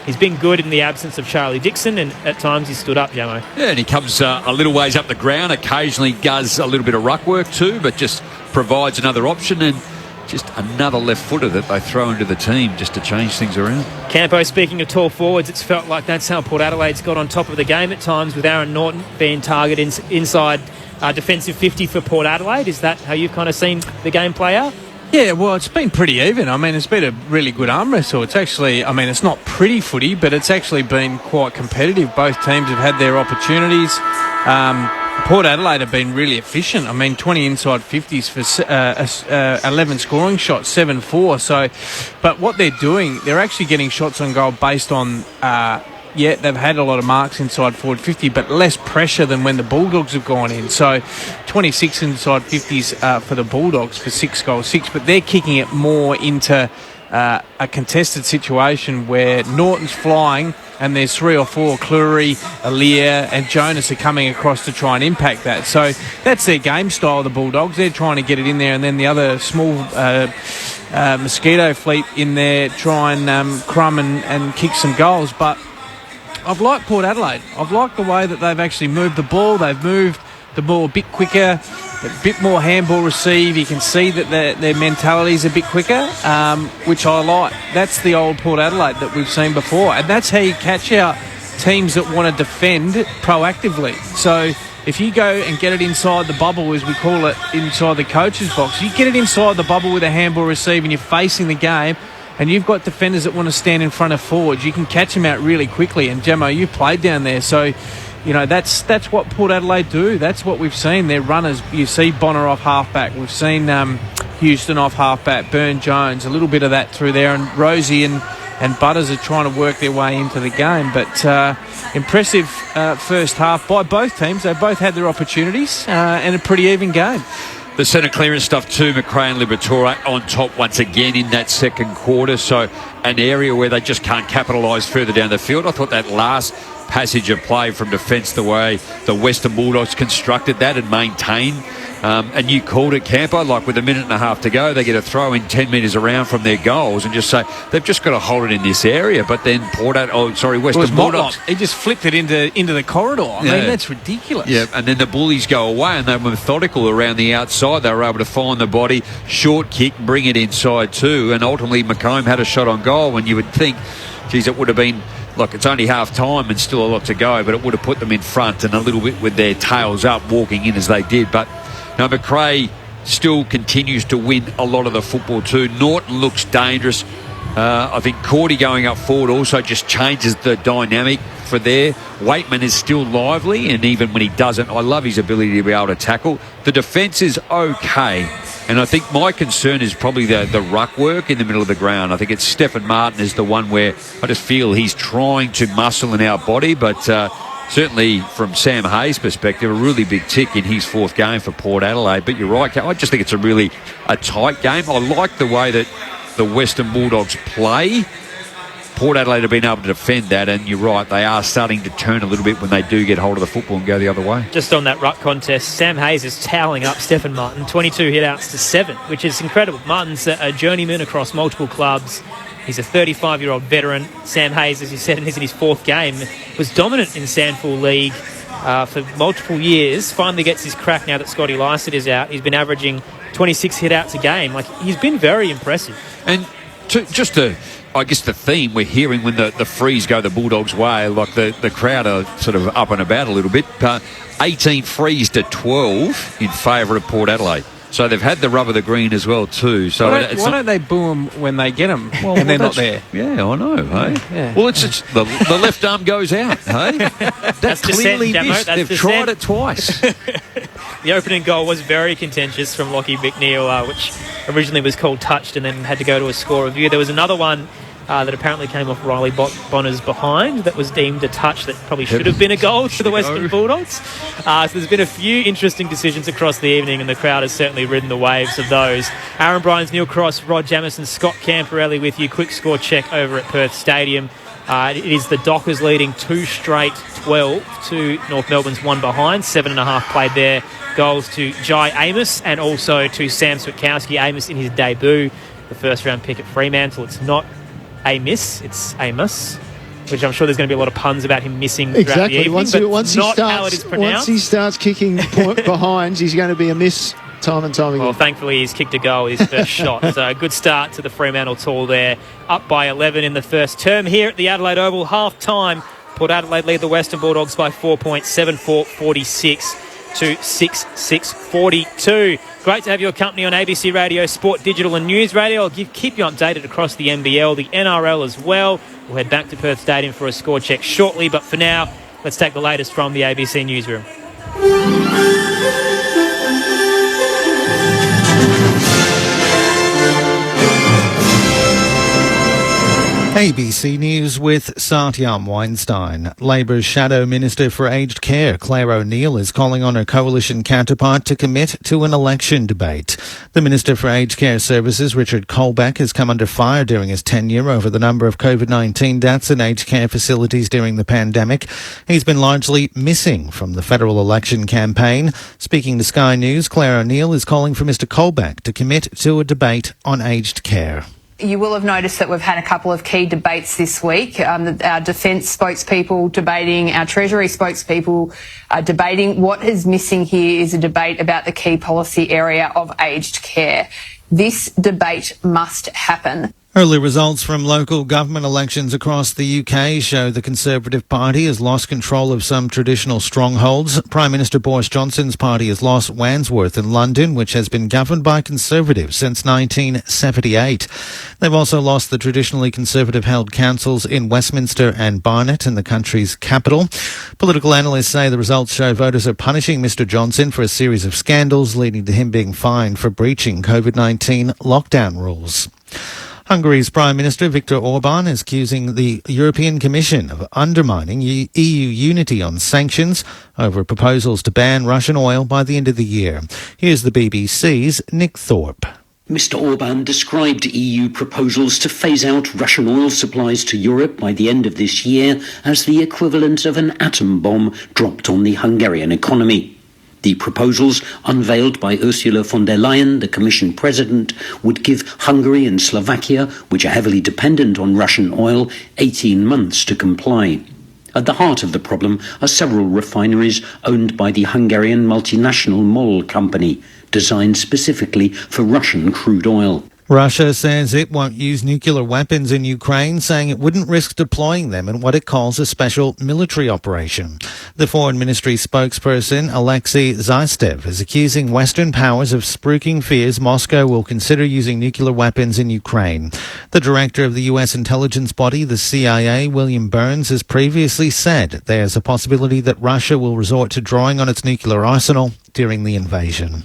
He's been good in the absence of Charlie Dixon, and at times he stood up, Jamo. Yeah, and he comes a little ways up the ground. Occasionally does a little bit of ruck work too, but just provides another option and just another left footer that they throw into the team just to change things around. Campo, speaking of tall forwards, it's felt like that's how Port Adelaide's got on top of the game at times, with Aaron Norton being targeted inside defensive 50 for Port Adelaide. Is that how you've kind of seen the game play out? Yeah, well, it's been pretty even. I mean, it's been a really good arm wrestle. It's actually, I mean, it's not pretty footy, but it's actually been quite competitive. Both teams have had their opportunities. Port Adelaide have been really efficient. I mean, 20 inside 50s for 11 scoring shots, 7-4. So, but what they're doing, they're actually getting shots on goal based on... they've had a lot of marks inside forward 50, but less pressure than when the Bulldogs have gone in. So 26 inside 50s for the Bulldogs for 6 goals, 6, but they're kicking it more into a contested situation where Norton's flying and there's 3 or 4, Cleary, Alia and Jonas are coming across to try and impact that. So that's their game style, the Bulldogs. They're trying to get it in there, and then the other small mosquito fleet in there try and crumb and kick some goals. But I've liked Port Adelaide. I've liked the way that they've actually moved the ball. They've moved the ball a bit quicker, a bit more handball receive. You can see that their mentality is a bit quicker, which I like. That's the old Port Adelaide that we've seen before. And that's how you catch out teams that want to defend proactively. So if you go and get it inside the bubble, as we call it, inside the coach's box, you get it inside the bubble with a handball receive and you're facing the game, and you've got defenders that want to stand in front of forwards, you can catch them out really quickly. And Gemmo, you played down there, so you know that's what Port Adelaide do. That's what we've seen. They're runners. You see Bonner off halfback. We've seen Houston off halfback. Burn-Jones, a little bit of that through there, and Rosie and Butters are trying to work their way into the game. But impressive first half by both teams. They both had their opportunities and a pretty even game. The centre clearance stuff too, McRae and Liberatore on top once again in that second quarter. So an area where they just can't capitalise further down the field. I thought that last passage of play from defence, the way the Western Bulldogs constructed that and maintained. And you called it, Camper, like with a minute and a half to go, they get a throw in 10 metres around from their goals and just say, they've just got to hold it in this area. But then Western Bulldogs. He just flicked it into the corridor. I mean, that's ridiculous. Yeah, and then the Bullies go away and they were methodical around the outside. They were able to find the body, short kick, bring it inside too. And ultimately, McComb had a shot on goal when you would think, geez, it would have been... Look, it's only half time and still a lot to go, but it would have put them in front and a little bit with their tails up, walking in as they did. But now McRae still continues to win a lot of the football too. Norton looks dangerous. I think Cordy going up forward also just changes the dynamic for there. Waitman is still lively, and even when he doesn't, I love his ability to be able to tackle. The defence is okay, and I think my concern is probably the ruck work in the middle of the ground. I think it's Stephen Martin is the one where I just feel he's trying to muscle in our body, but certainly from Sam Hayes' perspective, a really big tick in his fourth game for Port Adelaide. But you're right, I just think it's a tight game. I like the way that the Western Bulldogs play. Port Adelaide have been able to defend that, and you're right, they are starting to turn a little bit when they do get hold of the football and go the other way. Just on that ruck contest, Sam Hayes is toweling up Stephen Martin, 22 hit-outs to 7, which is incredible. Martin's a journeyman across multiple clubs. He's a 35-year-old veteran. Sam Hayes, as you said, is in his fourth game, was dominant in Sandford League for multiple years. Finally gets his crack now that Scotty Lycett is out. He's been averaging 26 hit-outs a game. He's been very impressive. And I guess the theme we're hearing when the frees go the Bulldogs' way, like the crowd are sort of up and about a little bit. 18 frees to 12 in favour of Port Adelaide. So they've had the rub of the green as well too. So why don't they boo them when they get them and they're not there? Yeah, I know. Hey? Yeah. Well, it's the left arm goes out. Hey, that's clearly missed. They've tried it twice. The opening goal was very contentious from Lockie McNeil, which originally was called touched and then had to go to a score review. There was another one that apparently came off Riley Bonner's behind that was deemed a touch that probably should have been a goal to the Western Bulldogs. So there's been a few interesting decisions across the evening, and the crowd has certainly ridden the waves of those. Aaron Bryans, Neil Cross, Rod Jamison, Scott Camporelli with you. Quick score check over at Perth Stadium. It is the Dockers leading 2 straight 12 to North Melbourne's 1 behind. 7.5 played there. Goals to Jai Amos and also to Sam Switkowski. Amos in his debut, the first round pick at Fremantle. It's not Amos, it's Amos, which I'm sure there's going to be a lot of puns about him missing throughout the evening. Once he starts kicking behinds, he's going to be a miss time and time again. Well, thankfully he's kicked a goal with his first shot. So a good start to the Fremantle Tall there. Up by 11 in the first term here at the Adelaide Oval. Half time, Port Adelaide lead the Western Bulldogs by 4 points, 7-4-46. to 6642. Great to have your company on ABC Radio, Sport Digital and News Radio. I'll keep you updated across the NBL, the NRL as well. We'll head back to Perth Stadium for a score check shortly, but for now, let's take the latest from the ABC newsroom. ABC News with Satyam Weinstein. Labor's Shadow Minister for Aged Care, Claire O'Neill, is calling on her coalition counterpart to commit to an election debate. The Minister for Aged Care Services, Richard Colbeck, has come under fire during his tenure over the number of COVID-19 deaths in aged care facilities during the pandemic. He's been largely missing from the federal election campaign. Speaking to Sky News, Claire O'Neill is calling for Mr Colbeck to commit to a debate on aged care. You will have noticed that we've had a couple of key debates this week. Our defence spokespeople debating, our Treasury spokespeople debating. What is missing here is a debate about the key policy area of aged care. This debate must happen. Early results from local government elections across the UK show the Conservative Party has lost control of some traditional strongholds. Prime Minister Boris Johnson's party has lost Wandsworth in London, which has been governed by Conservatives since 1978. They've also lost the traditionally Conservative-held councils in Westminster and Barnet in the country's capital. Political analysts say the results show voters are punishing Mr Johnson for a series of scandals, leading to him being fined for breaching COVID-19 lockdown rules. Hungary's Prime Minister Viktor Orban is accusing the European Commission of undermining EU unity on sanctions over proposals to ban Russian oil by the end of the year. Here's the BBC's Nick Thorpe. Mr Orban described EU proposals to phase out Russian oil supplies to Europe by the end of this year as the equivalent of an atom bomb dropped on the Hungarian economy. The proposals, unveiled by Ursula von der Leyen, the Commission President, would give Hungary and Slovakia, which are heavily dependent on Russian oil, 18 months to comply. At the heart of the problem are several refineries owned by the Hungarian multinational MOL company, designed specifically for Russian crude oil. Russia says it won't use nuclear weapons in Ukraine, saying it wouldn't risk deploying them in what it calls a special military operation. The Foreign Ministry spokesperson, Alexei Zastev, is accusing Western powers of spruiking fears Moscow will consider using nuclear weapons in Ukraine. The director of the U.S. intelligence body, the CIA, William Burns, has previously said there's a possibility that Russia will resort to drawing on its nuclear arsenal during the invasion.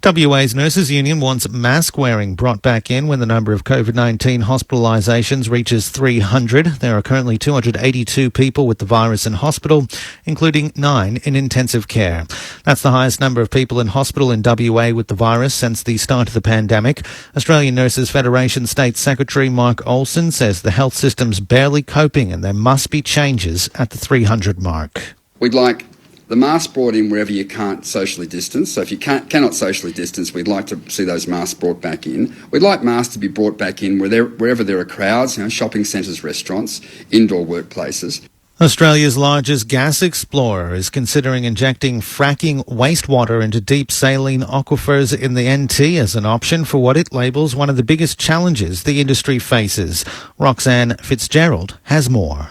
WA's Nurses Union wants mask wearing brought back in when the number of COVID-19 hospitalisations reaches 300. There are currently 282 people with the virus in hospital, including 9 in intensive care. That's the highest number of people in hospital in WA with the virus since the start of the pandemic. Australian Nurses Federation State Secretary Mark Olsen says the health system's barely coping and there must be changes at the 300 mark. We'd like the mask brought in wherever you can't socially distance. So if you cannot socially distance, we'd like to see those masks brought back in. We'd like masks to be brought back in wherever there are crowds, shopping centres, restaurants, indoor workplaces. Australia's largest gas explorer is considering injecting fracking wastewater into deep saline aquifers in the NT as an option for what it labels one of the biggest challenges the industry faces. Roxanne Fitzgerald has more.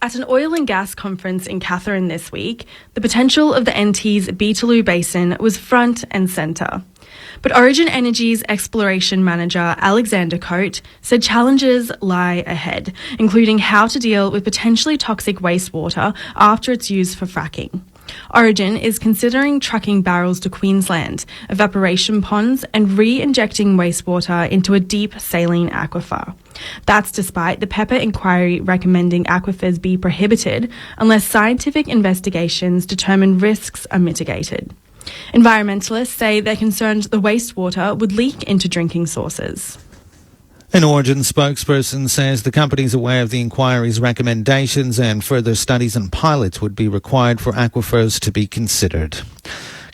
At an oil and gas conference in Katherine this week, the potential of the NT's Beetaloo Basin was front and centre. But Origin Energy's exploration manager, Alexander Coate, said challenges lie ahead, including how to deal with potentially toxic wastewater after it's used for fracking. Origin is considering trucking barrels to Queensland, evaporation ponds, and re-injecting wastewater into a deep saline aquifer. That's despite the Pepper inquiry recommending aquifers be prohibited unless scientific investigations determine risks are mitigated. Environmentalists say they're concerned the wastewater would leak into drinking sources. An Origin spokesperson says the company is aware of the inquiry's recommendations and further studies and pilots would be required for aquifers to be considered.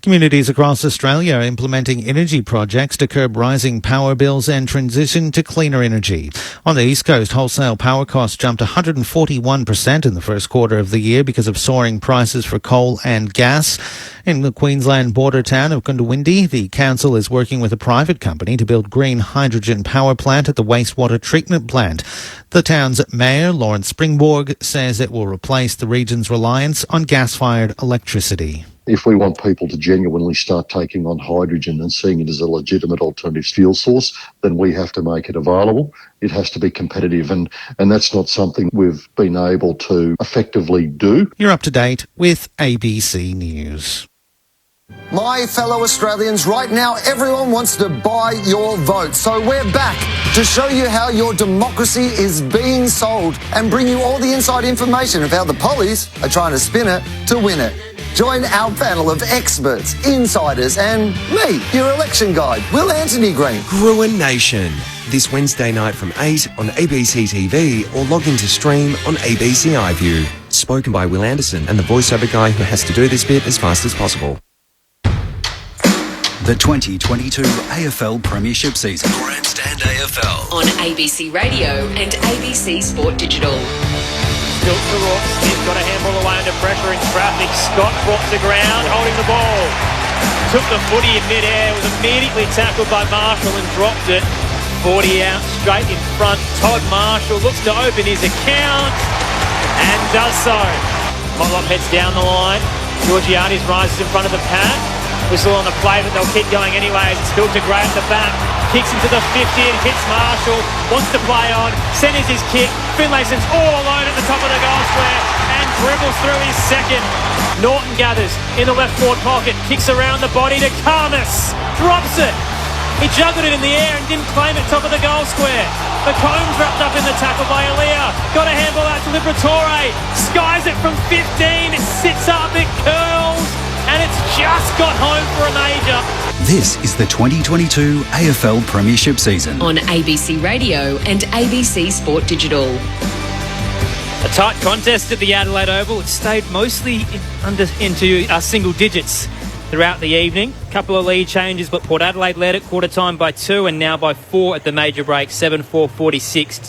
Communities across Australia are implementing energy projects to curb rising power bills and transition to cleaner energy. On the East Coast, wholesale power costs jumped 141% in the first quarter of the year because of soaring prices for coal and gas. In the Queensland border town of Goondiwindi, the council is working with a private company to build green hydrogen power plant at the wastewater treatment plant. The town's mayor, Lawrence Springborg, says it will replace the region's reliance on gas-fired electricity. If we want people to genuinely start taking on hydrogen and seeing it as a legitimate alternative fuel source, then we have to make it available. It has to be competitive, and that's not something we've been able to effectively do. You're up to date with ABC News. My fellow Australians, right now everyone wants to buy your vote. So we're back to show you how your democracy is being sold and bring you all the inside information of how the pollies are trying to spin it to win it. Join our panel of experts, insiders and me, your election guide, Will Anthony Green. Gruen Nation, this Wednesday night from 8 on ABC TV or log in to stream on ABC iView. Spoken by Will Anderson and the voiceover guy who has to do this bit as fast as possible. The 2022 AFL Premiership season. Grandstand AFL. On ABC Radio and ABC Sport Digital. Still to Rook. He's got a handball away under pressure in traffic. Scott brought to ground, holding the ball. Took the footy in mid-air, was immediately tackled by Marshall and dropped it. 40 out, straight in front. Todd Marshall looks to open his account and does so. Motlop heads down the line. Georgiades rises in front of the pack. Whistle on the play, but they'll keep going anyways. It's Phil Gray at the back. Kicks into the 50 and hits Marshall. Wants to play on. Centres his kick. Finlayson's all alone at the top of the goal square and dribbles through his second. Norton gathers in the left forward pocket. Kicks around the body to Karmas. Drops it. He juggled it in the air and didn't claim it top of the goal square. But Combs wrapped up in the tackle by Aaliyah. Got a handball out to Liberatore. Skies it from 15. It sits up. It curls. And it's just got home for a major. This is the 2022 AFL Premiership season. On ABC Radio and ABC Sport Digital. A tight contest at the Adelaide Oval. It stayed mostly into single digits throughout the evening. A couple of lead changes, but Port Adelaide led at quarter time by 2 and now by 4 at the major break, 7-4-46 to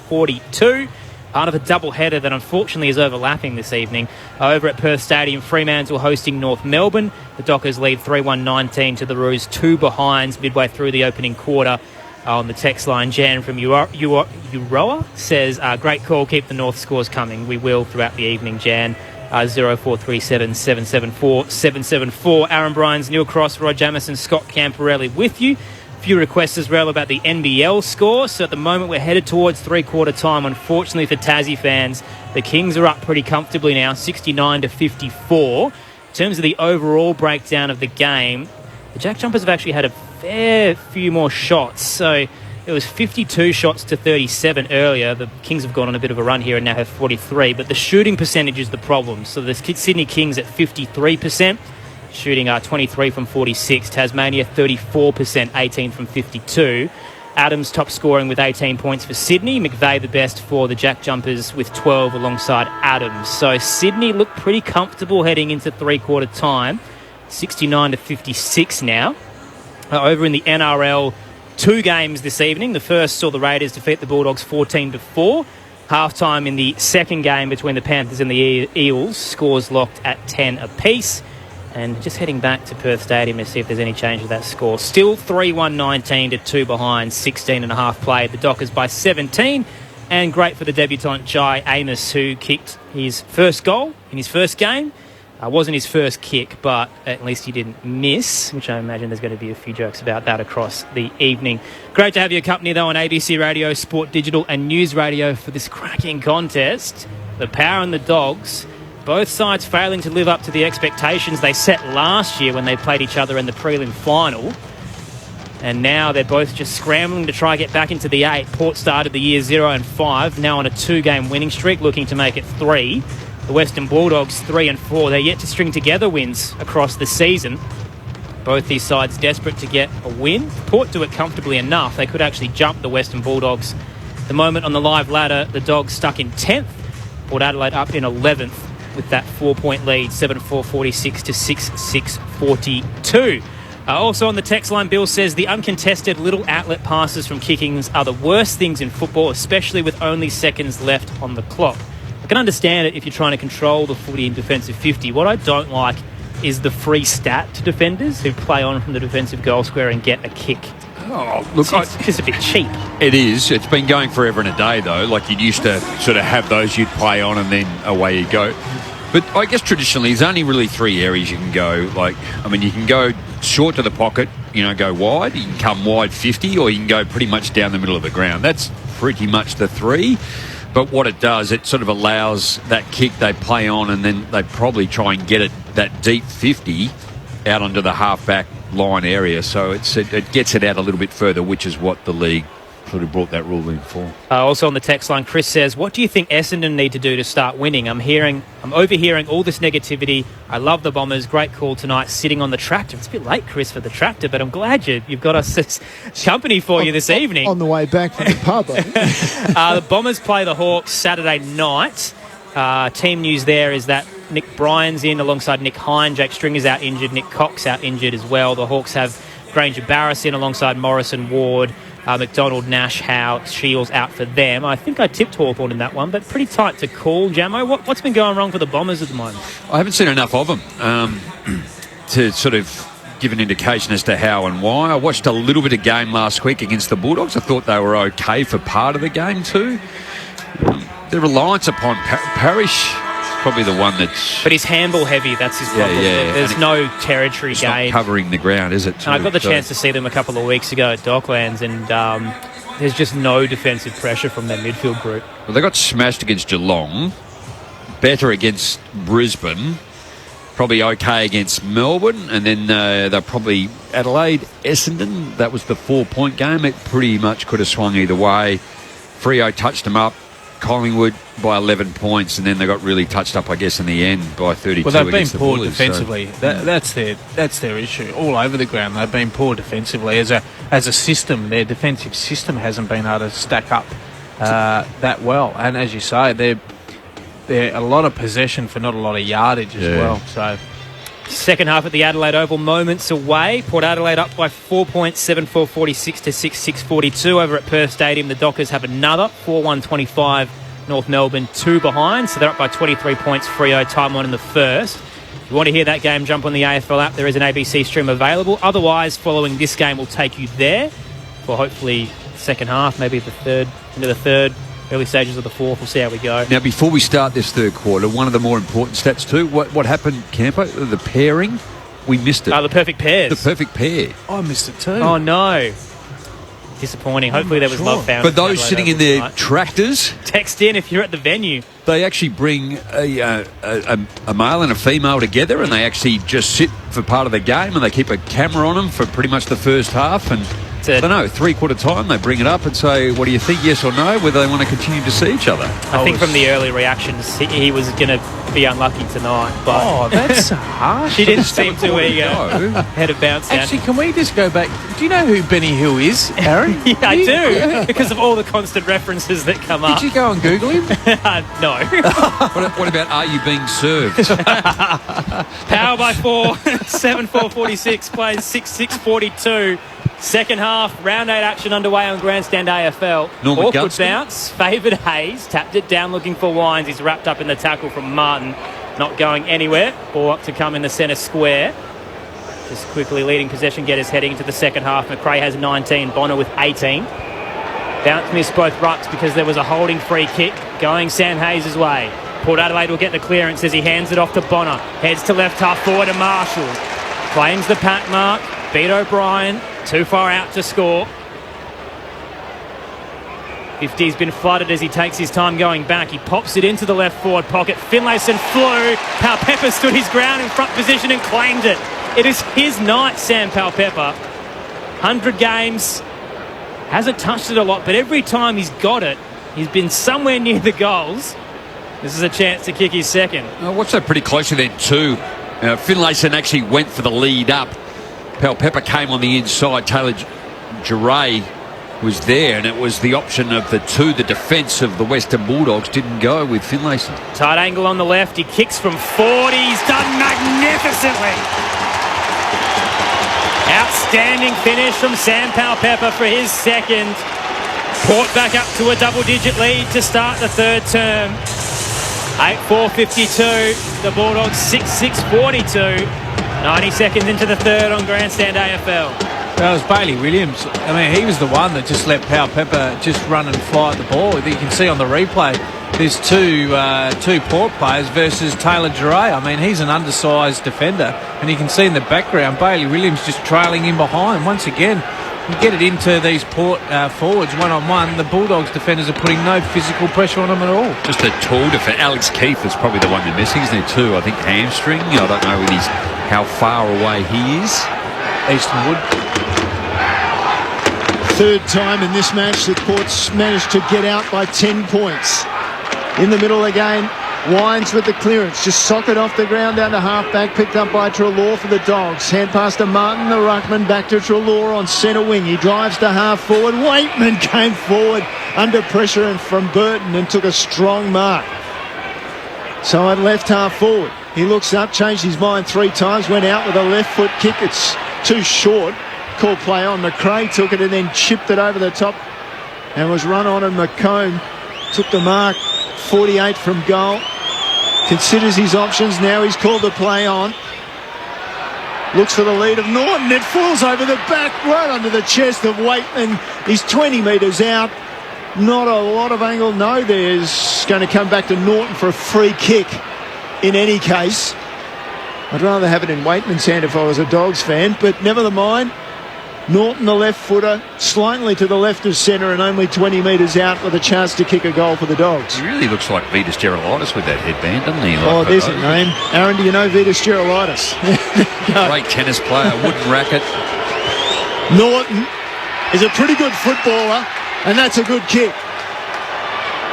6-6-42. Part of a double-header that unfortunately is overlapping this evening. Over at Perth Stadium, Fremantle hosting North Melbourne. The Dockers lead 3-1-19 to the Roos, 2 behinds midway through the opening quarter. On the text line, Jan from Euroa says, great call, keep the North scores coming. We will throughout the evening, Jan. 0437 774 774. Aaron Bryans, Neil Cross, Rod Jamison, Scott Camporelli with you. Few requests as well about the NBL score. So at the moment we're headed towards three-quarter time. Unfortunately for Tassie fans, the Kings are up pretty comfortably now, 69-54. In terms of the overall breakdown of the game, the Jack Jumpers have actually had a fair few more shots. So it was 52 shots to 37 earlier. The Kings have gone on a bit of a run here and now have 43. But the shooting percentage is the problem. So the Sydney Kings at 53%. Shooting 23 from 46. Tasmania 34%, 18 from 52. Adams top scoring with 18 points for Sydney. McVeigh the best for the Jack Jumpers with 12 alongside Adams. So Sydney look pretty comfortable heading into three-quarter time. 69-56 now. Over in the NRL, 2 games this evening. The first saw the Raiders defeat the Bulldogs 14-4. Half-time in the second game between the Panthers and the Eels. Scores locked at 10 apiece. And just heading back to Perth Stadium to see if there's any change to that score. Still 3-1-19 to 2 behind, 16 and a half played. The Dockers by 17. And great for the debutant Jai Amos, who kicked his first goal in his first game. Wasn't his first kick, but at least he didn't miss, which I imagine there's going to be a few jokes about that across the evening. Great to have your company, though, on ABC Radio, Sport Digital and News Radio for this cracking contest. The Power and the Dogs. Both sides failing to live up to the expectations they set last year when they played each other in the prelim final. And now they're both just scrambling to try get back into the 8. Port started the year 0-5, now on a 2-game winning streak, looking to make it 3. The Western Bulldogs 3-4. They're yet to string together wins across the season. Both these sides desperate to get a win. Port do it comfortably enough. They could actually jump the Western Bulldogs. At the moment on the live ladder, the Dogs stuck in 10th. Port Adelaide up in 11th. With that 4-point lead, 7-4-46 to 6-6-42. Also on the text line, Bill says the uncontested little outlet passes from kickings are the worst things in football, especially with only seconds left on the clock. I can understand it if you're trying to control the footy in defensive 50. What I don't like is the free stat to defenders who play on from the defensive goal square and get a kick. Oh, look, it's just a bit cheap. It is. It's been going forever and a day, though. Like, you used to sort of have those you'd play on and then away you go. But I guess traditionally there's only really three areas you can go. You can go short to the pocket, go wide. You can come wide 50, or you can go pretty much down the middle of the ground. That's pretty much the three. But what it does, it sort of allows that kick they play on, and then they probably try and get it that deep 50 out onto the half-back line area. So it gets it out a little bit further, which is what the league sort of brought that rule in for. Also on the text line, Chris says, what do you think Essendon need to do to start winning? I'm overhearing all this negativity. I love the Bombers. Great call tonight, sitting on the tractor. It's a bit late, Chris, for the tractor, but I'm glad you've got us company for you this evening. On the way back from the pub. The Bombers play the Hawks Saturday night. Team news there is that Nick Bryan's in alongside Nick Hine. Jake Stringer's out injured. Nick Cox out injured as well. The Hawks have Granger Barris in alongside Morrison, Ward, McDonald, Nash, Howe, Shields out for them. I think I tipped Hawthorn in that one, but pretty tight to call. Jamo, what's been going wrong for the Bombers at the moment? I haven't seen enough of them to sort of give an indication as to how and why. I watched a little bit of game last week against the Bulldogs. I thought they were okay for part of the game too. Their reliance upon Parrish is probably the one that's... But he's handball heavy, that's his problem. Yeah. There's no territory gain. Not covering the ground, is it? And I got the chance to see them a couple of weeks ago at Docklands, and there's just no defensive pressure from their midfield group. Well, they got smashed against Geelong, better against Brisbane, probably okay against Melbourne, and then they're probably Adelaide, Essendon. That was the 4-point game. It pretty much could have swung either way. Freo touched them up. Collingwood by 11 points, and then they got really touched up, I guess, in the end by 32. Well, they've been against poor the Bullies, defensively. That's their issue. All over the ground, they've been poor defensively. As a system, their defensive system hasn't been able to stack up that well. And as you say, they're a lot of possession for not a lot of yardage as well. So. Second half at the Adelaide Oval, moments away. Port Adelaide up by 4 points, 7-4-46 to 6-6-42. Over at Perth Stadium, the Dockers have another 4-1-25. North Melbourne 2 behind, so they're up by 23 points. Freo time on in the first. If you want to hear that game, jump on the AFL app. There is an ABC stream available. Otherwise, following this game, will take you there for hopefully second half, maybe into the third. Early stages of the fourth. We'll see how we go. Now, before we start this third quarter, one of the more important stats too, what happened, Campo? The pairing, we missed it. The perfect pairs. The perfect pair. I missed it too. Oh, no. Disappointing. Hopefully there was love found. For those sitting in their tractors, text in if you're at the venue. They actually bring a male and a female together, and they actually just sit for part of the game, and they keep a camera on them for pretty much the first half, and I don't know, 3/4 time they bring it up and say, what do you think, yes or no, whether they want to continue to see each other. I think from the early reactions he was going to be unlucky tonight, but that's harsh. She didn't seem to head a bounce down. Actually, can we just go back? Do you know who Benny Hill is, Aaron? Yeah, I do, because of all the constant references that come up. Did you go and Google him? No. What about Are You Being Served? Power by 4, 7-4-46, plays 6-6-42. Second half, round 8 action underway on Grandstand AFL. Norman Awkward Gunston. bounce, favoured Hayes, tapped it down looking for Wines. He's wrapped up in the tackle from Martin, not going anywhere. Ball up to come in the centre square. Just quickly leading possession getters heading into the second half. McRae has 19, Bonner with 18. Bounce missed both rucks because there was a holding free kick going Sam Hayes' way. Port Adelaide will get the clearance as he hands it off to Bonner. Heads to left half forward to Marshall. Claims the pack mark. Beat O'Brien. Too far out to score. 50's been flooded as he takes his time going back. He pops it into the left forward pocket. Finlayson flew. Powell-Pepper stood his ground in front position and claimed it. It is his night, Sam Powell-Pepper. 100 games. Hasn't touched it a lot, but every time he's got it, he's been somewhere near the goals. This is a chance to kick his second. I watched that pretty closely then too. Finlayson actually went for the lead up. Powell-Pepper came on the inside. Taylor Giray was there, and it was the option of the two. The defence of the Western Bulldogs didn't go with Finlayson. Tight angle on the left. He kicks from 40. He's done magnificently. Outstanding finish from Sam Powell-Pepper for his second. Port back up to a double-digit lead to start the third term. 8-4-52. The Bulldogs 6-6-42. 90 seconds into the third on Grandstand AFL. That was Bailey Williams. I mean, he was the one that just let Powell-Pepper just run and fly at the ball. You can see on the replay, there's two Port players versus Taylor Duray. I mean, he's an undersized defender, and you can see in the background Bailey Williams just trailing in behind. Once again, you get it into these Port forwards one-on-one. The Bulldogs defenders are putting no physical pressure on them at all. Just a tall defender. Alex Keith is probably the one they're missing, isn't there too? I think hamstring. I don't know how far away he is. Easton Wood. Third time in this match that Port's managed to get out by 10 points. In the middle again, Wines with the clearance, just socket off the ground down to half-back, picked up by Treloar for the Dogs. Hand pass to Martin, the ruckman, back to Treloar on centre wing. He drives to half-forward. Waitman came forward under pressure and from Burton and took a strong mark. So at left half-forward, he looks up, changed his mind 3 times, went out with a left-foot kick. It's too short. Called play on. McRae took it and then chipped it over the top and was run on, and McComb took the mark. 48 from goal. Considers his options. Now he's called the play on. Looks for the lead of Norton. It falls over the back, right under the chest of Waitman. He's 20 metres out. Not a lot of angle. No, there's going to come back to Norton for a free kick in any case. I'd rather have it in Waitman's hand if I was a Dogs fan, but never mind. Norton, the left footer, slightly to the left of centre and only 20 metres out with a chance to kick a goal for the Dogs. He really looks like Vitas Gerolaitis with that headband, doesn't he? Oh, there's a name. Aaron, do you know Vitas Gerolaitis? No. Great tennis player, wooden racket. Norton is a pretty good footballer, and that's a good kick.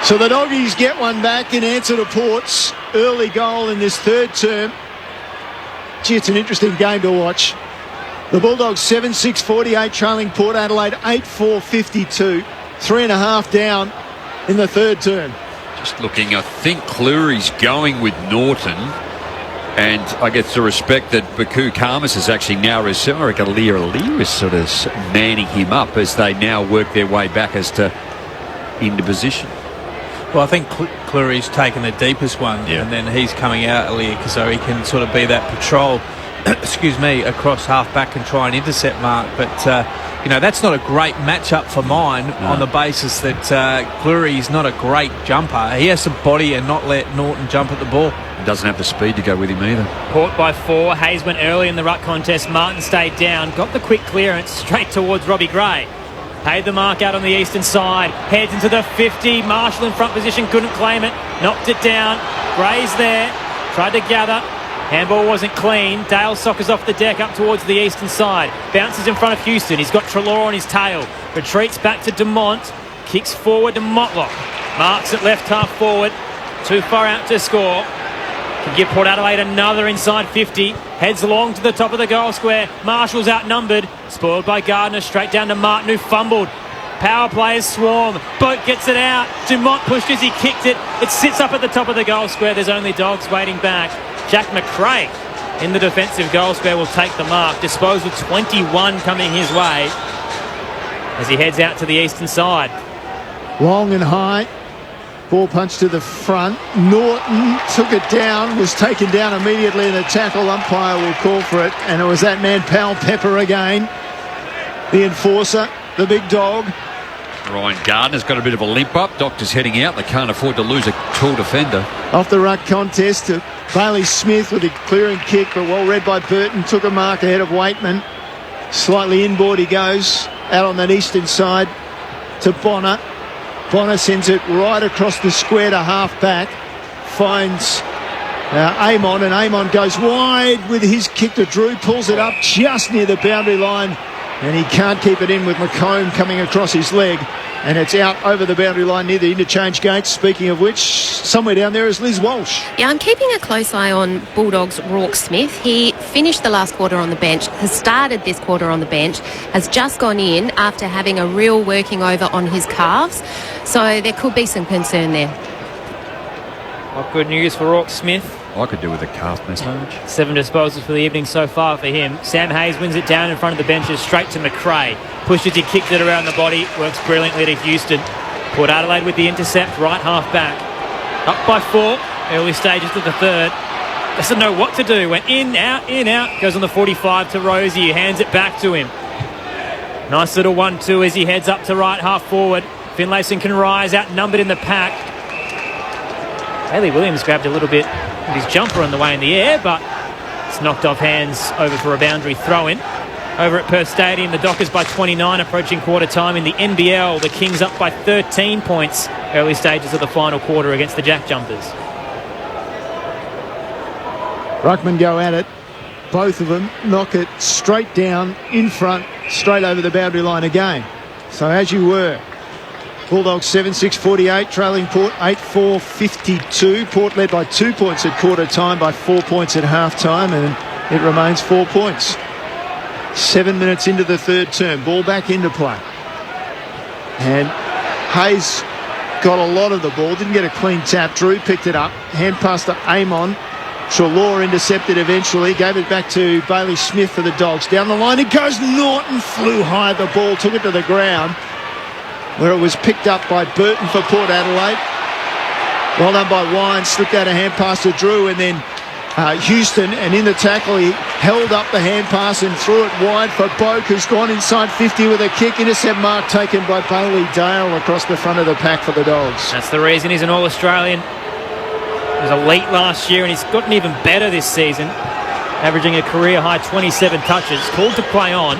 So the Doggies get one back in answer to Port's early goal in this third term. Gee, it's an interesting game to watch. The Bulldogs 7-6-48 trailing Port Adelaide 8-4-52. 3.5 down in the third term. Just looking, I think Cleary's going with Norton, and I get to respect that Baku Karmas is actually now receiving. I reckon Lear is sort of manning him up as they now work their way back as to into position. Well, I think Cleary's taken the deepest one, and then he's coming out, Lear, so he can sort of be that patrol across half-back and try and intercept Mark. But, that's not a great matchup for mine on the basis that Cleary's not a great jumper. He has to body and not let Norton jump at the ball. He doesn't have the speed to go with him either. Port by 4. Hayes went early in the ruck contest. Martin stayed down. Got the quick clearance straight towards Robbie Gray. Paid the mark out on the eastern side. Heads into the 50. Marshall in front position. Couldn't claim it. Knocked it down. Gray's there. Tried to gather. Handball wasn't clean. Dale soccers off the deck up towards the eastern side. Bounces in front of Houston. He's got Treloar on his tail. Retreats back to Dumont. Kicks forward to Motlock. Marks at left half forward. Too far out to score. Can give Port Adelaide another inside 50. Heads along to the top of the goal square. Marshall's outnumbered. Spoiled by Gardner. Straight down to Martin, who fumbled. Power players swarm. Boat gets it out. Dumont pushed as he kicked it. It sits up at the top of the goal square. There's only Dogs waiting back. Jack McRae in the defensive goal square will take the mark. Disposal 21 coming his way as he heads out to the eastern side. Long and high. Ball punch to the front. Norton took it down, was taken down immediately in a tackle. Umpire will call for it. And it was that man, Powell Pepper again. The enforcer, the big dog. Ryan Gardner's got a bit of a limp up. Doctor's heading out. They can't afford to lose a tall defender. Off the ruck contest to Bailey Smith with a clearing kick, but well read by Burton. Took a mark ahead of Waitman. Slightly inboard he goes. Out on that eastern side to Bonner. Bonner sends it right across the square to half-back. Finds Amon, and Amon goes wide with his kick to Drew. Pulls it up just near the boundary line. And he can't keep it in with McComb coming across his leg. And it's out over the boundary line near the interchange gates. Speaking of which, somewhere down there is Liz Walsh. Yeah, I'm keeping a close eye on Bulldogs' Rourke Smith. He finished the last quarter on the bench, has started this quarter on the bench, has just gone in after having a real working over on his calves. So there could be some concern there. Not good news for Rourke Smith. I could do with a calf massage. 7 disposals for the evening so far for him. Sam Hayes wins it down in front of the benches, straight to McRae. Pushes, he kicks it around the body. Works brilliantly to Houston. Port Adelaide with the intercept, right half back. Up by 4, early stages of the third. Doesn't know what to do. Went in, out. Goes on the 45 to Rosie. Hands it back to him. Nice little 1-2 as he heads up to right half forward. Finlayson can rise, outnumbered in the pack. Bailey Williams grabbed a little bit of his jumper on the way in the air, but it's knocked off hands over for a boundary throw-in. Over at Perth Stadium, the Dockers by 29 approaching quarter time. In the NBL, the Kings up by 13 points early stages of the final quarter against the Jack Jumpers. Ruckman go at it. Both of them knock it straight down in front, straight over the boundary line again. So as you were, Bulldogs 7-6-48, trailing Port 8-4-52. Port led by 2 points at quarter time, by 4 points at half time, and it remains 4 points. 7 minutes into the third term, ball back into play. And Hayes got a lot of the ball, didn't get a clean tap. Drew picked it up, hand pass to Amon. Law intercepted eventually, gave it back to Bailey Smith for the Dogs. Down the line it goes, Norton flew high, the ball took it to the ground, where it was picked up by Burton for Port Adelaide. Well done by Wine, slipped out a hand pass to Drew, and then Houston, and in the tackle he held up the hand pass and threw it wide for Boak, who's gone inside 50 with a kick. Intercept mark taken by Bailey Dale across the front of the pack for the Dogs. That's the reason he's an All-Australian. He was elite last year, and he's gotten even better this season, averaging a career-high 27 touches. Called to play on.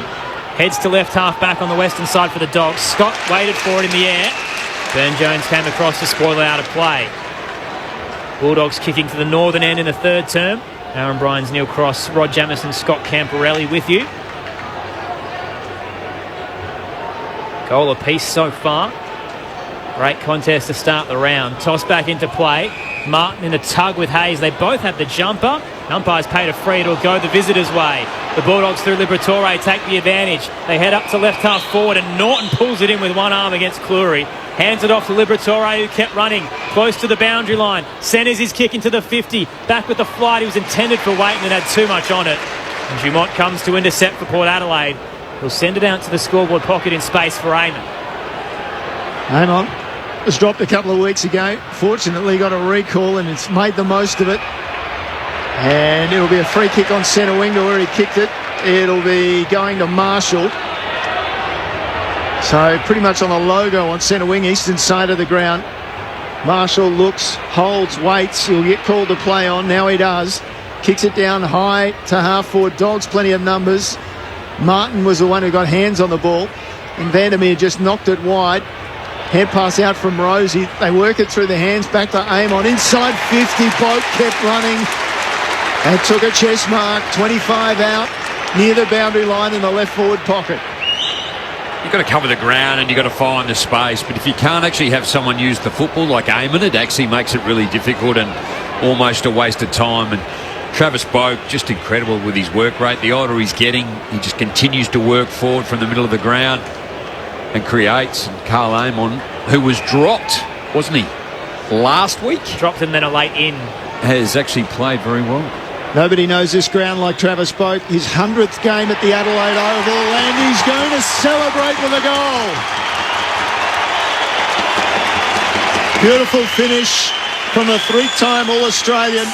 Heads to left half-back on the western side for the Dogs. Scott waited for it in the air. Burne-Jones came across to spoil it out of play. Bulldogs kicking to the northern end in the third term. Aaron Bryans, Neil Cross, Rod Jamieson, Scott Camporelli with you. Goal apiece so far. Great contest to start the round. Toss back into play. Martin in a tug with Hayes. They both have the jumper. Umpires paid a free. It'll go the visitors' way. The Bulldogs through Liberatore take the advantage. They head up to left half forward, and Norton pulls it in with one arm against Cleary. Hands it off to Liberatore, who kept running close to the boundary line. Centres his kick into the 50. Back with the flight. He was intended for Waiton and had too much on it. And Dumont comes to intercept for Port Adelaide. He'll send it out to the scoreboard pocket in space for Amon. Amon was dropped a couple of weeks ago. Fortunately got a recall and it's made the most of it. And it'll be a free kick on centre wing to where he kicked it. It'll be going to Marshall. So pretty much on the logo on centre wing, eastern side of the ground. Marshall looks, holds, waits. He'll get called to play on. Now he does. Kicks it down high to half forward. Dogs, plenty of numbers. Martin was the one who got hands on the ball. And Vandermeer just knocked it wide. Hand pass out from Rosie. They work it through the hands. Back to Amon. Inside 50. Boat kept running. And took a chest mark. 25 out. Near the boundary line in the left forward pocket. You've got to cover the ground and you've got to find the space. But if you can't actually have someone use the football like Amon, it actually makes it really difficult and almost a waste of time. And Travis Boak, just incredible with his work rate. The older he's getting, he just continues to work forward from the middle of the ground and creates. And Carl Amon, who was dropped, wasn't he, last week? Dropped and then a late in. Has actually played very well. Nobody knows this ground like Travis Boak. His 100th game at the Adelaide Oval, and he's going to celebrate with a goal. Beautiful finish from a three-time All-Australian.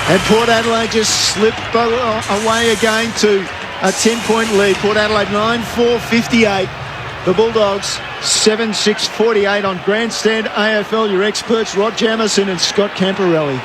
And Port Adelaide just slipped away again to a 10-point lead. Port Adelaide 9-4-58. The Bulldogs 7-6-48 on Grandstand AFL. Your experts, Rod Jamieson and Scott Camporelli.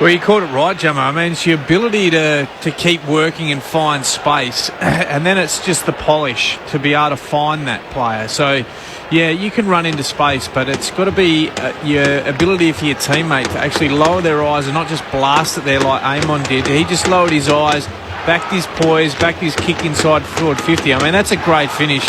Well, you called it right, Jammer. I mean, it's your ability to keep working and find space. And then it's just the polish to be able to find that player. So, yeah, you can run into space, but it's got to be your ability for your teammate to actually lower their eyes and not just blast it there like Amon did. He just lowered his eyes, backed his poise, backed his kick inside forward 50. I mean, that's a great finish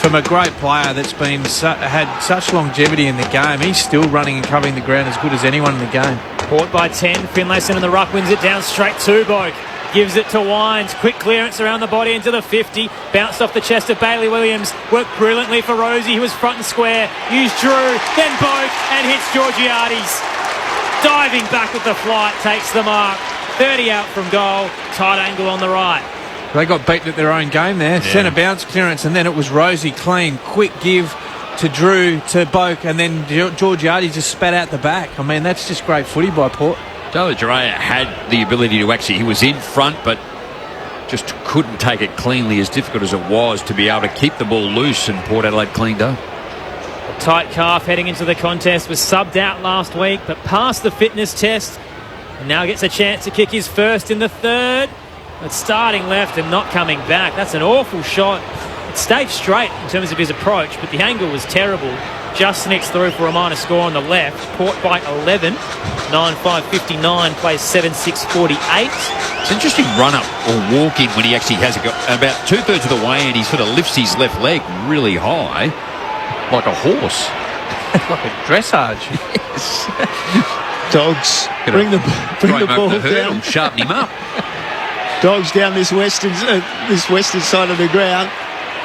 from a great player that's been had such longevity in the game. He's still running and covering the ground as good as anyone in the game. Port by 10. Finlayson in the ruck wins it down straight to Boak. Gives it to Wines. Quick clearance around the body into the 50. Bounced off the chest of Bailey Williams. Worked brilliantly for Rosie, who was front and square. Used Drew, then Boak, and hits Georgiades. Diving back with the flight, takes the mark. 30 out from goal. Tight angle on the right. They got beaten at their own game there. Yeah. Centre bounce clearance, and then it was Rosie clean. Quick give to Drew, to Boak, and then Georgiades just spat out the back. I mean, that's just great footy by Port. Taylor Duryea had the ability to actually, he was in front, but just couldn't take it cleanly, as difficult as it was to be able to keep the ball loose, and Port Adelaide cleaned up. Tight calf heading into the contest, was subbed out last week but passed the fitness test and now gets a chance to kick his first in the third. But starting left and not coming back. That's an awful shot. It stayed straight in terms of his approach, but the angle was terrible. Just sneaks through for a minor score on the left. Port by 11. 9-5-59, plays 7-6-48. It's an interesting run-up or walk-in when he actually has it got about two-thirds of the way and he sort of lifts his left leg really high, like a horse. Like a dressage. Yes. Dogs bring the ball down. Sharpen him up. Dogs down this western side of the ground.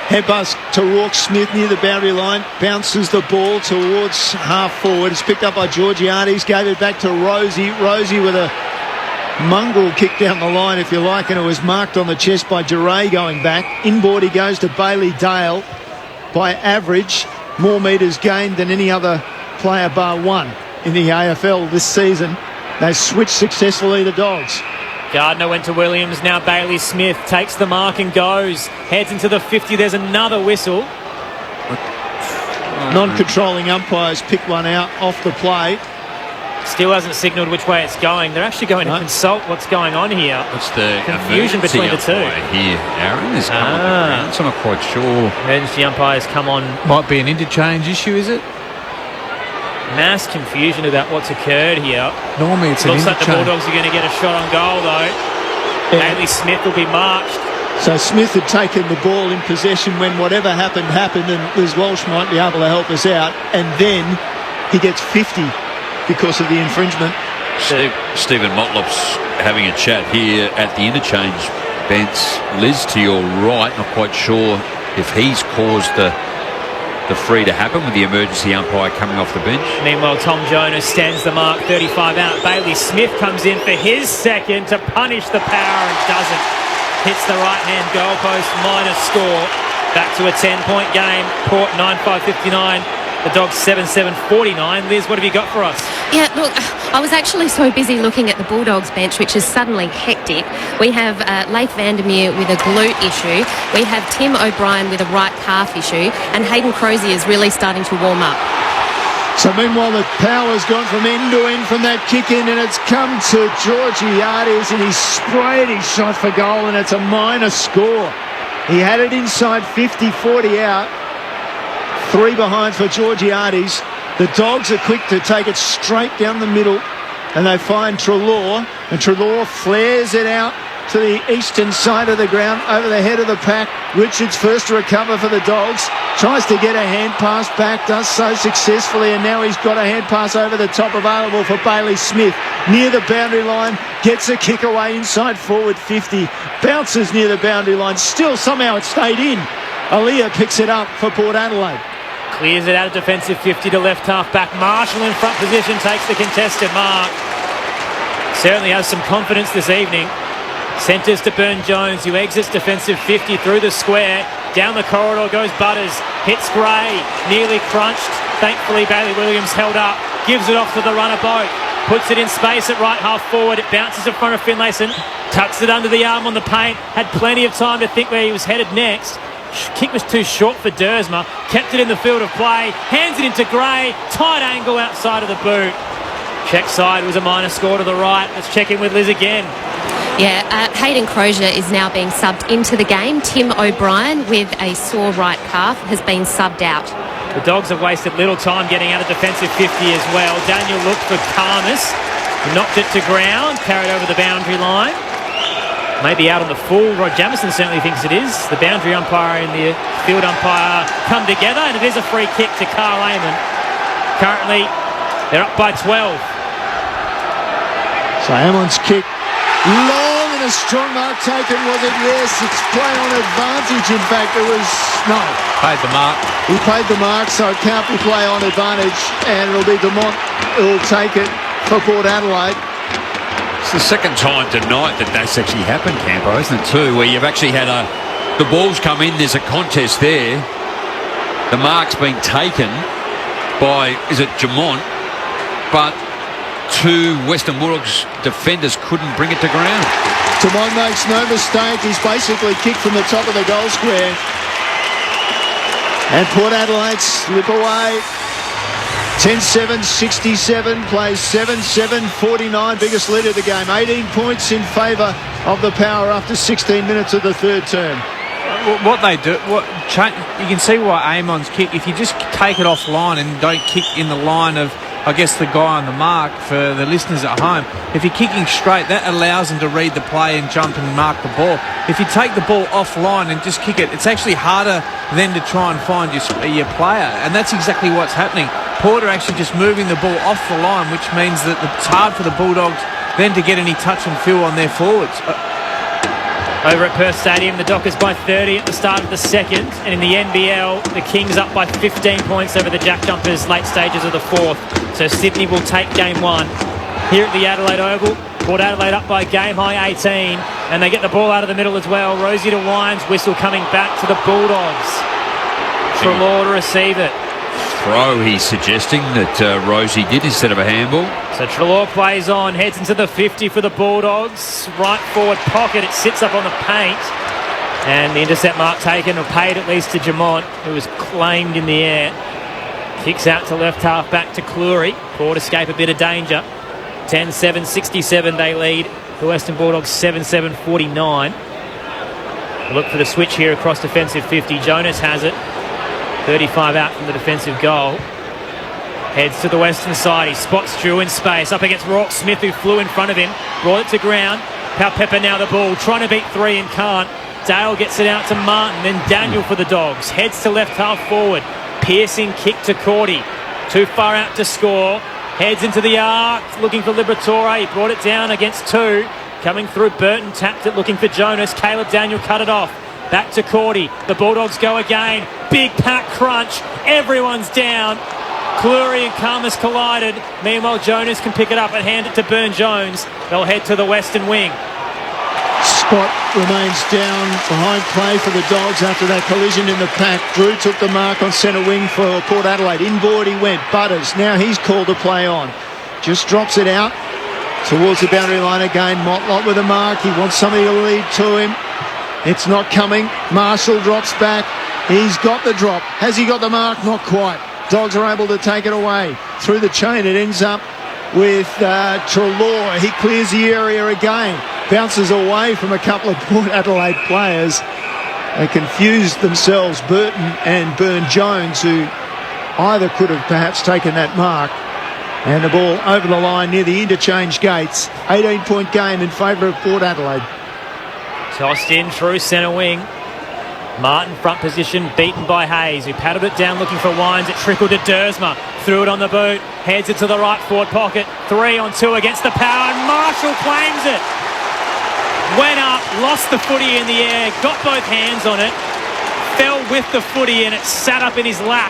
Headbutts to Rourke Smith near the boundary line. Bounces the ball towards half forward. It's picked up by Georgiades. Gave it back to Rosie. Rosie with a mongrel kick down the line, if you like, and it was marked on the chest by Duray going back. Inboard he goes to Bailey Dale. By average, more metres gained than any other player bar one in the AFL this season. They switched successfully, the Dogs. Gardner went to Williams, now Bailey Smith takes the mark and goes. Heads into the 50, there's another whistle. Non-controlling umpires pick one out off the play. Still hasn't signalled which way it's going. They're actually going to consult what's going on here. What's the confusion between the two? Here, Aaron is coming on the ground, so I'm not quite sure. Emergency umpires come on. Might be an interchange issue, is it? Mass confusion about what's occurred here. Normally it's looks like the Bulldogs are going to get a shot on goal though. Yeah. Bailey Smith will be marched. So Smith had taken the ball in possession when whatever happened, and Liz Walsh might be able to help us out. And then he gets 50 because of the infringement. Stephen Motlop's having a chat here at the interchange bench. Liz, to your right, not quite sure if he's caused the free to happen with the emergency umpire coming off the bench. Meanwhile, Tom Jonas stands the mark, 35 out. Bailey Smith comes in for his second to punish the power and doesn't. Hits the right-hand goalpost, minus score. Back to a 10-point game. Port 9-5-59. The Dogs 7-7-49. Liz, what have you got for us? Yeah, look, I was actually so busy looking at the Bulldogs bench, which is suddenly hectic. We have Leif Vandermeer with a glute issue. We have Tim O'Brien with a right calf issue. And Hayden Crozier is really starting to warm up. So meanwhile, the power's gone from end to end from that kick in, and it's come to Georgiades, and he's sprayed his shot for goal, and it's a minor score. He had it inside 50, 40 out. 3 behind for Georgiades. The Dogs are quick to take it straight down the middle, and they find Treloar, and Treloar flares it out to the eastern side of the ground over the head of the pack. Richards first to recover for the Dogs, tries to get a hand pass back, does so successfully, and now he's got a hand pass over the top available for Bailey Smith near the boundary line, gets a kick away inside forward 50, bounces near the boundary line, still somehow it stayed in. Aaliyah picks it up for Port Adelaide. Clears it out of defensive 50 to left half back. Marshall in front position takes the contested mark. Certainly has some confidence this evening. Centres to Burn-Jones, who exits defensive 50 through the square. Down the corridor goes Butters. Hits Gray. Nearly crunched. Thankfully, Bailey Williams held up. Gives it off to the runner Boat. Puts it in space at right half forward. It bounces in front of Finlayson. Tucks it under the arm on the paint. Had plenty of time to think where he was headed next. Kick was too short for Dersma. Kept it in the field of play. Hands it into Gray. Tight angle outside of the boot. Check side was a minor score to the right. Let's check in with Liz again. Yeah, Hayden Crozier is now being subbed into the game. Tim O'Brien with a sore right calf has been subbed out. The Dogs have wasted little time getting out of defensive 50 as well. Daniel looked for Karmas. Knocked it to ground. Carried over the boundary line. Maybe out on the full. Rod Jamieson certainly thinks it is. The boundary umpire and the field umpire come together, and it is a free kick to Carl Amon. Currently, they're up by 12. So Amon's kick, long and a strong mark taken, was it? Yes, it's play on advantage. In fact, it was, no. Paid the mark. He paid the mark, so it can't be play on advantage, and it'll be Dumont who'll take it for Port Adelaide. It's the second time tonight that that's actually happened, Campo, isn't it, too, where you've actually had the ball's come in, there's a contest there, the mark's been taken by, is it Jamont, but 2 Western Bulldogs defenders couldn't bring it to ground. Dumont makes no mistake, he's basically kicked from the top of the goal square. And Port Adelaide slip away. 10-7, 67, plays 7-7, 49, biggest lead of the game. 18 points in favour of the Power after 16 minutes of the third term. What they do, you can see why Amon's kick, if you just take it offline and don't kick in the line of, I guess, the guy on the mark for the listeners at home, if you're kicking straight, that allows them to read the play and jump and mark the ball. If you take the ball offline and just kick it, it's actually harder then to try and find your player, and that's exactly what's happening. Porter actually just moving the ball off the line, which means that it's hard for the Bulldogs then to get any touch and feel on their forwards. Over at Perth Stadium, the Dockers by 30 at the start of the second, and in the NBL, the Kings up by 15 points over the Jack Jumpers late stages of the fourth. So Sydney will take game one. Here at the Adelaide Oval, Port Adelaide up by game high 18, and they get the ball out of the middle as well. Rosie to Wines, whistle coming back to the Bulldogs. Treloar to receive it. Throw, he's suggesting that Rosie did instead of a handball. So Treloar plays on, heads into the 50 for the Bulldogs. Right forward pocket, it sits up on the paint. And the intercept mark taken, or paid at least to Jamont, who was claimed in the air. Kicks out to left half, back to Cleary. Port escape a bit of danger. 10-7, 67 they lead. The Western Bulldogs 7-7, 49. Look for the switch here across defensive 50. Jonas has it. 35 out from the defensive goal. Heads to the western side. He spots Drew in space. Up against Rourke Smith, who flew in front of him. Brought it to ground. Pepper now the ball. Trying to beat three and can't. Dale gets it out to Martin. Then Daniel for the Dogs. Heads to left half forward. Piercing kick to Cordy. Too far out to score. Heads into the arc. Looking for Liberatore. He brought it down against two. Coming through Burton. Tapped it looking for Jonas. Caleb Daniel cut it off. Back to Cordy. The Bulldogs go again. Big pack crunch. Everyone's down. Cleary and Karmas collided. Meanwhile, Jonas can pick it up and hand it to Burn-Jones. They'll head to the western wing. Scott remains down behind play for the Dogs after that collision in the pack. Drew took the mark on centre wing for Port Adelaide. Inboard he went. Butters. Now he's called to play on. Just drops it out towards the boundary line again. Motlop with a mark. He wants somebody to lead to him. It's not coming. Marshall drops back. He's got the drop. Has he got the mark? Not quite. Dogs are able to take it away. Through the chain, it ends up with Treloar. He clears the area again. Bounces away from a couple of Port Adelaide players. They confused themselves, Burton and Burn-Jones, who either could have perhaps taken that mark. And the ball over the line near the interchange gates. 18-point game in favour of Port Adelaide. Tossed in through centre wing. Martin front position, beaten by Hayes, who paddled it down looking for Wines. It trickled to Dersma, threw it on the boot, heads it to the right forward pocket. 3-on-2 against the Power, and Marshall claims it. Went up, lost the footy in the air, got both hands on it, fell with the footy, and it sat up in his lap.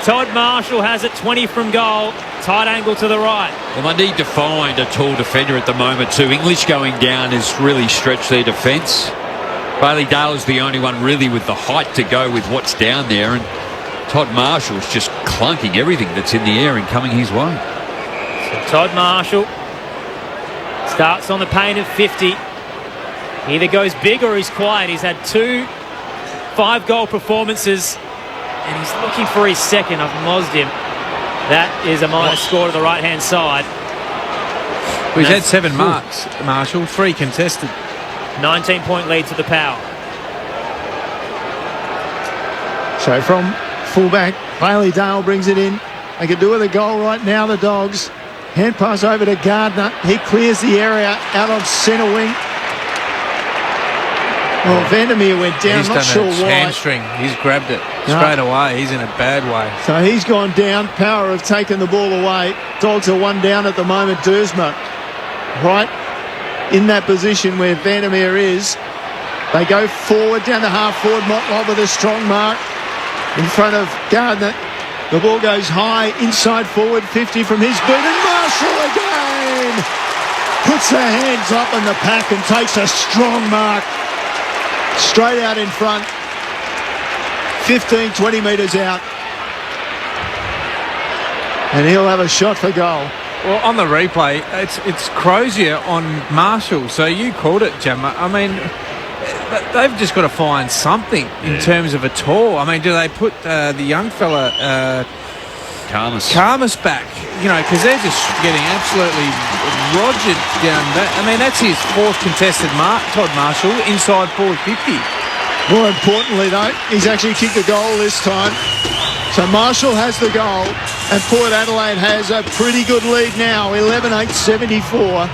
Todd Marshall has it 20 from goal, tight angle to the right. Well, they need to find a tall defender at the moment too. English going down has really stretched their defence. Bailey Dale is the only one really with the height to go with what's down there, and Todd Marshall's just clunking everything that's in the air and coming his way. So Todd Marshall starts on the paint of 50. He either goes big or he's quiet. He's had 2 5-goal performances, and he's looking for his second. I've mozzed him. That is a minus score to the right-hand side. Well, he's had 7 marks, Marshall, 3 contested. 19-point lead to the Power. So from fullback, Bailey Dale brings it in. They could do with a goal right now, the Dogs. Hand pass over to Gardner. He clears the area out on centre wing. Well, Vandermeer went down, he's not done sure a why. Hamstring. He's grabbed it straight away. He's in a bad way. So he's gone down. Power have taken the ball away. Dogs are 1 down at the moment. Dersma right in that position where Vandermeer is. They go forward down the half forward. Motlop with a strong mark in front of Gardner. The ball goes high inside forward 50 from his boot, and Marshall again puts their hands up in the pack and takes a strong mark straight out in front, 15-20 metres out, and he'll have a shot for goal. Well, on the replay, it's Crozier on Marshall. So you called it, Gemma. I mean, they've just got to find something in terms of a tall. I mean, do they put the young fella Karmas back, because they're just getting absolutely rogered down that. I mean, that's his fourth contested mark, Todd Marshall, inside forward 50. More importantly, though, he's actually kicked a goal this time. So Marshall has the goal, and Port Adelaide has a pretty good lead now, 11-8-74.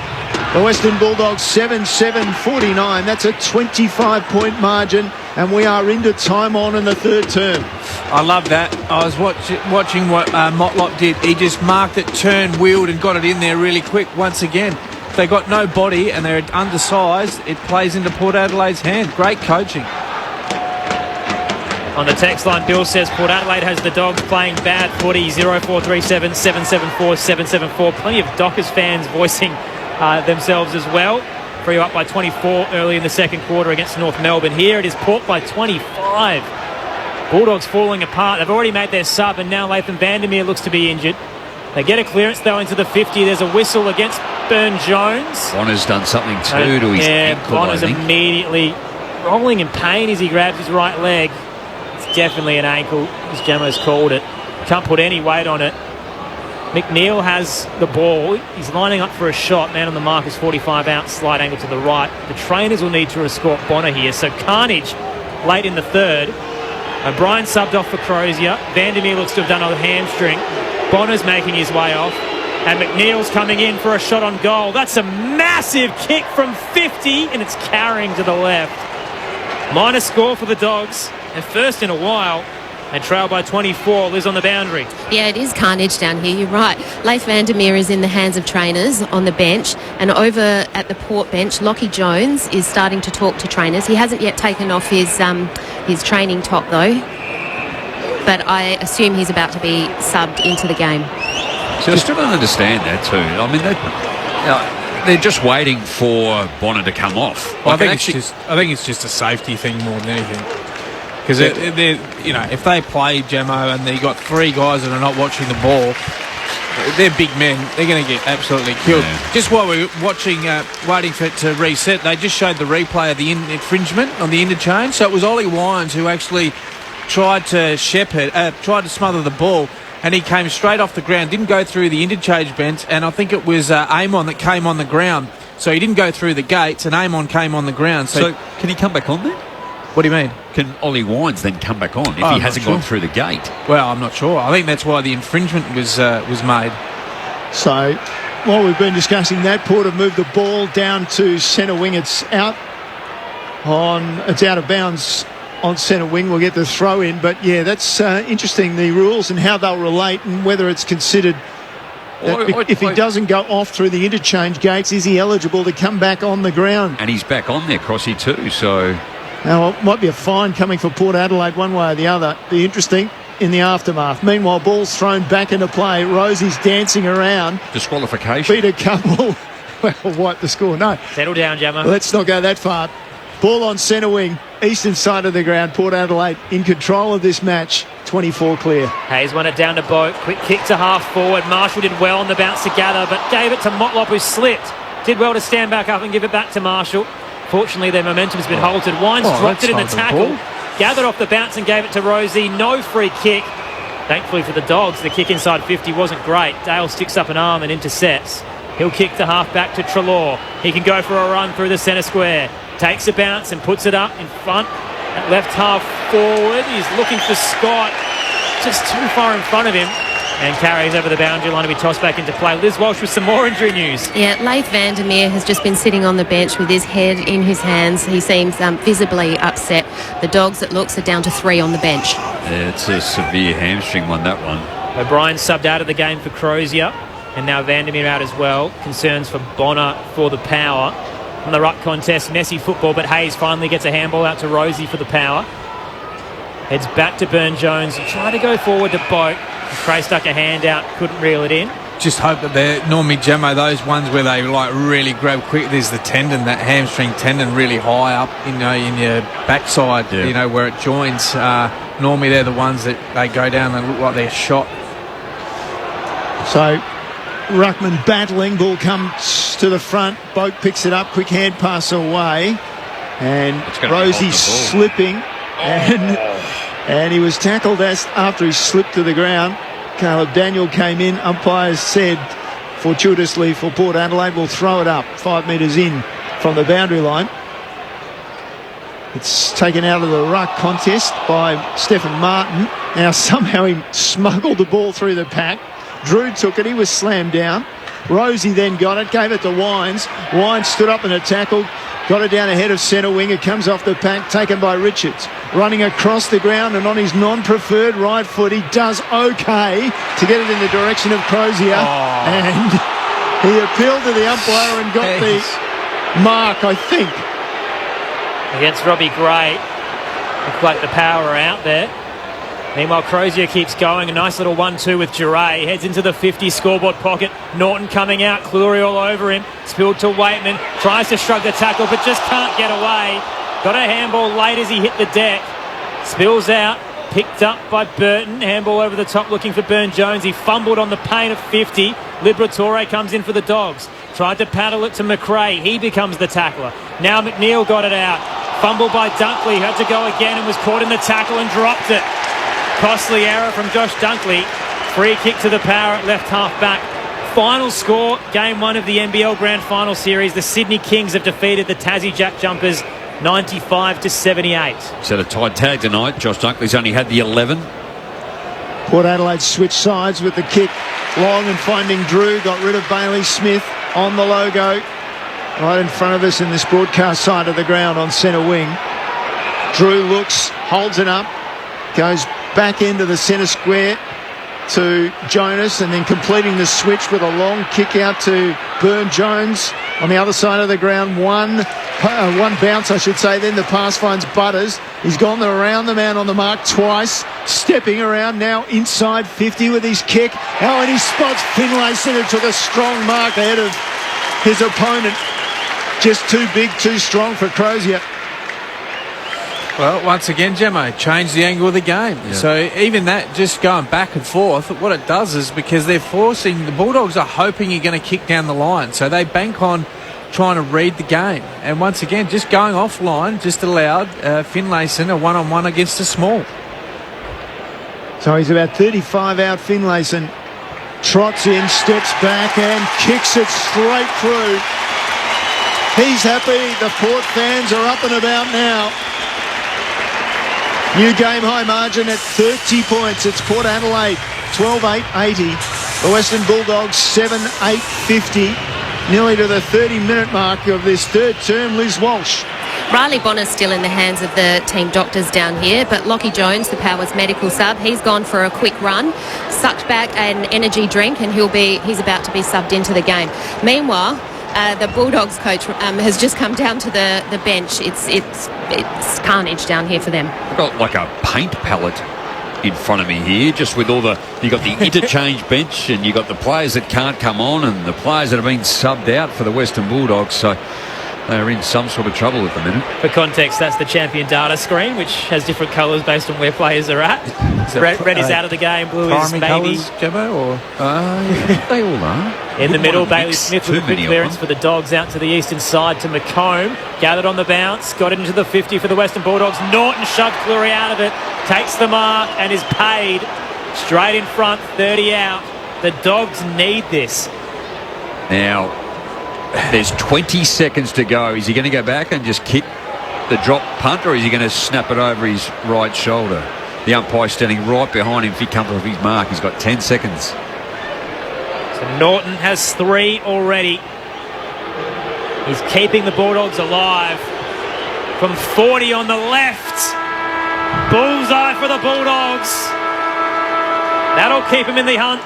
The Western Bulldogs 7-7-49. That's a 25-point margin, and we are into time on in the third term. I love that. I was watching what Motlop did. He just marked it, turned, wheeled, and got it in there really quick once again. If they got no body and they're undersized, it plays into Port Adelaide's hand. Great coaching. On the text line, Bill says Port Adelaide has the Dogs playing bad footy. 0437 774 774. Plenty of Dockers fans voicing themselves as well. Freo up by 24 early in the second quarter against North Melbourne. Here it is Port by 25. Bulldogs falling apart. They've already made their sub, and now Latham Vandermeer looks to be injured. They get a clearance though into the 50. There's a whistle against Burne-Jones. Bonner's done something too to his ankle. Bonner's immediately rolling in pain as he grabs his right leg. It's definitely an ankle, as Gemma's called it. Can't put any weight on it. McNeil has the ball. He's lining up for a shot. Man on the mark is 45 out, slight angle to the right. The trainers will need to escort Bonner here. So carnage late in the third. O'Brien subbed off for Crozier. Vandermeer looks to have done a hamstring. Bonner's making his way off. And McNeil's coming in for a shot on goal. That's a massive kick from 50, and it's carrying to the left. Minor score for the Dogs. And first in a while. And trail by 24. Liz on the boundary. Yeah, it is carnage down here. You're right. Leif Vandermeer is in the hands of trainers on the bench. And over at the Port bench, Lockie Jones is starting to talk to trainers. He hasn't yet taken off his training top, though. But I assume he's about to be subbed into the game. So I still don't understand that too. I mean, they're just waiting for Bonner to come off. Well, I think it's just a safety thing more than anything. Because if they play Jamo and they've got three guys that are not watching the ball, they're big men. They're going to get absolutely killed. Yeah. Just while we're watching, waiting for it to reset, they just showed the replay of the infringement on the interchange. So it was Ollie Wines who actually tried to tried to smother the ball, and he came straight off the ground, didn't go through the interchange bench, and I think it was Amon that came on the ground. So he didn't go through the gates, and Amon came on the ground. So can he come back on there? What do you mean? Can Ollie Wines then come back on if he hasn't gone through the gate? Well, I'm not sure. I think that's why the infringement was made. So, while we've been discussing that, Port have moved the ball down to centre wing. It's out of bounds on centre wing. We'll get the throw in. But, yeah, that's interesting, the rules and how they'll relate and whether it's considered if he doesn't go off through the interchange gates, is he eligible to come back on the ground? And he's back on there, Crossy, too, so... Now, it might be a fine coming for Port Adelaide one way or the other. Be interesting in the aftermath. Meanwhile, ball's thrown back into play. Rosie's dancing around. Disqualification. Beat a couple. Well, wipe the score. No. Settle down, Jammer. Let's not go that far. Ball on centre wing. Eastern side of the ground. Port Adelaide in control of this match. 24 clear. Hayes won it down to Boat. Quick kick to half forward. Marshall did well on the bounce to gather, but gave it to Motlop, who slipped. Did well to stand back up and give it back to Marshall. Fortunately, their momentum's been halted. Wines dropped it in the tackle, gathered off the bounce and gave it to Rosie. No free kick. Thankfully for the Dogs, the kick inside 50 wasn't great. Dale sticks up an arm and intercepts. He'll kick the half back to Treloar. He can go for a run through the centre square. Takes a bounce and puts it up in front. At left half forward, he's looking for Scott. Just too far in front of him. And carries over the boundary line to be tossed back into play. Liz Walsh with some more injury news. Yeah, Leif Vandermeer has just been sitting on the bench with his head in his hands. He seems visibly upset. The Dogs, it looks, are down to 3 on the bench. Yeah, it's a severe hamstring one, that one. O'Brien subbed out of the game for Crozier. And now Vandermeer out as well. Concerns for Bonner for the Power. On the ruck contest, messy football, but Hayes finally gets a handball out to Rosie for the Power. Heads back to Burne-Jones. Try to go forward to Boat. Cray stuck a hand out, couldn't reel it in. Just hope that they're normally Jamo, those ones where they really grab quick. There's the tendon, that hamstring tendon, really high up, in your backside, where it joins. Normally they're the ones that they go down and look like they're shot. So Ruckman battling, ball comes to the front. Boat picks it up, quick hand pass away, and Rosie's slipping, and he was tackled after he slipped to the ground. Caleb Daniel came in. Umpires said, fortuitously for Port Adelaide, will throw it up 5 metres in from the boundary line. It's taken out of the ruck contest by Stephen Martin. Now somehow he smuggled the ball through the pack. Drew took it, he was slammed down. Rosie then got it, gave it to Wines. Wines stood up in a tackle, got it down ahead of centre wing. It comes off the pack, taken by Richards. Running across the ground and on his non-preferred right foot, he does okay to get it in the direction of Crozier. And he appealed to the umpire and got the mark, I think. Against Robbie Gray. Looked like the power are out there. Meanwhile, Crozier keeps going. A nice little 1-2 with Duray. Heads into the 50 scoreboard pocket. Norton coming out. Cleary all over him. Spilled to Waitman. Tries to shrug the tackle, but just can't get away. Got a handball late as he hit the deck. Spills out. Picked up by Burton. Handball over the top looking for Byrne-Jones. He fumbled on the paint of 50. Liberatore comes in for the Dogs. Tried to paddle it to McRae. He becomes the tackler. Now McNeil got it out. Fumbled by Dunkley. Had to go again and was caught in the tackle and dropped it. Costly error from Josh Dunkley. Free kick to the power at left half back. Final score, game 1 of the NBL Grand Final Series. The Sydney Kings have defeated the Tassie Jack Jumpers 95-78. So a tight tag tonight. Josh Dunkley's only had the 11. Port Adelaide switched sides with the kick. Long and finding Drew. Got rid of Bailey Smith on the logo. Right in front of us in this broadcast side of the ground on centre wing. Drew looks, holds it up. Goes back into the centre square to Jonas and then completing the switch with a long kick out to Byrne-Jones on the other side of the ground. One bounce, I should say. Then the pass finds Butters. He's gone around the man on the mark twice. Stepping around now inside 50 with his kick. Oh, and he spots Finlayson, who took a strong mark ahead of his opponent. Just too big, too strong for Crozier. Well, once again, Gemmo changed the angle of the game. Yeah. So even that, just going back and forth, what it does is because they're forcing, the Bulldogs are hoping you're going to kick down the line. So they bank on trying to read the game. And once again, just going offline just allowed Finlayson a one-on-one against a small. So he's about 35 out, Finlayson. Trots in, steps back and kicks it straight through. He's happy. The Port fans are up and about now. New game high margin at 30 points. It's Port Adelaide 12-8-80. The Western Bulldogs 7-8-50. Nearly to the 30-minute mark of this third term. Liz Walsh. Riley Bonner's still in the hands of the team doctors down here, but Lockie Jones, the Powers medical sub, he's gone for a quick run, sucked back an energy drink, and he's about to be subbed into the game. Meanwhile, the Bulldogs coach has just come down to the bench. It's carnage down here for them. I've got like a paint palette in front of me here, just with all you got the interchange bench, and you got the players that can't come on and the players that have been subbed out for the Western Bulldogs. So they're in some sort of trouble at the minute. For context, that's the champion data screen, which has different clears based on where players are at. Red is out of the game, blue is maybe. Gemmo, or? Yeah, they all are. In the middle, Bailey Smith with a quick clearance for the Dogs out to the eastern side to McComb. Gathered on the bounce, got it into the 50 for the Western Bulldogs. Norton shoved Cleary out of it, takes the mark and is paid. Straight in front, 30 out. The Dogs need this. Now, there's 20 seconds to go. Is he going to go back and just kick the drop punt, or is he going to snap it over his right shoulder? The umpire standing right behind him if he comes off his mark. He's got 10 seconds. So Norton has 3 already. He's keeping the Bulldogs alive. From 40 on the left. Bullseye for the Bulldogs. That'll keep him in the hunt.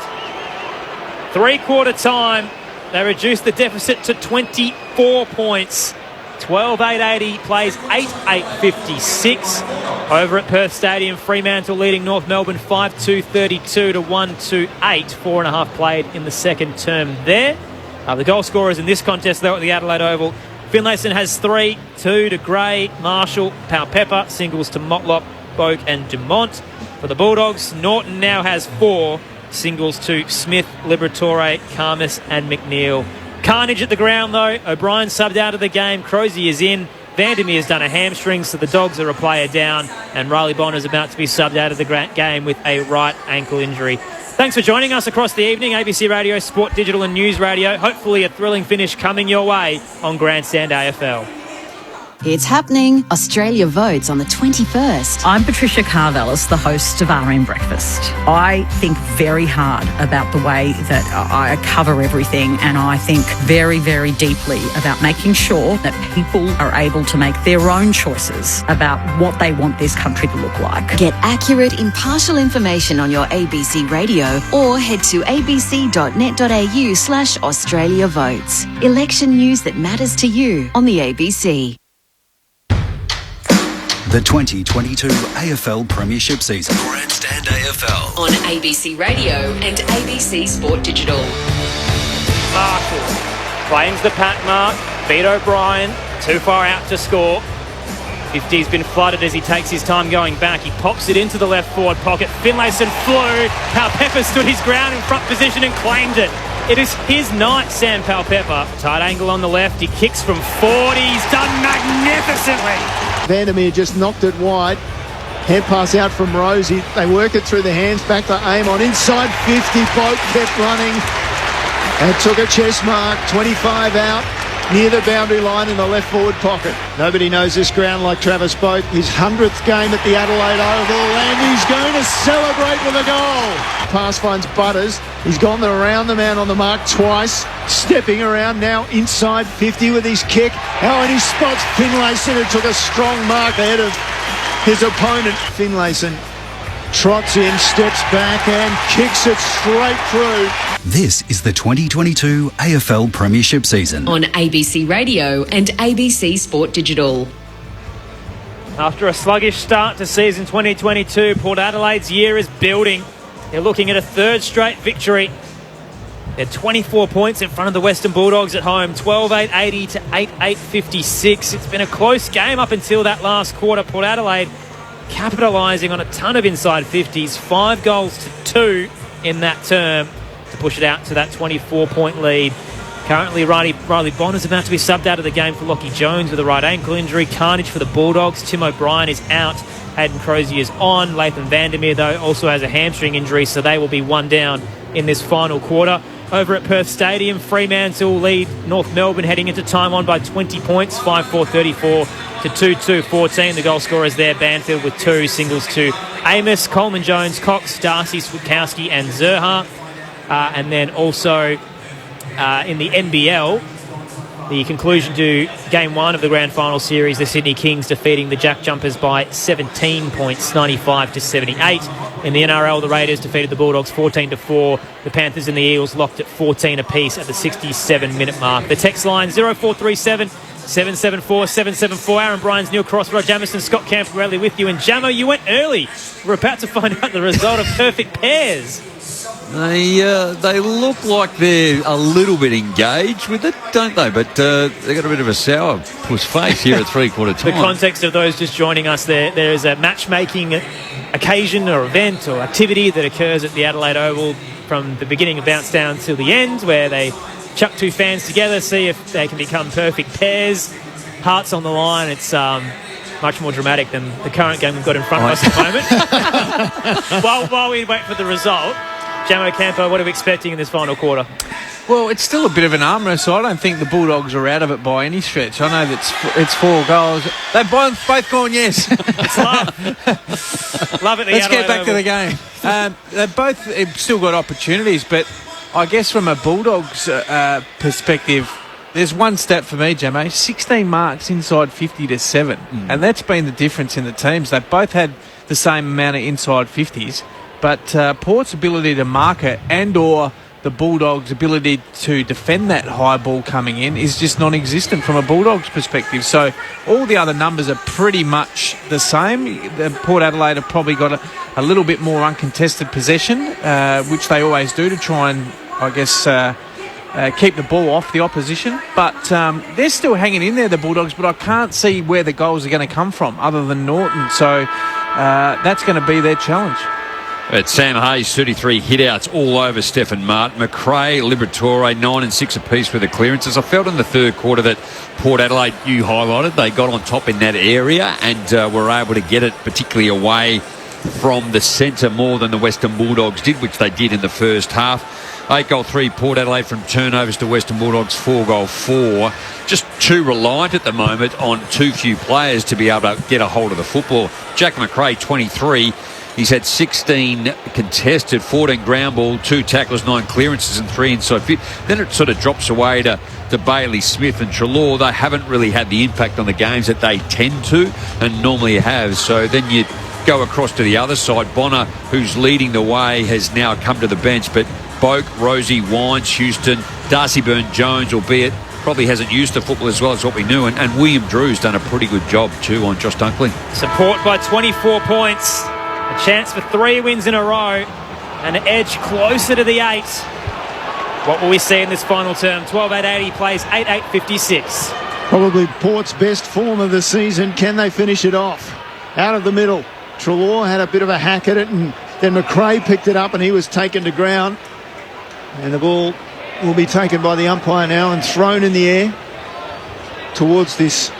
3-quarter time. They reduced the deficit to 24 points. 12-8-80 plays 8-8-56. Over at Perth Stadium, Fremantle leading North Melbourne 5-2-32 to 1-2-8. 4.5 played in the second term there. The goal scorers in this contest, though, at the Adelaide Oval. Finlayson has 3, 2 to Gray, Marshall, Powell-Pepper, singles to Motlop, Boak and Dumont. For the Bulldogs, Norton now has 4, singles to Smith, Liberatore, Karmas and McNeil. Carnage at the ground, though. O'Brien subbed out of the game. Crozier is in. Vandermeer's done a hamstring, so the Dogs are a player down, and Riley Bonner's about to be subbed out of the game with a right ankle injury. Thanks for joining us across the evening. ABC Radio, Sport Digital and News Radio. Hopefully a thrilling finish coming your way on Grandstand AFL. It's happening. Australia votes on the 21st. I'm Patricia Carvelis, the host of RM Breakfast. I think very hard about the way that I cover everything, and I think very, very deeply about making sure that people are able to make their own choices about what they want this country to look like. Get accurate, impartial information on your ABC radio or head to abc.net.au/Australia Votes. Election news that matters to you on the ABC. The 2022 AFL Premiership season. Grandstand AFL. On ABC Radio and ABC Sport Digital. Marshall claims the pack mark. Beat O'Brien. Too far out to score. 50's been flooded as he takes his time going back. He pops it into the left forward pocket. Finlayson flew. Powell-Pepper stood his ground in front position and claimed it. It is his night, Sam Powell-Pepper. Tight angle on the left. He kicks from 40. He's done magnificently. Vandermeer just knocked it wide. Head pass out from Rosie. They work it through the hands. Back to Amon. Inside 50. Boat kept running. And took a chest mark. 25 out. Near the boundary line in the left forward pocket. Nobody knows this ground like Travis Boat. His 100th game at the Adelaide Oval, and he's going to celebrate with a goal. Pass finds Butters. He's gone around the man on the mark twice. Stepping around now inside 50 with his kick. Oh, and he spots Finlayson, who took a strong mark ahead of his opponent. Finlayson trots in, steps back and kicks it straight through. This is the 2022 AFL Premiership season. On ABC Radio and ABC Sport Digital. After a sluggish start to season 2022, Port Adelaide's year is building. They're looking at a third straight victory. They're 24 points in front of the Western Bulldogs at home, 12-8-80 to 8-8-56. It's been a close game up until that last quarter. Port Adelaide capitalising on a ton of inside 50s, 5 goals to 2 in that term to push it out to that 24-point lead. Currently, Riley Bonner's about to be subbed out of the game for Lockie Jones with a right ankle injury. Carnage for the Bulldogs. Tim O'Brien is out. Hayden Crozier is on. Lathan Vandermeer, though, also has a hamstring injury, so they will be one down in this final quarter. Over at Perth Stadium, Fremantle lead North Melbourne heading into time on by 20 points, 5-4-34 to 2-2-14. The goal scorers there, Banfield with 2, singles to Amos, Coleman Jones, Cox, Darcy, Switkowski and Zerha. And then also in the NBL, the conclusion to Game 1 of the Grand Final Series, the Sydney Kings defeating the Jack Jumpers by 17 points, 95-78. In the NRL, the Raiders defeated the Bulldogs 14-4. The Panthers and the Eels locked at 14 apiece at the 67-minute mark. The text line 0437 774 774. Aaron Bryans, Neil Cross, Rod Jamison, Scott Camporelli with you. And Jamo, you went early. We're about to find out the result of perfect pairs. They look like they're a little bit engaged with it, don't they? But they've got a bit of a sour puss face here at three-quarter time. The context of those just joining us, there is a matchmaking occasion or event or activity that occurs at the Adelaide Oval from the beginning of Bounce Down till the end, where they chuck 2 fans together, see if they can become perfect pairs. Hearts on the line. It's much more dramatic than the current game we've got in front of us at the moment. While we wait for the result, Jamo Campo, what are we expecting in this final quarter? Well, it's still a bit of an arm wrestle. I don't think the Bulldogs are out of it by any stretch. I know that it's 4 goals. They've both gone yes. It's love. Love it. Let's get back to the game. They've both still got opportunities, but I guess from a Bulldogs perspective, there's one stat for me, Jamo, 16 marks inside 50 to 7. And that's been the difference in the teams. They've both had the same amount of inside 50s. But Port's ability to mark it and or the Bulldogs' ability to defend that high ball coming in is just non-existent from a Bulldogs perspective. So all the other numbers are pretty much the same. Port Adelaide have probably got a little bit more uncontested possession, which they always do to try and, I guess, keep the ball off the opposition. But they're still hanging in there, the Bulldogs, but I can't see where the goals are going to come from other than Norton. So that's going to be their challenge. But Sam Hayes, 33 hit-outs all over Stephen Martin. McRae, Liberatore, 9 and 6 apiece for the clearances. I felt in the third quarter that Port Adelaide, you highlighted, they got on top in that area and were able to get it particularly away from the centre more than the Western Bulldogs did, which they did in the first half. 8-3 Port Adelaide from turnovers to Western Bulldogs, 4-4. Just too reliant at the moment on too few players to be able to get a hold of the football. Jack McRae, 23. He's had 16 contested, 14 ground ball, 2 tackles, 9 clearances and 3 inside 50. Then it sort of drops away to Bailey Smith and Treloar. They haven't really had the impact on the games that they tend to and normally have. So then you go across to the other side. Bonner, who's leading the way, has now come to the bench. But Boak, Rosie, Wines, Houston, Darcy Byrne-Jones, albeit probably hasn't used the football as well as what we knew. And William Drew's done a pretty good job too on Josh Dunkley. Support by 24 points. A chance for 3 wins in a row. And an edge closer to the 8. What will we see in this final term? 12-8-80 plays 8-8-56. Probably Port's best form of the season. Can they finish it off? Out of the middle. Treloar had a bit of a hack at it, and then McRae picked it up and he was taken to ground. And the ball will be taken by the umpire now and thrown in the air towards this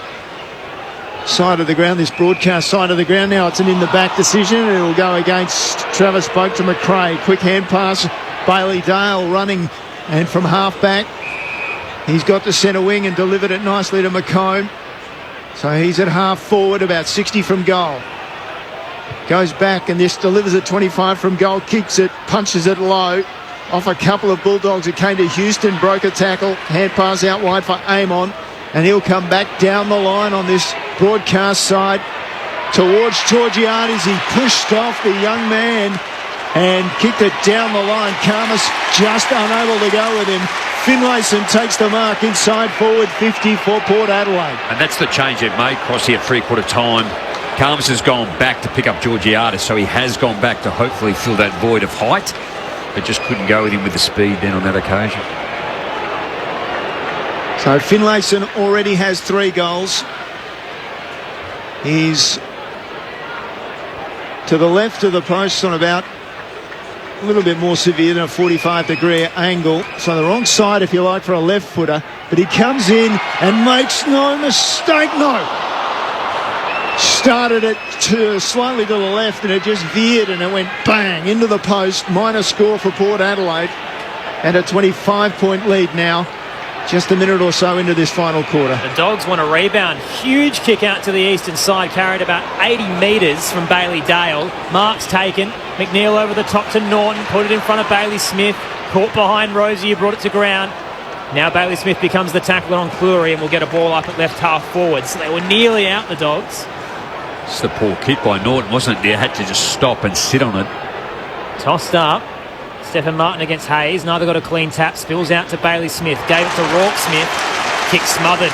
side of the ground, this broadcast side of the ground. Now it's an in-the-back decision. It will go against Travis Boak to McRae. Quick hand pass. Bailey Dale running, and from half-back, he's got to centre wing and delivered it nicely to McComb. So he's at half-forward, about 60 from goal. Goes back, and this delivers at 25 from goal. Kicks it, punches it low. Off a couple of Bulldogs. It came to Houston, broke a tackle. Hand pass out wide for Amon. And he'll come back down the line on this broadcast side towards Georgiades. He pushed off the young man and kicked it down the line. Karmas just unable to go with him. Finlayson takes the mark inside forward 50 for Port Adelaide. And that's the change they've made, Crossy, at three-quarter time. Karmas has gone back to pick up Georgiades, so he has gone back to hopefully fill that void of height, but just couldn't go with him with the speed then on that occasion. So Finlayson already has 3 goals. He's to the left of the post on about a little bit more severe than a 45-degree angle. So the wrong side, if you like, for a left footer. But he comes in and makes no mistake, started it slightly to the left, and it just veered and it went bang into the post. Minor score for Port Adelaide, and a 25-point lead now, just a minute or so into this final quarter. The Dogs want a rebound. Huge kick out to the eastern side, carried about 80 metres from Bailey Dale. Mark's taken. McNeil over the top to Norton, put it in front of Bailey Smith. Caught behind Rosie, who brought it to ground. Now Bailey Smith becomes the tackler on Cleary and will get a ball up at left half forward. So they were nearly out, the Dogs. It's the poor kick by Norton, wasn't it? They had to just stop and sit on it. Tossed up. Stephen Martin against Hayes. Neither got a clean tap. Spills out to Bailey Smith. Gave it to Rourke Smith. Kick smothered.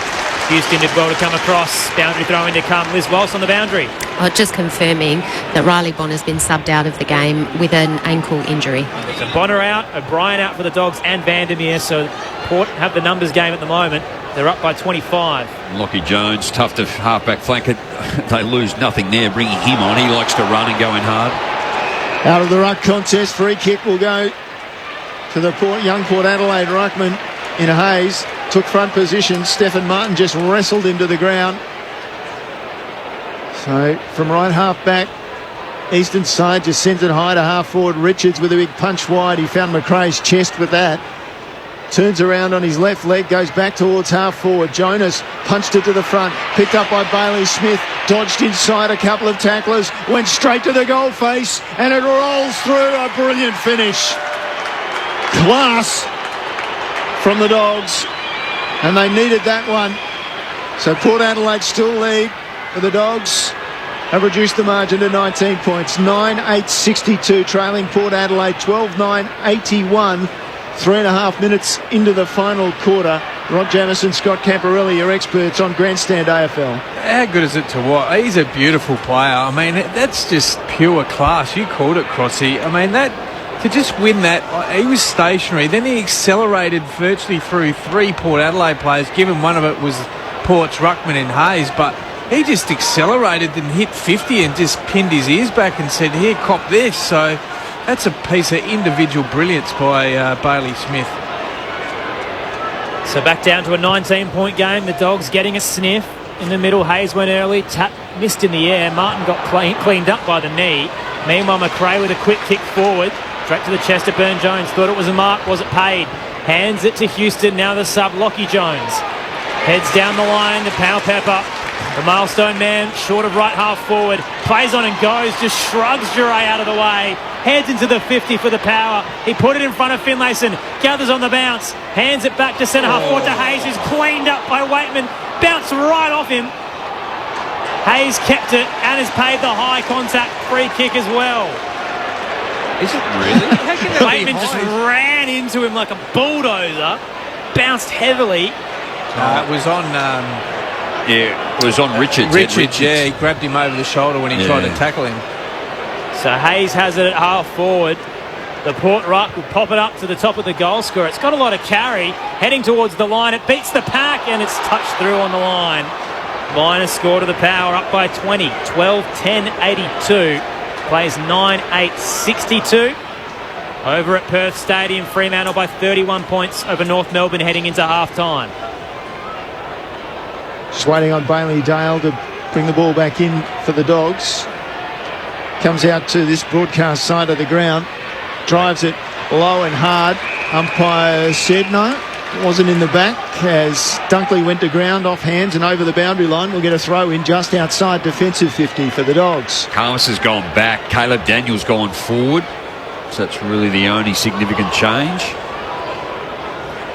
Houston did well to come across. Boundary throw in to come. Liz Walsh on the boundary. Just confirming that Riley Bonner's been subbed out of the game with an ankle injury. So Bonner out, O'Brien out for the Dogs, and Vandermeer. So Port have the numbers game at the moment. They're up by 25. Lockie Jones, tough to half-back flank it. They lose nothing there, bringing him on. He likes to run and go in hard. Out of the ruck contest, free kick will go to the young Port Adelaide ruckman in Hayes. Took front position. Stephen Martin just wrestled him to the ground. So from right half back, eastern side just sends it high to half forward. Richards with a big punch wide. He found McRae's chest with that. Turns around on his left leg, goes back towards half forward. Jonas punched it to the front, picked up by Bailey Smith, dodged inside a couple of tacklers, went straight to the goal face, and it rolls through. A brilliant finish. Class from the Dogs, and they needed that one. So Port Adelaide still lead, but the Dogs have reduced the margin to 19 points. 9-8-62, trailing Port Adelaide 12-9-81. 3.5 minutes into the final quarter. Rod Jamieson, Scott Camporelli, your experts on Grandstand AFL. How good is it to watch? He's a beautiful player. I mean, that's just pure class. You called it, Crossy. I mean, that to just win that, he was stationary. Then he accelerated virtually through 3 Port Adelaide players, given one of it was Port's ruckman in Hayes. But he just accelerated and hit 50 and just pinned his ears back and said, here, cop this. So That's a piece of individual brilliance by Bailey Smith. So back down to a 19-point game. The Dogs getting a sniff. In the middle, Hayes went early. Missed in the air. Martin got cleaned up by the knee. Meanwhile, McRae with a quick kick forward. Straight to the chest of Burn-Jones. Thought it was a mark. Was it paid? Hands it to Houston. Now the sub, Lockie Jones. Heads down the line to Powell Pepper. The milestone man, short of right half forward. Plays on and goes. Just shrugs Duray out of the way. Heads into the 50 for the power. He put it in front of Finlayson. Gathers on the bounce. Hands it back to centre half forward to Hayes, who's cleaned up by Waitman. Bounced right off him. Hayes kept it and has paid the high contact free kick as well. Is it really? Waitman just ran into him like a bulldozer. Bounced heavily. It was on... it was on Richards. Richards, yeah. He grabbed him over the shoulder when he tried to tackle him. So Hayes has it at half forward. The Port Ruck will pop it up to the top of the goal scorer. It's got a lot of carry. Heading towards the line. It beats the pack and it's touched through on the line. Miners score to the power, up by 20. 12-10-82. Plays 9-8-62. Over at Perth Stadium, Fremantle by 31 points over North Melbourne heading into half-time. Just waiting on Bailey Dale to bring the ball back in for the Dogs. Comes out to this broadcast side of the ground. Drives it low and hard. Umpire said no, it wasn't in the back as Dunkley went to ground off hands and over the boundary line. We'll get a throw in just outside defensive 50 for the Dogs. Carmus has gone back. Caleb Daniels gone forward. So that's really the only significant change.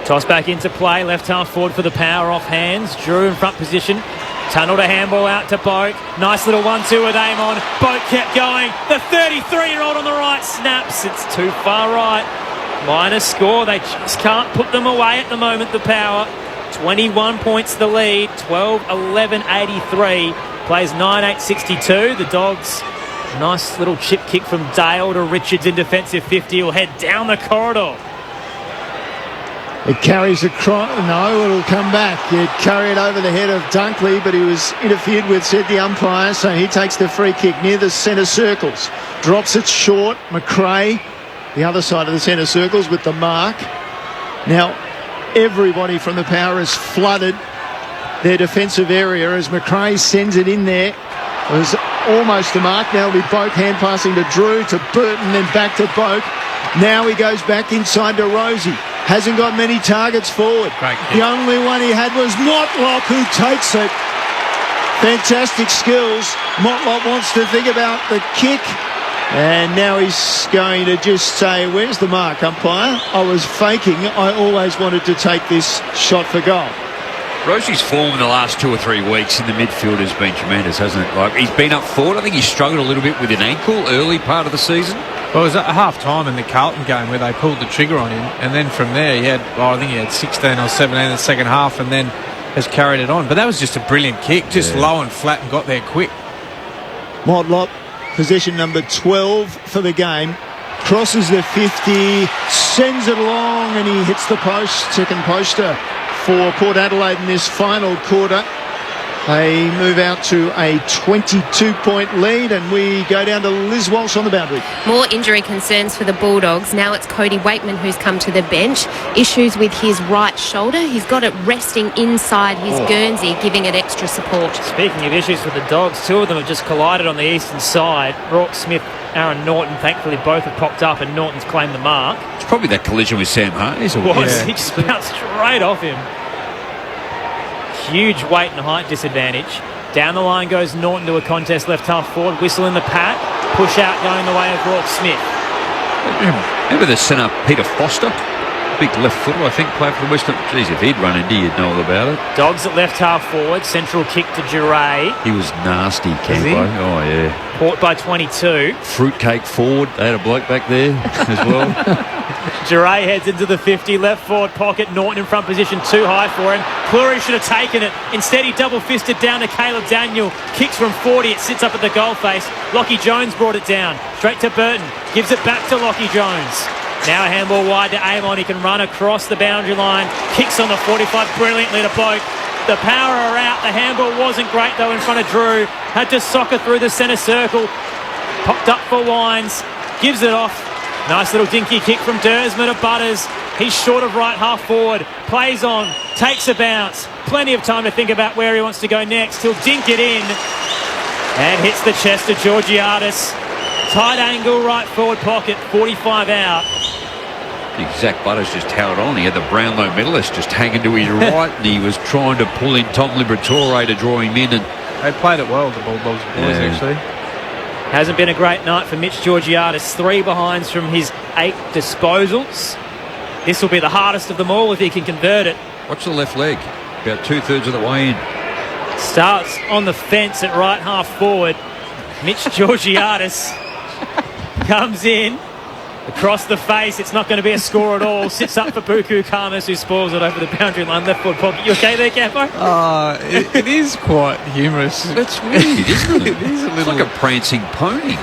Toss back into play. Left half forward for the power off hands. Drew in front position. Tunnelled a handball out to Boak. Nice little 1-2 with aim on. Boak kept going. The 33-year-old on the right snaps. It's too far right. Miners score. They just can't put them away at the moment, the power. 21 points the lead. 12-11-83. Plays 9-8-62. The Dogs, nice little chip kick from Dale to Richards in defensive 50. Will head down the corridor. It carries across. No, it'll come back. It carried over the head of Dunkley, but he was interfered with, said the umpire, so he takes the free kick near the centre circles. Drops it short. McRae, the other side of the centre circles with the mark. Now, everybody from the power has flooded their defensive area as McRae sends it in there. It was almost a mark. Now it'll be Boak hand passing to Drew, to Burton, then back to Boak. Now he goes back inside to Rosie. Hasn't got many targets forward. The only one he had was Motlop, who takes it. Fantastic skills. Motlop wants to think about the kick. And now he's going to just say, where's the mark, umpire? I was faking. I always wanted to take this shot for goal. Rosie's form in the last 2 or 3 weeks in the midfield has been tremendous, hasn't it? Like, he's been up forward. I think he struggled a little bit with an ankle early part of the season. Well, it was at half-time in the Carlton game where they pulled the trigger on him, and then from there he had, I think he had 16 or 17 in the second half, and then has carried it on. But that was just a brilliant kick, just low and flat, and got there quick. Motlop, possession number 12 for the game. Crosses the 50, sends it along, and he hits the post, second poster for Port Adelaide in this final quarter. They move out to a 22-point lead, and we go down to Liz Walsh on the boundary. More injury concerns for the Bulldogs. Now it's Cody Waitman who's come to the bench. Issues with his right shoulder. He's got it resting inside his Guernsey, giving it extra support. Speaking of issues with the Dogs, 2 of them have just collided on the eastern side. Rourke Smith, Aaron Norton, thankfully both have popped up, and Norton's claimed the mark. It's probably that collision with Sam Hayes. He just bounced straight off him. Huge weight and height disadvantage. Down the line goes Norton to a contest left half forward. Whistle in the pad. Push out going the way of Rourke Smith. Remember the centre, Peter Foster? Big left footer, I think, played for the Western. Geez, if he'd run into you, you'd know all about it. Dogs at left half forward. Central kick to Duray. He was nasty, Campo. Oh, yeah. Port by 22. Fruitcake forward. They had a bloke back there as well. Duray heads into the 50, left forward pocket. Norton in front position, too high for him. Cleary should have taken it. Instead, he double-fisted down to Caleb Daniel. Kicks from 40, it sits up at the goal face. Lockie Jones brought it down. Straight to Burton. Gives it back to Lockie Jones. Now a handball wide to Amon. He can run across the boundary line. Kicks on the 45 brilliantly to Boak. The power are out. The handball wasn't great, though, in front of Drew. Had to soccer through the centre circle. Popped up for Wines. Gives it off. Nice little dinky kick from Dersma to Butters. He's short of right half forward. Plays on, takes a bounce. Plenty of time to think about where he wants to go next. He'll dink it in and hits the chest of Georgiadis. Tight angle, right forward pocket, 45 out. Zach Butters just held on. He had the Brownlow medalist just hanging to his right, and he was trying to pull in Tom Liberatore to draw him in. And they played it well, the Bulldogs boys, actually. Hasn't been a great night for Mitch Georgiadis. 3 behinds from his 8 disposals. This will be the hardest of them all if he can convert it. Watch the left leg. About 2/3 of the way in. Starts on the fence at right half forward. Mitch Georgiadis comes in. Across the face, it's not going to be a score at all. Sits up for Buku Karmas, who spoils it over the boundary line, left foot pocket. You okay there, Capo? It is quite humorous. It's weird, isn't it? It is a little... It's like a prancing pony.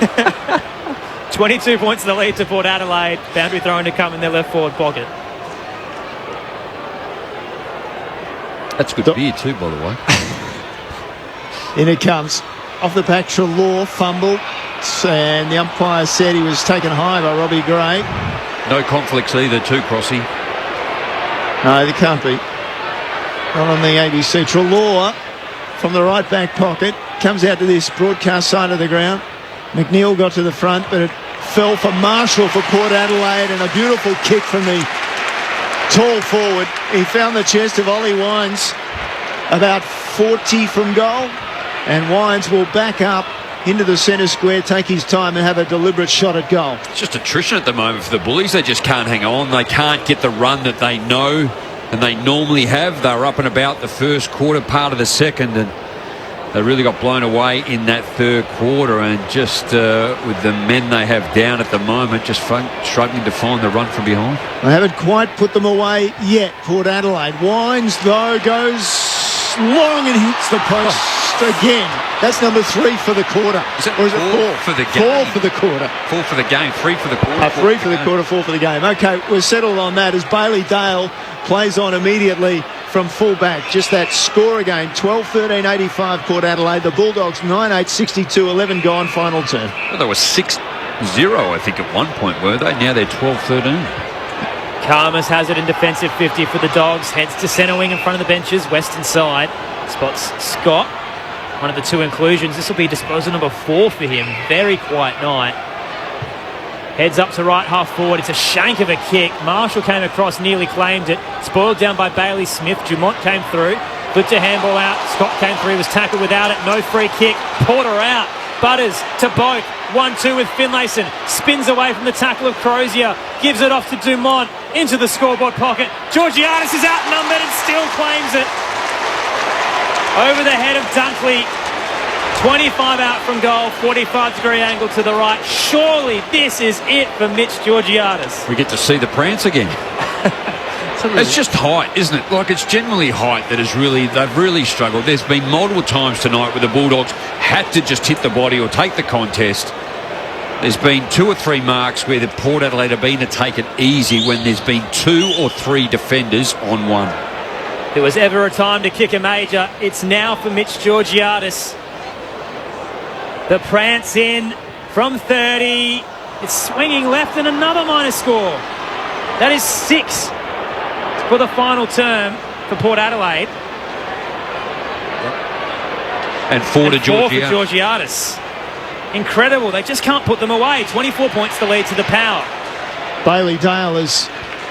22 points in the lead to Port Adelaide. Boundary throwing to come in their left forward pocket. That's good beer too, by the way. In it comes. Off the back, Treloar, fumble. And the umpire said he was taken high by Robbie Gray. No conflicts either, too, Crossy. No, there can't be. Not on the ABC. Treloar from the right back pocket comes out to this broadcast side of the ground. McNeil got to the front, but it fell for Marshall for Port Adelaide, and a beautiful kick from the tall forward. He found the chest of Ollie Wines about 40 from goal, and Wines will back up into the centre square, take his time and have a deliberate shot at goal. It's just attrition at the moment for the Bullies. They just can't hang on. They can't get the run that they know and they normally have. They were up and about the first quarter, part of the second, and they really got blown away in that third quarter. And just with the men they have down at the moment, just struggling to find the run from behind. They haven't quite put them away yet, Port Adelaide. Wines, though, goes long and hits the post again. That's number 3 for the quarter. Is it, or is it 4 for the game? 4 for the quarter. 4 for the game, 3 for the quarter. 3 for the quarter, 4 for the game. Okay, we're settled on that as Bailey Dale plays on immediately from full-back. Just that score again, 12-13, 85 Port Adelaide. The Bulldogs 9-8, 62, 11 gone, final turn. Well, they were 6-0, I think, at one point, were they? Now they're 12-13. Karmas has it in defensive 50 for the Dogs. Heads to centre wing in front of the benches, western side. Spots Scott. One of the 2 inclusions. This will be disposal number 4 for him. Very quiet night. Heads up to right half forward. It's a shank of a kick. Marshall came across, nearly claimed it. Spoiled down by Bailey Smith. Dumont came through. Flipped a handball out. Scott came through. Was tackled without it. No free kick. Porter out. Butters to Boak. 1-2 with Finlayson. Spins away from the tackle of Crozier. Gives it off to Dumont. Into the scoreboard pocket. Georgiadis is outnumbered and still claims it. Over the head of Dunkley. 25 out from goal, 45-degree angle to the right. Surely this is it for Mitch Georgiadis. We get to see the prance again. It's just height, isn't it? Like, it's generally height that is really, they've really struggled. There's been multiple times tonight where the Bulldogs had to just hit the body or take the contest. There's been 2 or 3 marks where the Port Adelaide have been to take it easy when there's been 2 or 3 defenders on one. If there was ever a time to kick a major, it's now for Mitch Georgiadis. The prance in from 30. It's swinging left and another minor score. That is 6 for the final term for Port Adelaide. And 4 to Georgiadis. Incredible. They just can't put them away. 24 points to lead to the Power. Bailey Dale as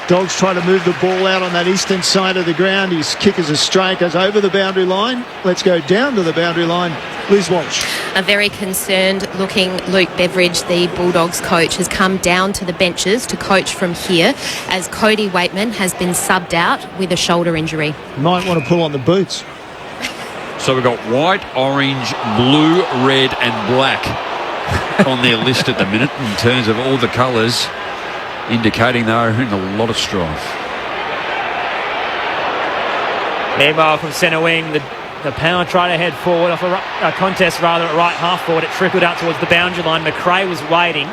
Dogs try to move the ball out on that eastern side of the ground. His kick is a straight, goes over the boundary line. Let's go down to the boundary line. Liz Walsh. A very concerned looking Luke Beveridge, the Bulldogs coach, has come down to the benches to coach from here as Cody Waitman has been subbed out with a shoulder injury. Might want to pull on the boots. So we've got white, orange, blue, red and black on their list at the minute in terms of all the colours, indicating they're in a lot of strife. Meanwhile, from centre wing, the Power tried to head forward off a contest rather at right half forward. It trickled out towards the boundary line. McRae was waiting.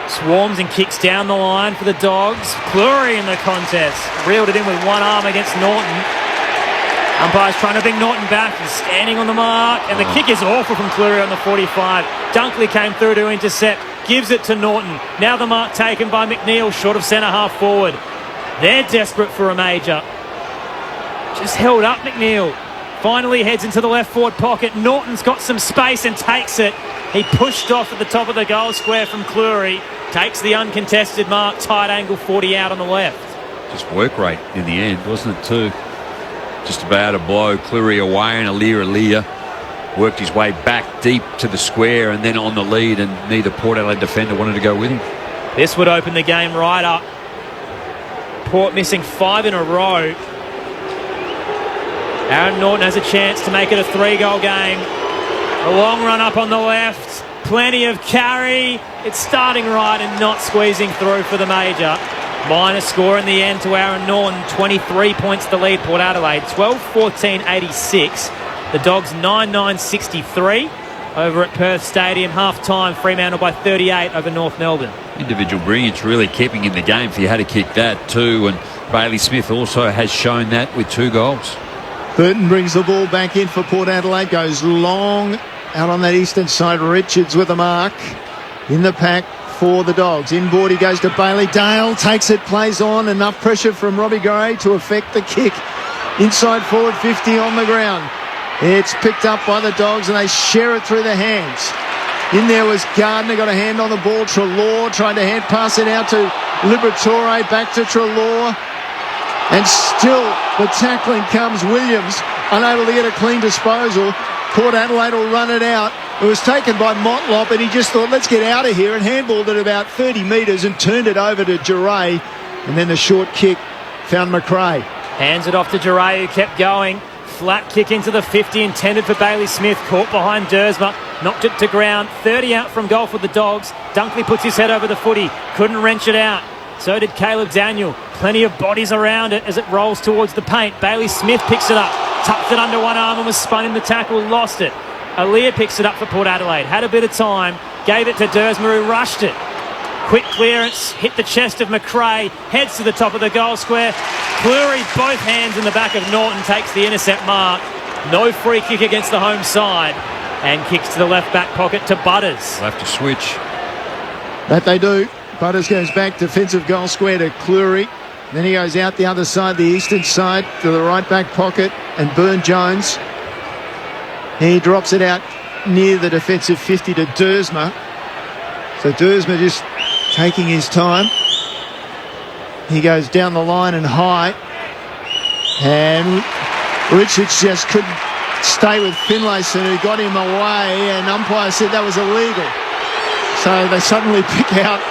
Swarms and kicks down the line for the Dogs. Cleary in the contest. Reeled it in with one arm against Norton. Umpire's trying to bring Norton back. He's standing on the mark. And the kick is awful from Cleary on the 45. Dunkley came through to intercept. gives it to Norton. Now the mark taken by McNeil, short of centre half forward. They're desperate for a major. Just held up McNeil. Finally heads into the left forward pocket. Norton's got some space and takes it. He pushed off at the top of the goal square from Cleary. Takes the uncontested mark, tight angle 40 out on the left. Just work rate in the end, wasn't it, too? Just about to blow Cleary away, and Alir worked his way back deep to the square and then on the lead, and neither Port Adelaide defender wanted to go with him. This would open the game right up. Port missing 5 in a row. Aaron Norton has a chance to make it a 3-goal game. A long run up on the left. Plenty of carry. It's starting right and not squeezing through for the major. Minor score in the end to Aaron Norton. 23 points to lead Port Adelaide. 12-14-86. The Dogs 9-9-63 over at Perth Stadium. Half-time, Fremantle by 38 over North Melbourne. Individual brilliance really keeping in the game if you had to kick that too, and Bailey Smith also has shown that with 2 goals. Burton brings the ball back in for Port Adelaide, goes long out on that eastern side. Richards with a mark in the pack for the Dogs. Inboard he goes to Bailey. Dale takes it, plays on. Enough pressure from Robbie Gray to affect the kick. Inside forward 50 on the ground. It's picked up by the Dogs and they share it through the hands. In there was Gardner, got a hand on the ball. Treloar trying to hand pass it out to Liberatore, back to Treloar. And still the tackling comes. Williams unable to get a clean disposal. Port Adelaide will run it out. It was taken by Motlop and he just thought, let's get out of here, and handballed it about 30 metres and turned it over to Giray. And then the short kick found McRae. Hands it off to Giray, who kept going. Flat kick into the 50 intended for Bailey Smith. Caught behind Dersma. Knocked it to ground. 30 out from goal for the Dogs. Dunkley puts his head over the footy. Couldn't wrench it out. So did Caleb Daniel. Plenty of bodies around it as it rolls towards the paint. Bailey Smith picks it up. Tucked it under one arm and was spun in the tackle. Lost it. Alir picks it up for Port Adelaide. Had a bit of time. Gave it to Dersma, who rushed it. Quick clearance. Hit the chest of McRae. Heads to the top of the goal square. Cleary, both hands in the back of Norton, takes the intercept mark. No free kick against the home side. And kicks to the left back pocket to Butters. We'll have to switch. That they do. Butters goes back, defensive goal square to Cleary. Then he goes out the other side, the eastern side, to the right back pocket, and Burn-Jones. He drops it out near the defensive 50 to Dersma. So Dersma just taking his time. He goes down the line and high. And Richards just couldn't stay with Finlayson, who got him away, and umpire said that was illegal. So they suddenly pick out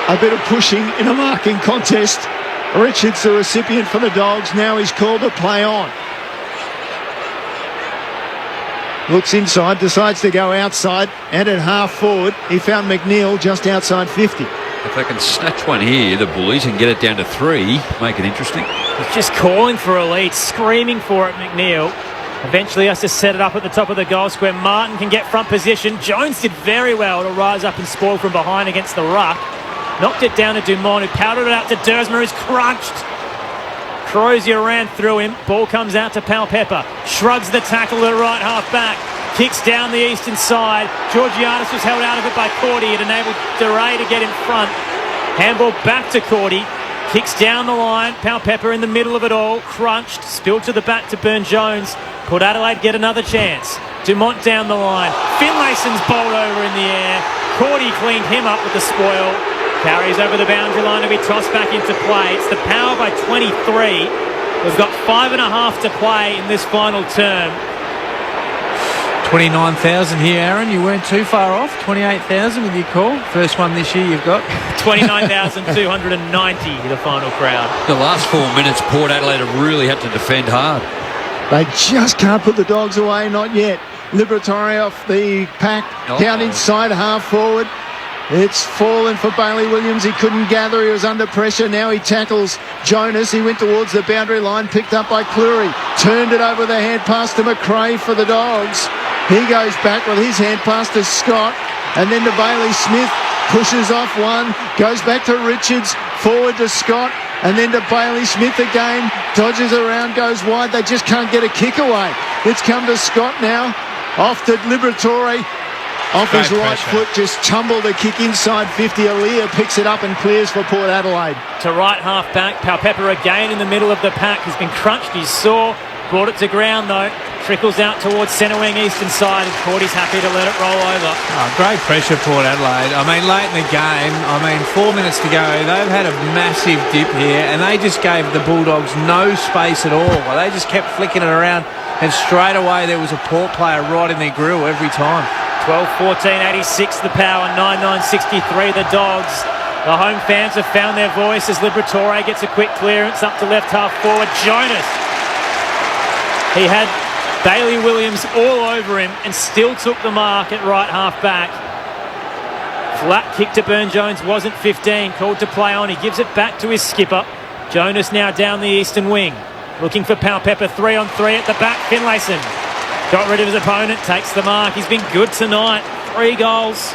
a bit of pushing in a marking contest. Richards, the recipient for the Dogs, now he's called to play on. Looks inside, decides to go outside, and at half forward, he found McNeil just outside 50. If they can snatch one here, the Bullies, and get it down to 3, make it interesting. He's just calling for a lead, screaming for it, McNeil. Eventually has to set it up at the top of the goal square. Martin can get front position. Jones did very well to rise up and spoil from behind against the ruck. Knocked it down to Dumont, who powdered it out to Dersma, who's crunched. Crozier ran through him. Ball comes out to Palpepper. Shrugs the tackle to the right half back. Kicks down the eastern side. Georgianis was held out of it by Cordy. It enabled DeRay to get in front. Handball back to Cordy. Kicks down the line. Palpepper in the middle of it all. Crunched. Spilled to the back to Burn-Jones. Port Adelaide get another chance. Dumont down the line. Finlayson's bowled over in the air. Cordy cleaned him up with the spoil. Carries over the boundary line to be tossed back into play. It's the Power by 23. We've got 5.5 to play in this final term. 29,000 here, Aaron. You weren't too far off. 28,000 with your call. First one this year you've got. 29,290, the final crowd. The last 4 minutes, Port Adelaide have really had to defend hard. They just can't put the Dogs away, not yet. Liberatore off the pack, down inside, half forward. It's fallen for Bailey Williams. He couldn't gather. He was under pressure. Now he tackles Jonas. He went towards the boundary line, picked up by Cleary. Turned it over the hand pass to McRae for the Dogs. He goes back with his hand pass to Scott. And then to Bailey Smith. Pushes off one. Goes back to Richards. Forward to Scott. And then to Bailey Smith again. Dodges around, goes wide. They just can't get a kick away. It's come to Scott now. Off to Liberatore. Off his Great right pressure. foot, just tumbled a kick inside 50. Aaliyah picks it up and clears for Port Adelaide. To right half back, Palpepper again in the middle of the pack. He's been crunched, he's sore. Brought it to ground though. Trickles out towards centre wing eastern side. And Cordy's happy to let it roll over. Oh, great pressure, Port Adelaide. I mean, late in the game, 4 minutes to go, they've had a massive dip here, and they just gave the Bulldogs no space at all. They just kept flicking it around, and straight away there was a Port player right in their grill every time. 12-14, 86 the Power, 9-9-63 the Dogs. The home fans have found their voice as Liberatore gets a quick clearance up to left half forward. Jonas. He had Bailey Williams all over him and still took the mark at right half back. Flat kick to Burne-Jones, wasn't 15, called to play on. He gives it back to his skipper. Jonas now down the eastern wing. Looking for Palpepper, 3-on-3 at the back. Finlayson got rid of his opponent, takes the mark. He's been good tonight. 3 goals.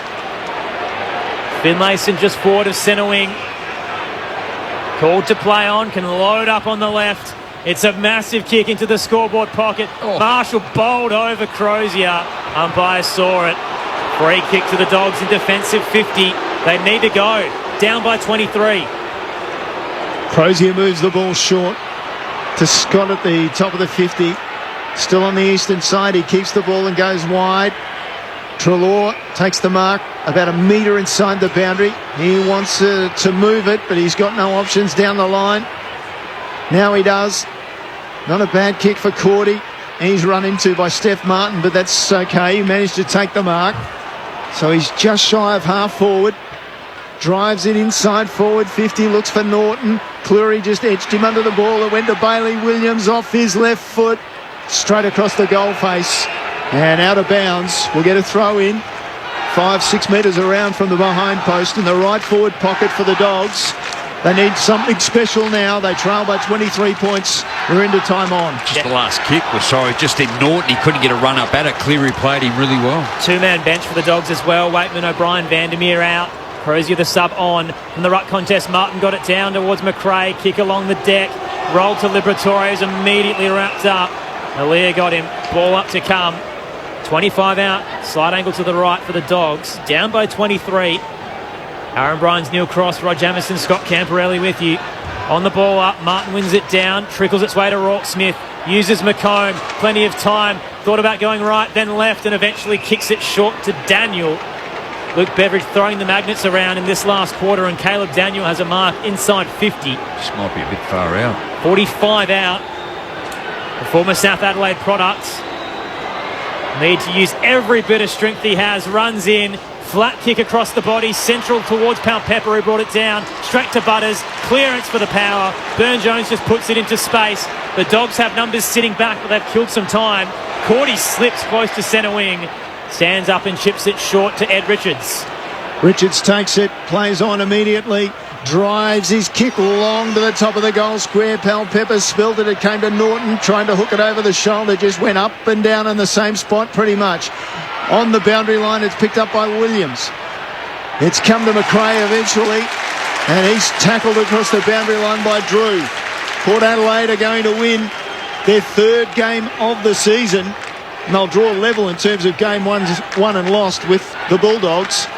Finlayson just forward of centre wing. Called to play on, can load up on the left. It's a massive kick into the scoreboard pocket. Marshall bowled over Crozier. Umpire saw it. Free kick to the Dogs in defensive 50. They need to go. Down by 23. Crozier moves the ball short to Scott at the top of the 50. Still on the eastern side. He keeps the ball and goes wide. Treloar takes the mark about a metre inside the boundary. He wants to move it, but he's got no options down the line. Now he does. Not a bad kick for Cordy. He's run into by Steph Martin, but that's okay. He managed to take the mark. So he's just shy of half forward. Drives it inside forward 50, looks for Norton. Cleary just edged him under the ball. It went to Bailey Williams off his left foot. Straight across the goal face. And out of bounds. We'll get a throw in. 5-6 metres around from the behind post in the right forward pocket for the Dogs. They need something special now. They trail by 23 points. We're into time on. Just the last kick was just in Norton. He couldn't get a run up at it. Cleary played him really well. 2-man bench for the Dogs as well. Waitman, O'Brien, Vandermeer out. Crozier the sub on. From the ruck contest, Martin got it down towards McRae. Kick along the deck. Rolled to Liberatore, is immediately wrapped up. Aaliyah got him. Ball up to come. 25 out. Slight angle to the right for the Dogs. Down by 23. Aaron Bryans, Neil Cross, Rod Jamieson, Scott Camporelli with you. On the ball up, Martin wins it down, trickles its way to Rourke Smith, uses McComb, plenty of time, thought about going right, then left, and eventually kicks it short to Daniel. Luke Beveridge throwing the magnets around in this last quarter, and Caleb Daniel has a mark inside 50. This might be a bit far out. 45 out. The former South Adelaide product. Need to use every bit of strength he has, runs in. Flat kick across the body, central towards Palpepper, who brought it down, straight to Butters, clearance for the Power. Burne-Jones just puts it into space. The Dogs have numbers sitting back, but they've killed some time. Cordy slips close to centre wing, stands up and chips it short to Ed Richards. Richards takes it, plays on immediately, drives his kick long to the top of the goal square. Palpepper spilled it, it came to Norton, trying to hook it over the shoulder, just went up and down in the same spot pretty much. On the boundary line, it's picked up by Williams. It's come to McRae eventually, and he's tackled across the boundary line by Drew. Port Adelaide are going to win their 3rd game of the season, and they'll draw level in terms of game won and lost with the Bulldogs.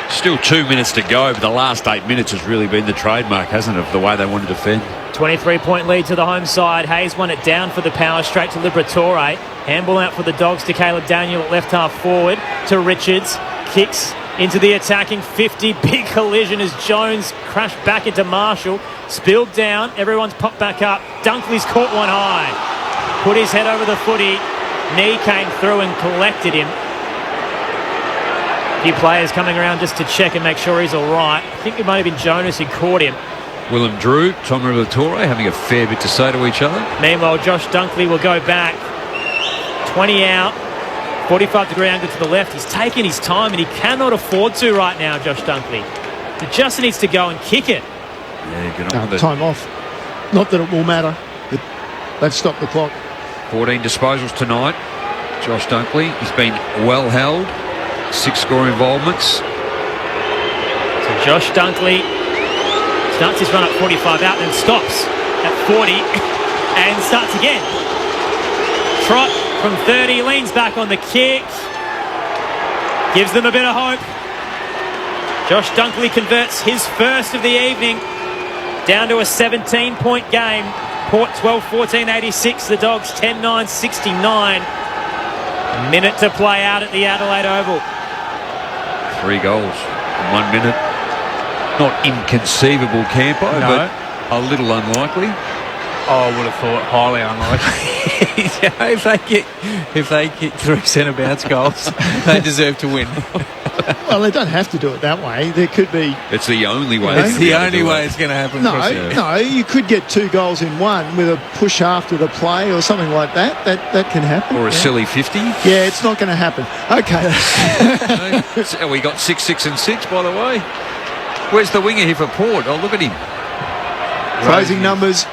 Still 2 minutes to go, but the last 8 minutes has really been the trademark, hasn't it, of the way they want to defend. 23-point lead to the home side. Hayes won it down for the Power, straight to Liberatore. Handball out for the Dogs to Caleb Daniel at left half forward to Richards. Kicks into the attacking 50. Big collision as Jones crashed back into Marshall. Spilled down. Everyone's popped back up. Dunkley's caught one high. Put his head over the footy. Knee came through and collected him. A few players coming around just to check and make sure he's all right. I think it might have been Jonas who caught him. Willem Drew, Tom Liberatore having a fair bit to say to each other. Meanwhile, Josh Dunkley will go back. 20 out. 45-degree angle to the left. He's taking his time and he cannot afford to right now, Josh Dunkley. He just needs to go and kick it. Yeah, get on with it. Time off. Not that it will matter, but they've stopped the clock. 14 disposals tonight. Josh Dunkley, he's been well held. 6 score involvements. So Josh Dunkley starts his run up 45 out, then stops at 40 and starts again. Trot from 30, leans back on the kick. gives them a bit of hope. Josh Dunkley converts his first of the evening, down to a 17-point game. Port 12-14-86, the Dogs 10-9-69. A minute to play out at the Adelaide Oval. 3 goals in 1 minute. Not inconceivable, Campo, but a little unlikely. I would have thought highly unlikely. if they kick 3 centre bounce goals, they deserve to win. Well, they don't have to do it that way. There could be... It's the only way. It's the only way it's going to happen. No, you could get 2 goals in one with a push after the play or something like that. That can happen. Or a silly 50. Yeah, it's not going to happen. Okay. So we got 6, 6 and 6, by the way. Where's the winger here for Port? Oh, look at him. Closing numbers.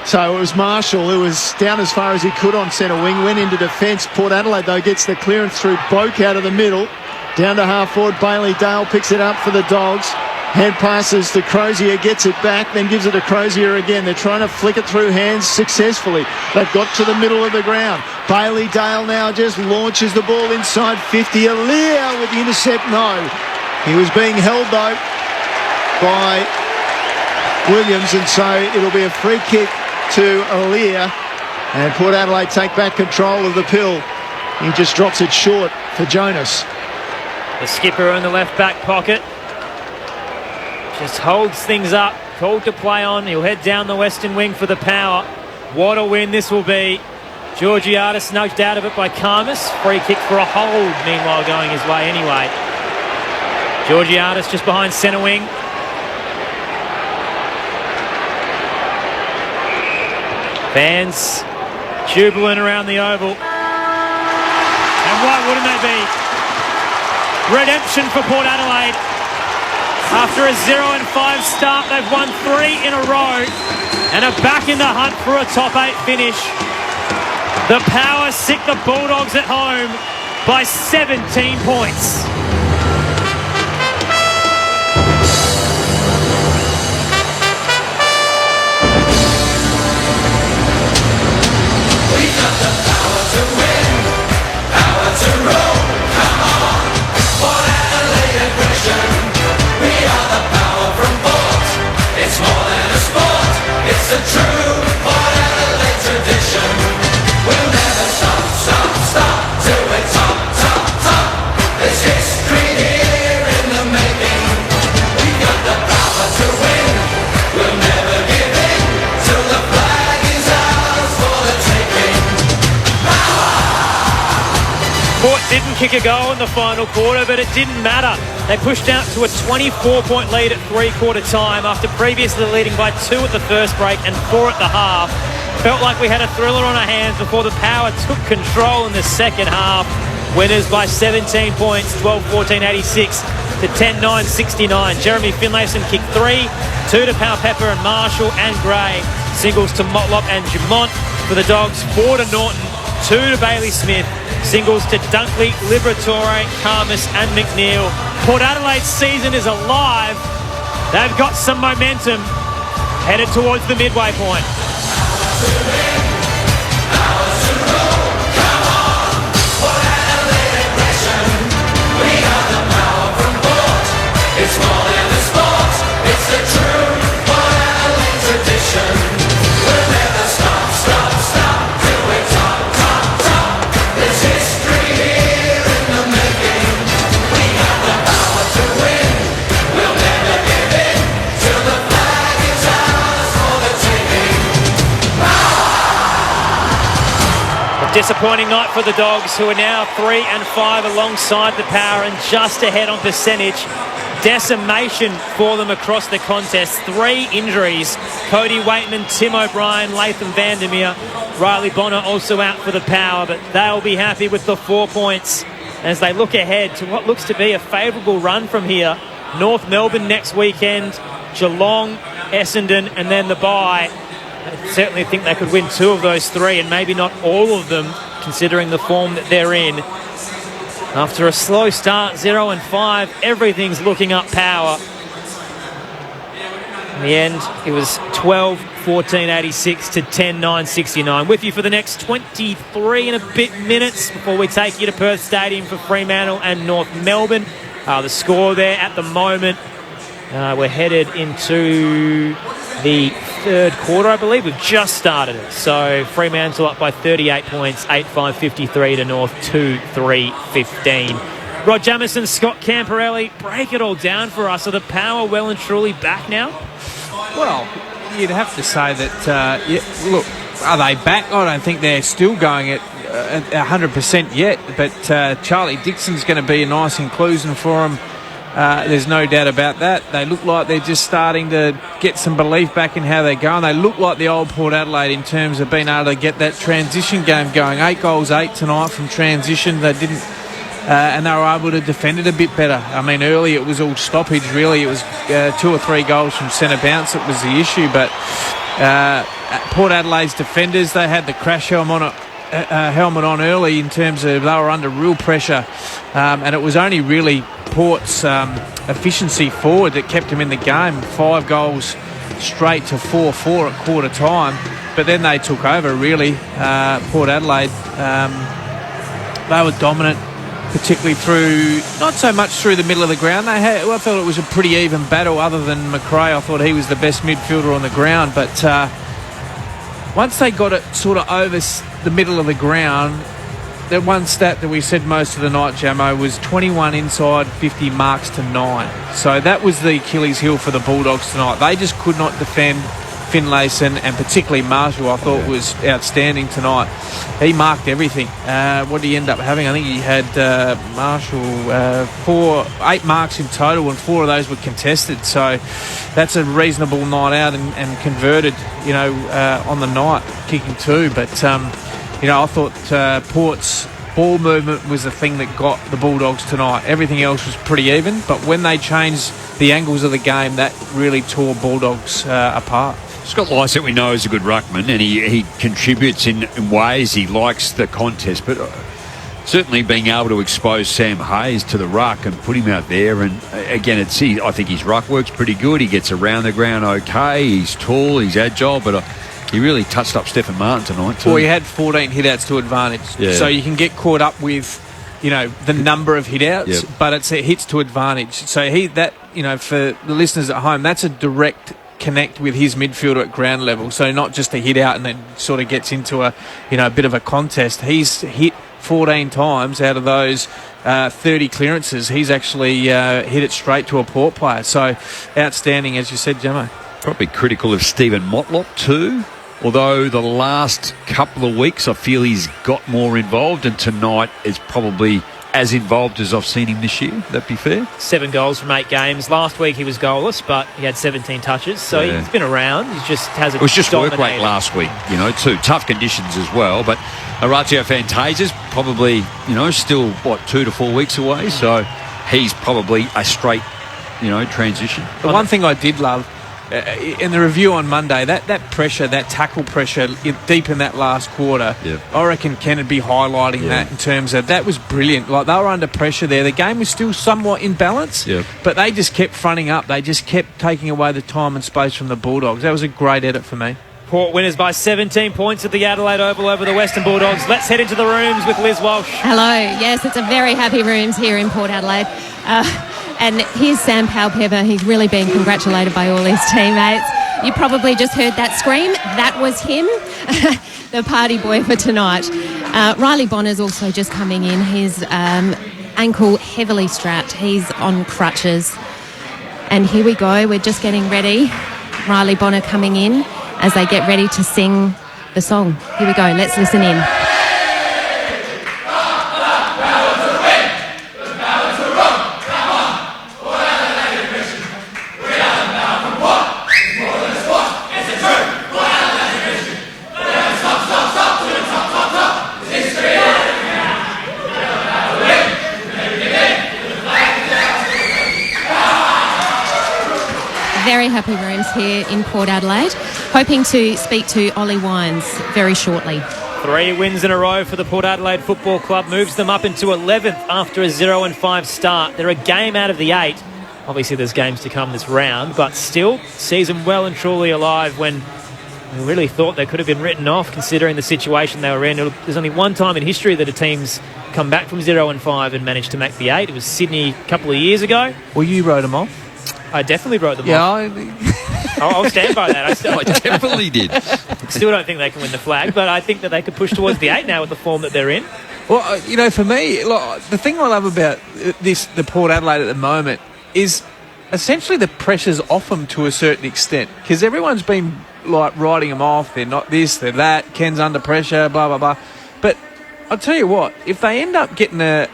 So it was Marshall who was down as far as he could on centre wing, went into defence. Port Adelaide, though, gets the clearance through Boak out of the middle. Down to half forward, Bailey Dale picks it up for the Dogs. Head passes to Crozier, gets it back, then gives it to Crozier again. They're trying to flick it through hands successfully. They've got to the middle of the ground. Bailey Dale now just launches the ball inside 50. Alir with the intercept, no. He was being held, though, by Williams, and so it'll be a free kick to Alir, and Port Adelaide take back control of the pill. He just drops it short for Jonas. The skipper in the left back pocket just holds things up, called to play on. He'll head down the western wing for the Power. What a win this will be. Georgiades nudged out of it by Karmas. Free kick for a hold, meanwhile going his way anyway. Georgiades just behind centre wing. Fans jubilant around the Oval. And why wouldn't they be? Redemption for Port Adelaide. After a 0-5 start, they've won 3 in a row and are back in the hunt for a top 8 finish. The Power sick the Bulldogs at home by 17 points. Didn't kick a goal in the final quarter, but it didn't matter. They pushed out to a 24-point lead at three-quarter time after previously leading by 2 at the first break and 4 at the half. Felt like we had a thriller on our hands before the Power took control in the second half. Winners by 17 points, 12-14-86 to 10-9-69. Jeremy Finlayson kicked 3, 2 to Powell Pepper and Marshall and Gray. Singles to Motlop and Dumont for the Dogs, 4 to Norton, 2 to Bailey Smith. Singles to Dunkley, Liberatore, Karmas and McNeil. Port Adelaide's season is alive. They've got some momentum headed towards the midway point. It's more than a sport, it's a true Port Adelaide tradition. We'll never stop till we're top. There's history here in the making. We got the power to win. We'll never give in till the flag is ours for the taking. A disappointing night for the Dogs, who are now 3-5 alongside the Power and just ahead on percentage. Decimation for them across the contest. 3 injuries. Cody Waitman, Tim O'Brien, Latham Vandermeer. Riley Bonner also out for the Power, but they'll be happy with the 4 points as they look ahead to what looks to be a favourable run from here. North Melbourne next weekend, Geelong, Essendon, and then the bye. I certainly think they could win 2 of those 3, and maybe not all of them, considering the form that they're in. After a slow start, 0-5, everything's looking up Power. In the end, it was 1486 to 10,969. With you for the next 23 and a bit minutes before we take you to Perth Stadium for Fremantle and North Melbourne. The score there at the moment, we're headed into the third quarter, I believe. We've just started it. So Fremantle up by 38 points, 8-5-53 to North 2-3-15. Rod Jamieson, Scott Camperelli, break it all down for us. Are the Power well and truly back now? Well, you'd have to say that, look, are they back? I don't think they're still going at 100% yet, but Charlie Dixon's going to be a nice inclusion for them. There's no doubt about that. They look like they're just starting to get some belief back in how they're going. They look like the old Port Adelaide in terms of being able to get that transition game going. 8 goals, 8 tonight from transition. They didn't... and they were able to defend it a bit better. I mean, early it was all stoppage, really. It was 2 or 3 goals from centre bounce that was the issue. But Port Adelaide's defenders, they had the crash helmet on early in terms of they were under real pressure. And it was only really Port's efficiency forward that kept them in the game. 5 goals straight to 4-4 at quarter time. But then they took over, really. Port Adelaide, they were dominant, particularly through, not so much through the middle of the ground. I felt it was a pretty even battle other than McRae. I thought he was the best midfielder on the ground. But once they got it sort of over the middle of the ground, the one stat that we said most of the night, Jamo, was 21 inside, 50 marks to 9. So that was the Achilles heel for the Bulldogs tonight. They just could not defend Finlayson, and particularly Marshall, I thought was outstanding tonight. He marked everything. What did he end up having? I think he had Marshall 8 marks in total, and 4 of those were contested. So that's a reasonable night out, and converted, on the night, kicking 2. But I thought Port's ball movement was the thing that got the Bulldogs tonight. Everything else was pretty even, but when they changed the angles of the game, that really tore Bulldogs apart. Scott Lycett, we know, is a good ruckman, and he contributes in ways. He likes the contest, but certainly being able to expose Sam Hayes to the ruck and put him out there, and again, I think his ruck work's pretty good. He gets around the ground okay. He's tall, he's agile, but he really touched up Stephen Martin tonight too. Well, he had 14 hit-outs to advantage, so you can get caught up with the number of hit-outs, but it's hits to advantage. So for the listeners at home, that's a direct connect with his midfielder at ground level. So not just a hit out and then sort of gets into a bit of a contest. He's hit 14 times out of those 30 clearances. He's actually hit it straight to a Port player. So outstanding, as you said, Gemmo. Probably critical of Stephen Motlop too. Although the last couple of weeks I feel he's got more involved, and tonight is probably as involved as I've seen him this year. That be fair? 7 goals from 8 games. Last week he was goalless, but he had 17 touches, so he's been around. He just hasn't. It was just dominated. work rate last week, too. Tough conditions as well, but Orazio Fantasia probably, still 2 to 4 weeks away, so he's probably a straight, transition. The one thing I did love in the review on Monday, that pressure, that tackle pressure deep in that last quarter, I reckon Ken would be highlighting that in terms of that was brilliant. Like, they were under pressure there. The game was still somewhat in balance, but they just kept fronting up. They just kept taking away the time and space from the Bulldogs. That was a great edit for me. Port winners by 17 points at the Adelaide Oval over the Western Bulldogs. Let's head into the rooms with Liz Walsh. Hello. Yes, it's a very happy rooms here in Port Adelaide. And here's Sam Powell-Pepper. He's really been congratulated by all his teammates. You probably just heard that scream. That was him, the party boy for tonight. Riley Bonner's also just coming in. His ankle heavily strapped. He's on crutches. And here we go. We're just getting ready. Riley Bonner coming in as they get ready to sing the song. Here we go. Let's listen in. Very happy rooms here in Port Adelaide. Hoping to speak to Ollie Wines very shortly. 3 wins in a row for the Port Adelaide Football Club moves them up into 11th after a 0-5 start. They're a game out of the 8. Obviously there's games to come this round, but still season well and truly alive when We really thought they could have been written off considering the situation they were in. There's only one time in history that a team's come back from 0-5 and managed to make the 8. It was Sydney a couple of years ago. Well, you wrote them off. I definitely wrote them off. Yeah, I'll stand by that. I definitely did. Still don't think they can win the flag, but I think that they could push towards the 8 now with the form that they're in. Well, for me, the thing I love about the Port Adelaide at the moment is essentially the pressure's off them to a certain extent, because everyone's been writing them off. They're not this, they're that. Ken's under pressure, blah blah blah. But I'll tell you what, if they end up getting they're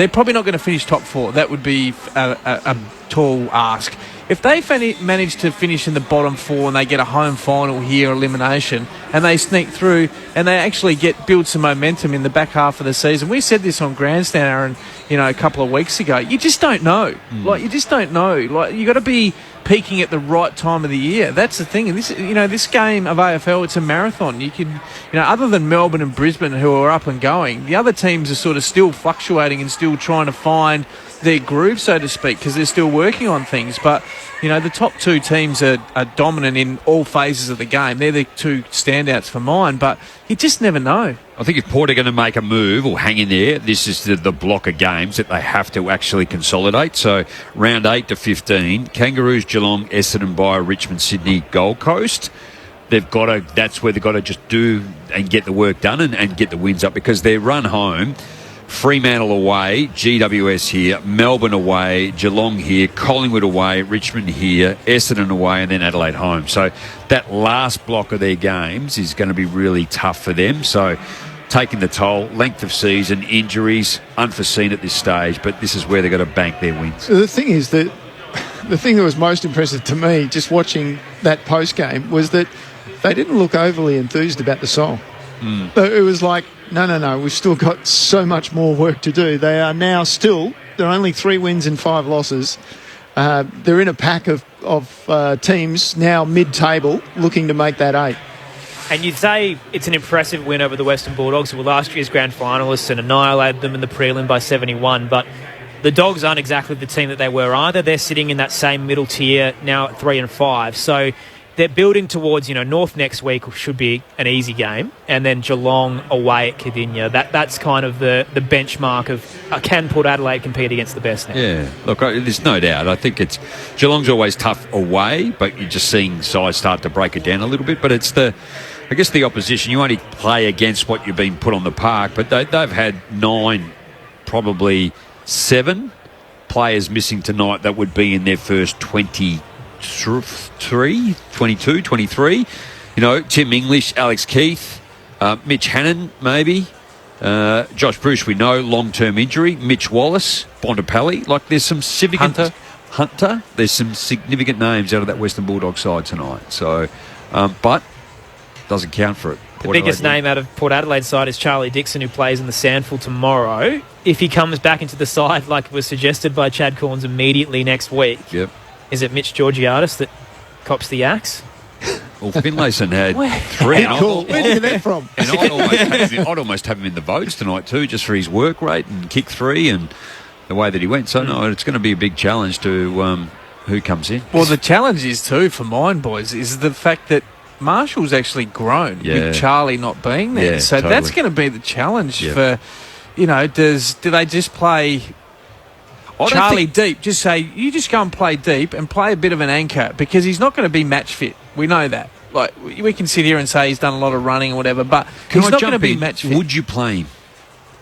probably not going to finish top 4. That would be a tall ask. If they manage to finish in the bottom 4 and they get a home final here, elimination, and they sneak through and they actually build some momentum in the back half of the season. We said this on Grandstand, Aaron, a couple of weeks ago. You just don't know. You just don't know. You got to be peaking at the right time of the year. That's the thing. And this game of AFL, it's a marathon. You can, other than Melbourne and Brisbane, who are up and going, the other teams are sort of still fluctuating and still trying to find their groove, so to speak, because they're still working on things. But the top 2 teams are dominant in all phases of the game. They're the 2 standouts for mine, but you just never know. I think if Port are going to make a move or hang in there, this is the block of games that they have to actually consolidate. So round 8 to 15, Kangaroos, Geelong, Essendon, Bayer, Richmond, Sydney, Gold Coast. That's where they've got to just do and get the work done and get the wins up, because their run home, Fremantle away, GWS here, Melbourne away, Geelong here, Collingwood away, Richmond here, Essendon away, and then Adelaide home. So that last block of their games is going to be really tough for them. So taking the toll, length of season, injuries, unforeseen at this stage, but this is where they've got to bank their wins. The thing is that the thing that was most impressive to me just watching that post-game was that they didn't look overly enthused about the song. It was like, no, we've still got so much more work to do. They are now they're only 3 wins and 5 losses. They're in a pack of teams now mid-table looking to make that 8. And you'd say it's an impressive win over the Western Bulldogs, who were last year's grand finalists and annihilated them in the prelim by 71. But the Dogs aren't exactly the team that they were either. They're sitting in that same middle tier now at 3 and 5. So they're building towards, North next week should be an easy game, and then Geelong away at Cadinia. That's kind of the benchmark of can Port Adelaide compete against the best now? Yeah, look, there's no doubt. I think Geelong's always tough away, but you're just seeing sides start to break it down a little bit. But it's the opposition. You only play against what you've been put on the park, but they've had 9, probably 7 players missing tonight that would be in their first 22, 23. Tim English, Alex Keith, Mitch Hannon, maybe. Josh Bruce, we know, long-term injury. Mitch Wallace, Bontempelli. There's some significant... Hunter. There's some significant names out of that Western Bulldogs side tonight. So, but doesn't count for it. The biggest name out of Port Adelaide's side is Charlie Dixon, who plays in the Sandful tomorrow. If he comes back into the side, like was suggested by Chad Corns, immediately next week... Yep. Is it Mitch Georgiadis that cops the axe? Well, Finlayson had 3. Cool. Where did you get that from? And I'd almost have him in the votes tonight too, just for his work rate and kick 3 and the way that he went. So, no, it's going to be a big challenge to who comes in. Well, the challenge is too, for mine, boys, is the fact that Marshall's actually grown with Charlie not being there. Yeah, so totally. That's going to be the challenge for, do they just play... Charlie deep, just say, you just go and play deep and play a bit of an anchor, because he's not going to be match fit. We know that. We can sit here and say he's done a lot of running or whatever, but he's not going to be match fit. Would you play him?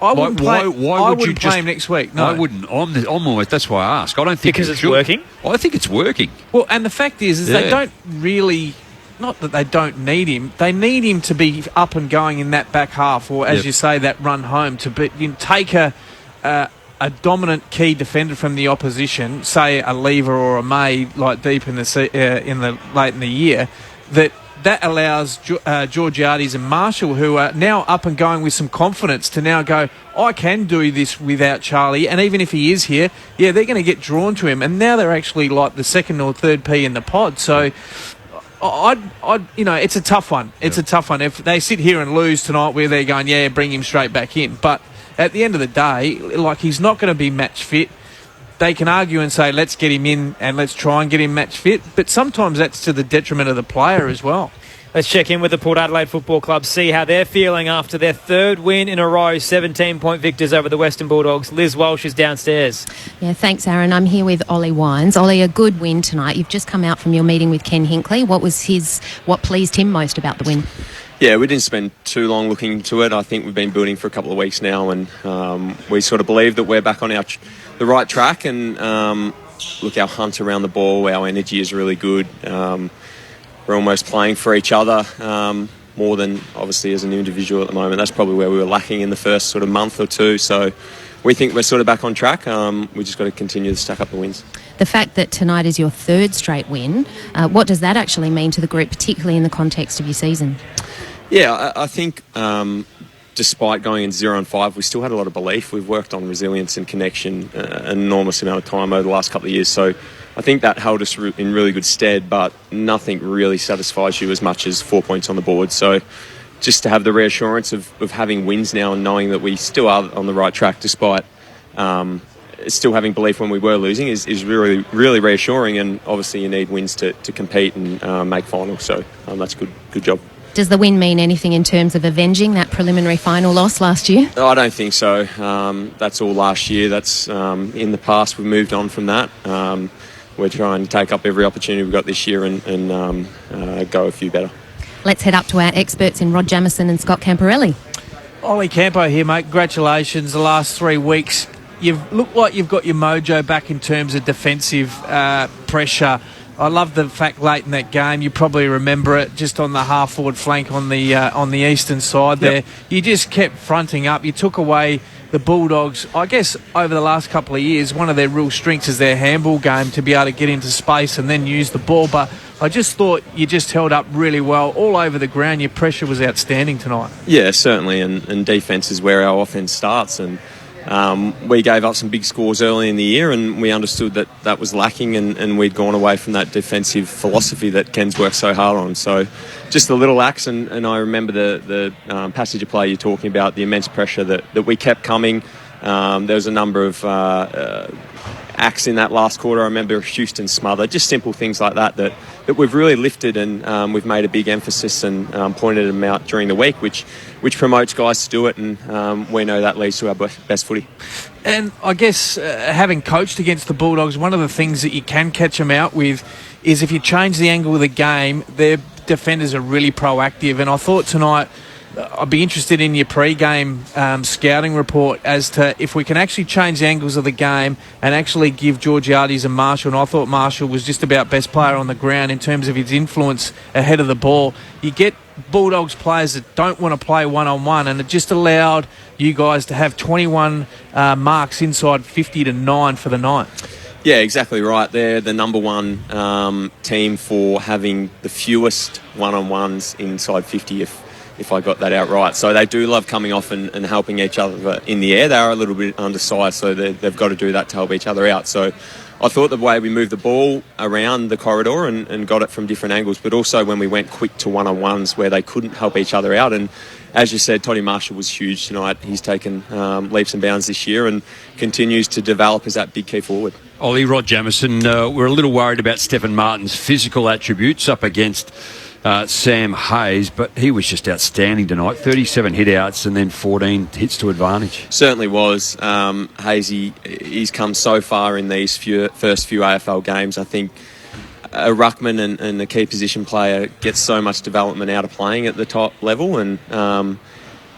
I wouldn't play. Why would you play him next week. No, I wouldn't. I'm almost. That's why I ask. I don't think because it's working. I think it's working. Well, and the fact is they don't really. Not that they don't need him. They need him to be up and going in that back half, or as you say, that run home to take a dominant key defender from the opposition, say a Lever or a May, deep in the late in the year, that allows Georgiades and Marshall, who are now up and going with some confidence, to now go, I can do this without Charlie, and even if he is here, they're going to get drawn to him, and now they're actually like the second or third P in the pod. So it's a tough one. It's a tough one. If they sit here and lose tonight, where they're going, bring him straight back in, but at the end of the day, he's not going to be match fit. They can argue and say, let's get him in and let's try and get him match fit. But sometimes that's to the detriment of the player as well. Let's check in with the Port Adelaide Football Club, see how they're feeling after their third win in a row, 17-point victors over the Western Bulldogs. Liz Walsh is downstairs. Yeah, thanks, Aaron. I'm here with Ollie Wines. Ollie, a good win tonight. You've just come out from your meeting with Ken Hinkley. What pleased him most about the win? Yeah, we didn't spend too long looking into it. I think we've been building for a couple of weeks now, and we sort of believe that we're back on the right track. And look, our hunt around the ball, our energy is really good. We're almost playing for each other more than obviously as an individual at the moment. That's probably where we were lacking in the first sort of month or two. So we think we're sort of back on track. We just got to continue to stack up the wins. The fact that tonight is your third straight win, what does that actually mean to the group, particularly in the context of your season? Yeah, I think despite going in 0-5, we still had a lot of belief. We've worked on resilience and connection an enormous amount of time over the last couple of years. So I think that held us in really good stead, but nothing really satisfies you as much as 4 points on the board. So just to have the reassurance of having wins now and knowing that we still are on the right track despite still having belief when we were losing is really, really reassuring. And obviously you need wins to compete and make finals. So that's good job. Does the win mean anything in terms of avenging that preliminary final loss last year? I don't think so. That's all last year. That's in the past. We've moved on from that. We're trying to take up every opportunity we've got this year and go a few better. Let's head up to our experts in Rod Jamieson and Scott Camporelli. Ollie Campo here, mate. Congratulations. The last 3 weeks, you've looked like you've got your mojo back in terms of defensive pressure. I love the fact late in that game, you probably remember it, just on the half-forward flank on the eastern side there. Yep. You just kept fronting up. You took away the Bulldogs. I guess over the last couple of years, one of their real strengths is their handball game, to be able to get into space and then use the ball. But I just thought you just held up really well all over the ground. Your pressure was outstanding tonight. Yeah, certainly, and defence is where our offence starts. And we gave up some big scores early in the year, and we understood that was lacking, and we'd gone away from that defensive philosophy that Ken's worked so hard on. So just the little acts, and I remember the passage of play you're talking about, the immense pressure that we kept coming. There was a number of acts in that last quarter. I remember Houston smother, just simple things like that we've really lifted, and we've made a big emphasis and pointed them out during the week, which promotes guys to do it, and we know that leads to our best footy. And I guess having coached against the Bulldogs, one of the things that you can catch them out with is if you change the angle of the game, their defenders are really proactive. And I thought tonight, I'd be interested in your pre-game scouting report as to if we can actually change the angles of the game and actually give Georgiades and Marshall, and I thought Marshall was just about best player on the ground in terms of his influence ahead of the ball. You get Bulldogs players that don't want to play one-on-one, and it just allowed you guys to have 21 marks inside 50-9 for the night. Yeah, exactly right. They're the number one team for having the fewest one-on-ones inside 50, if I got that out right. So they do love coming off and helping each other in the air. They are a little bit undersized, so they've got to do that to help each other out. So I thought the way we moved the ball around the corridor and got it from different angles, but also when we went quick to one-on-ones where they couldn't help each other out. And as you said, Toddy Marshall was huge tonight. He's taken leaps and bounds this year and continues to develop as that big key forward. Ollie, Rod Jamieson, we're a little worried about Stephen Martin's physical attributes up against Sam Hayes, but he was just outstanding tonight. 37 hit-outs and then 14 hits to advantage. Certainly was. Hazy, he's come so far in these first few AFL games. I think a ruckman and a key position player gets so much development out of playing at the top level, and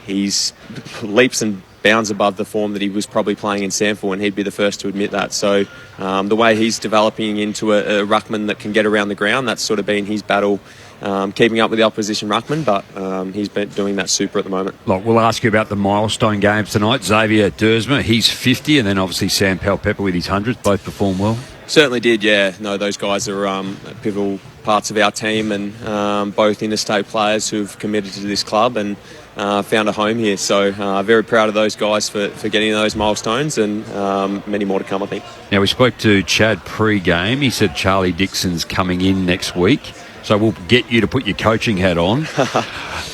he's leaps and bounds above the form that he was probably playing in Samford, and he'd be the first to admit that. So the way he's developing into a ruckman that can get around the ground, that's sort of been his battle, keeping up with the opposition ruckman, but he's been doing that super at the moment. Look, we'll ask you about the milestone games tonight. Xavier Dersma, he's 50, and then obviously Sam Powell-Pepper with his 100th, both performed well. Certainly did, yeah. No, those guys are pivotal parts of our team, and both interstate players who've committed to this club and found a home here. So very proud of those guys for getting those milestones, and many more to come, I think. Now, we spoke to Chad pre-game. He said Charlie Dixon's coming in next week, so we'll get you to put your coaching hat on.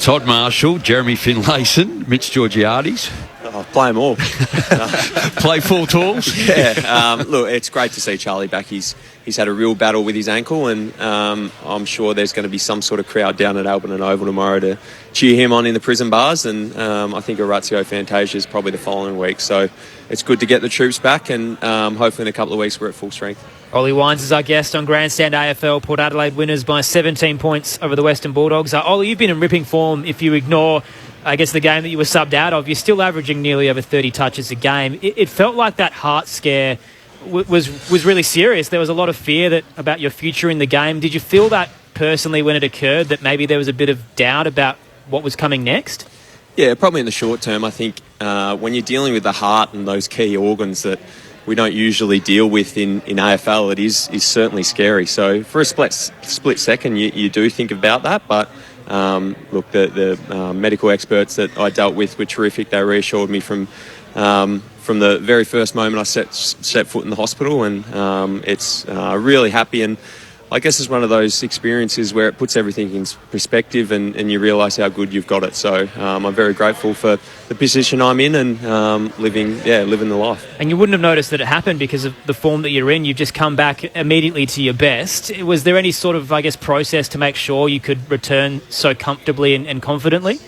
Todd Marshall, Jeremy Finlayson, Mitch Georgiades. I'll play them all. Play full tools? Yeah. Look, it's great to see Charlie back. He's had a real battle with his ankle, and I'm sure there's going to be some sort of crowd down at Albion Oval tomorrow to cheer him on in the prison bars, and I think Orazio Fantasia is probably the following week. So it's good to get the troops back, and hopefully in a couple of weeks we're at full strength. Ollie Wines is our guest on Grandstand AFL. Port Adelaide winners by 17 points over the Western Bulldogs. Ollie, you've been in ripping form. If you ignore, I guess, the game that you were subbed out of, you're still averaging nearly over 30 touches a game. It felt like that heart scare was really serious. There was a lot of fear about your future in the game. Did you feel that personally when it occurred, that maybe there was a bit of doubt about what was coming next? Yeah, probably in the short term. I think when you're dealing with the heart and those key organs that we don't usually deal with in AFL, it is certainly scary. So for a split second, you do think about that. But look, the medical experts that I dealt with were terrific. They reassured me from the very first moment I set foot in the hospital, and it's really happy. And I guess it's one of those experiences where it puts everything in perspective, and you realise how good you've got it. So I'm very grateful for the position I'm in, and living the life. And you wouldn't have noticed that it happened because of the form that you're in. You've just come back immediately to your best. Was there any sort of, I guess, process to make sure you could return so comfortably and confidently?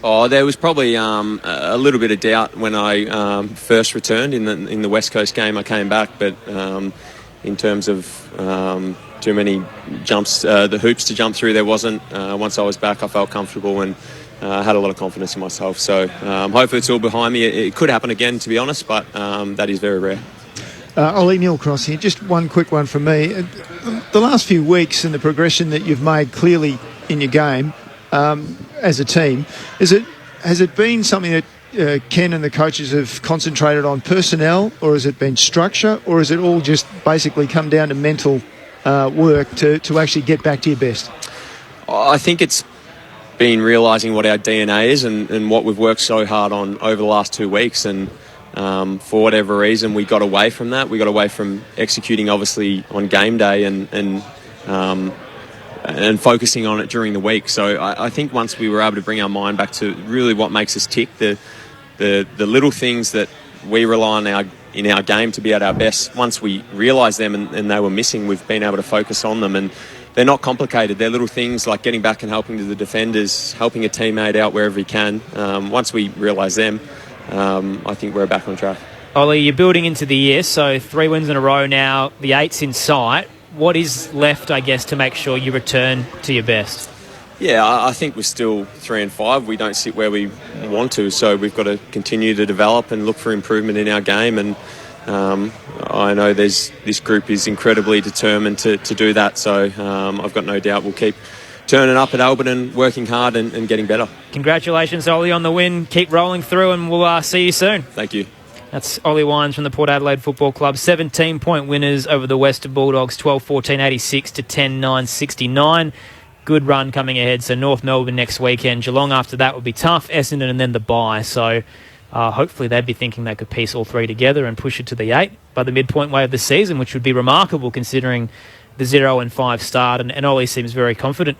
Oh, there was probably a little bit of doubt when I first returned in the West Coast game. I came back, but in terms of too many jumps, the hoops to jump through, there wasn't. Once I was back, I felt comfortable and had a lot of confidence in myself. So hopefully it's all behind me. It could happen again, to be honest, but that is very rare. Ollie, Neil Cross here. Just one quick one from me. The last few weeks and the progression that you've made clearly in your game as a team, has it been something that Ken and the coaches have concentrated on personnel, or has it been structure, or has it all just basically come down to mental work to actually get back to your best? I think it's been realising what our DNA is and what we've worked so hard on over the last 2 weeks, and for whatever reason we got away from that. We got away from executing obviously on game day and focusing on it during the week. So I think once we were able to bring our mind back to really what makes us tick, the little things that we rely on in our game to be at our best, once we realised them and they were missing, we've been able to focus on them. And they're not complicated. They're little things like getting back and helping the defenders, helping a teammate out wherever he can. Once we realise them, I think we're back on track. Ollie, you're building into the year, so 3 wins in a row now, the 8's in sight. What is left, I guess, to make sure you return to your best? Yeah, I think we're still 3 and 5. We don't sit where we want to, so we've got to continue to develop and look for improvement in our game. And I know this group is incredibly determined to do that. So I've got no doubt we'll keep turning up at Albion and working hard and getting better. Congratulations, Ollie, on the win. Keep rolling through, and we'll see you soon. Thank you. That's Ollie Wines from the Port Adelaide Football Club. 17-point winners over the Western Bulldogs, 12-14-86 to 10-9-69. Good run coming ahead. So North Melbourne next weekend. Geelong after that would be tough. Essendon and then the bye. So hopefully they'd be thinking they could piece all 3 together and push it to the 8 by the midpoint way of the season, which would be remarkable considering the 0-5 start. And Ollie seems very confident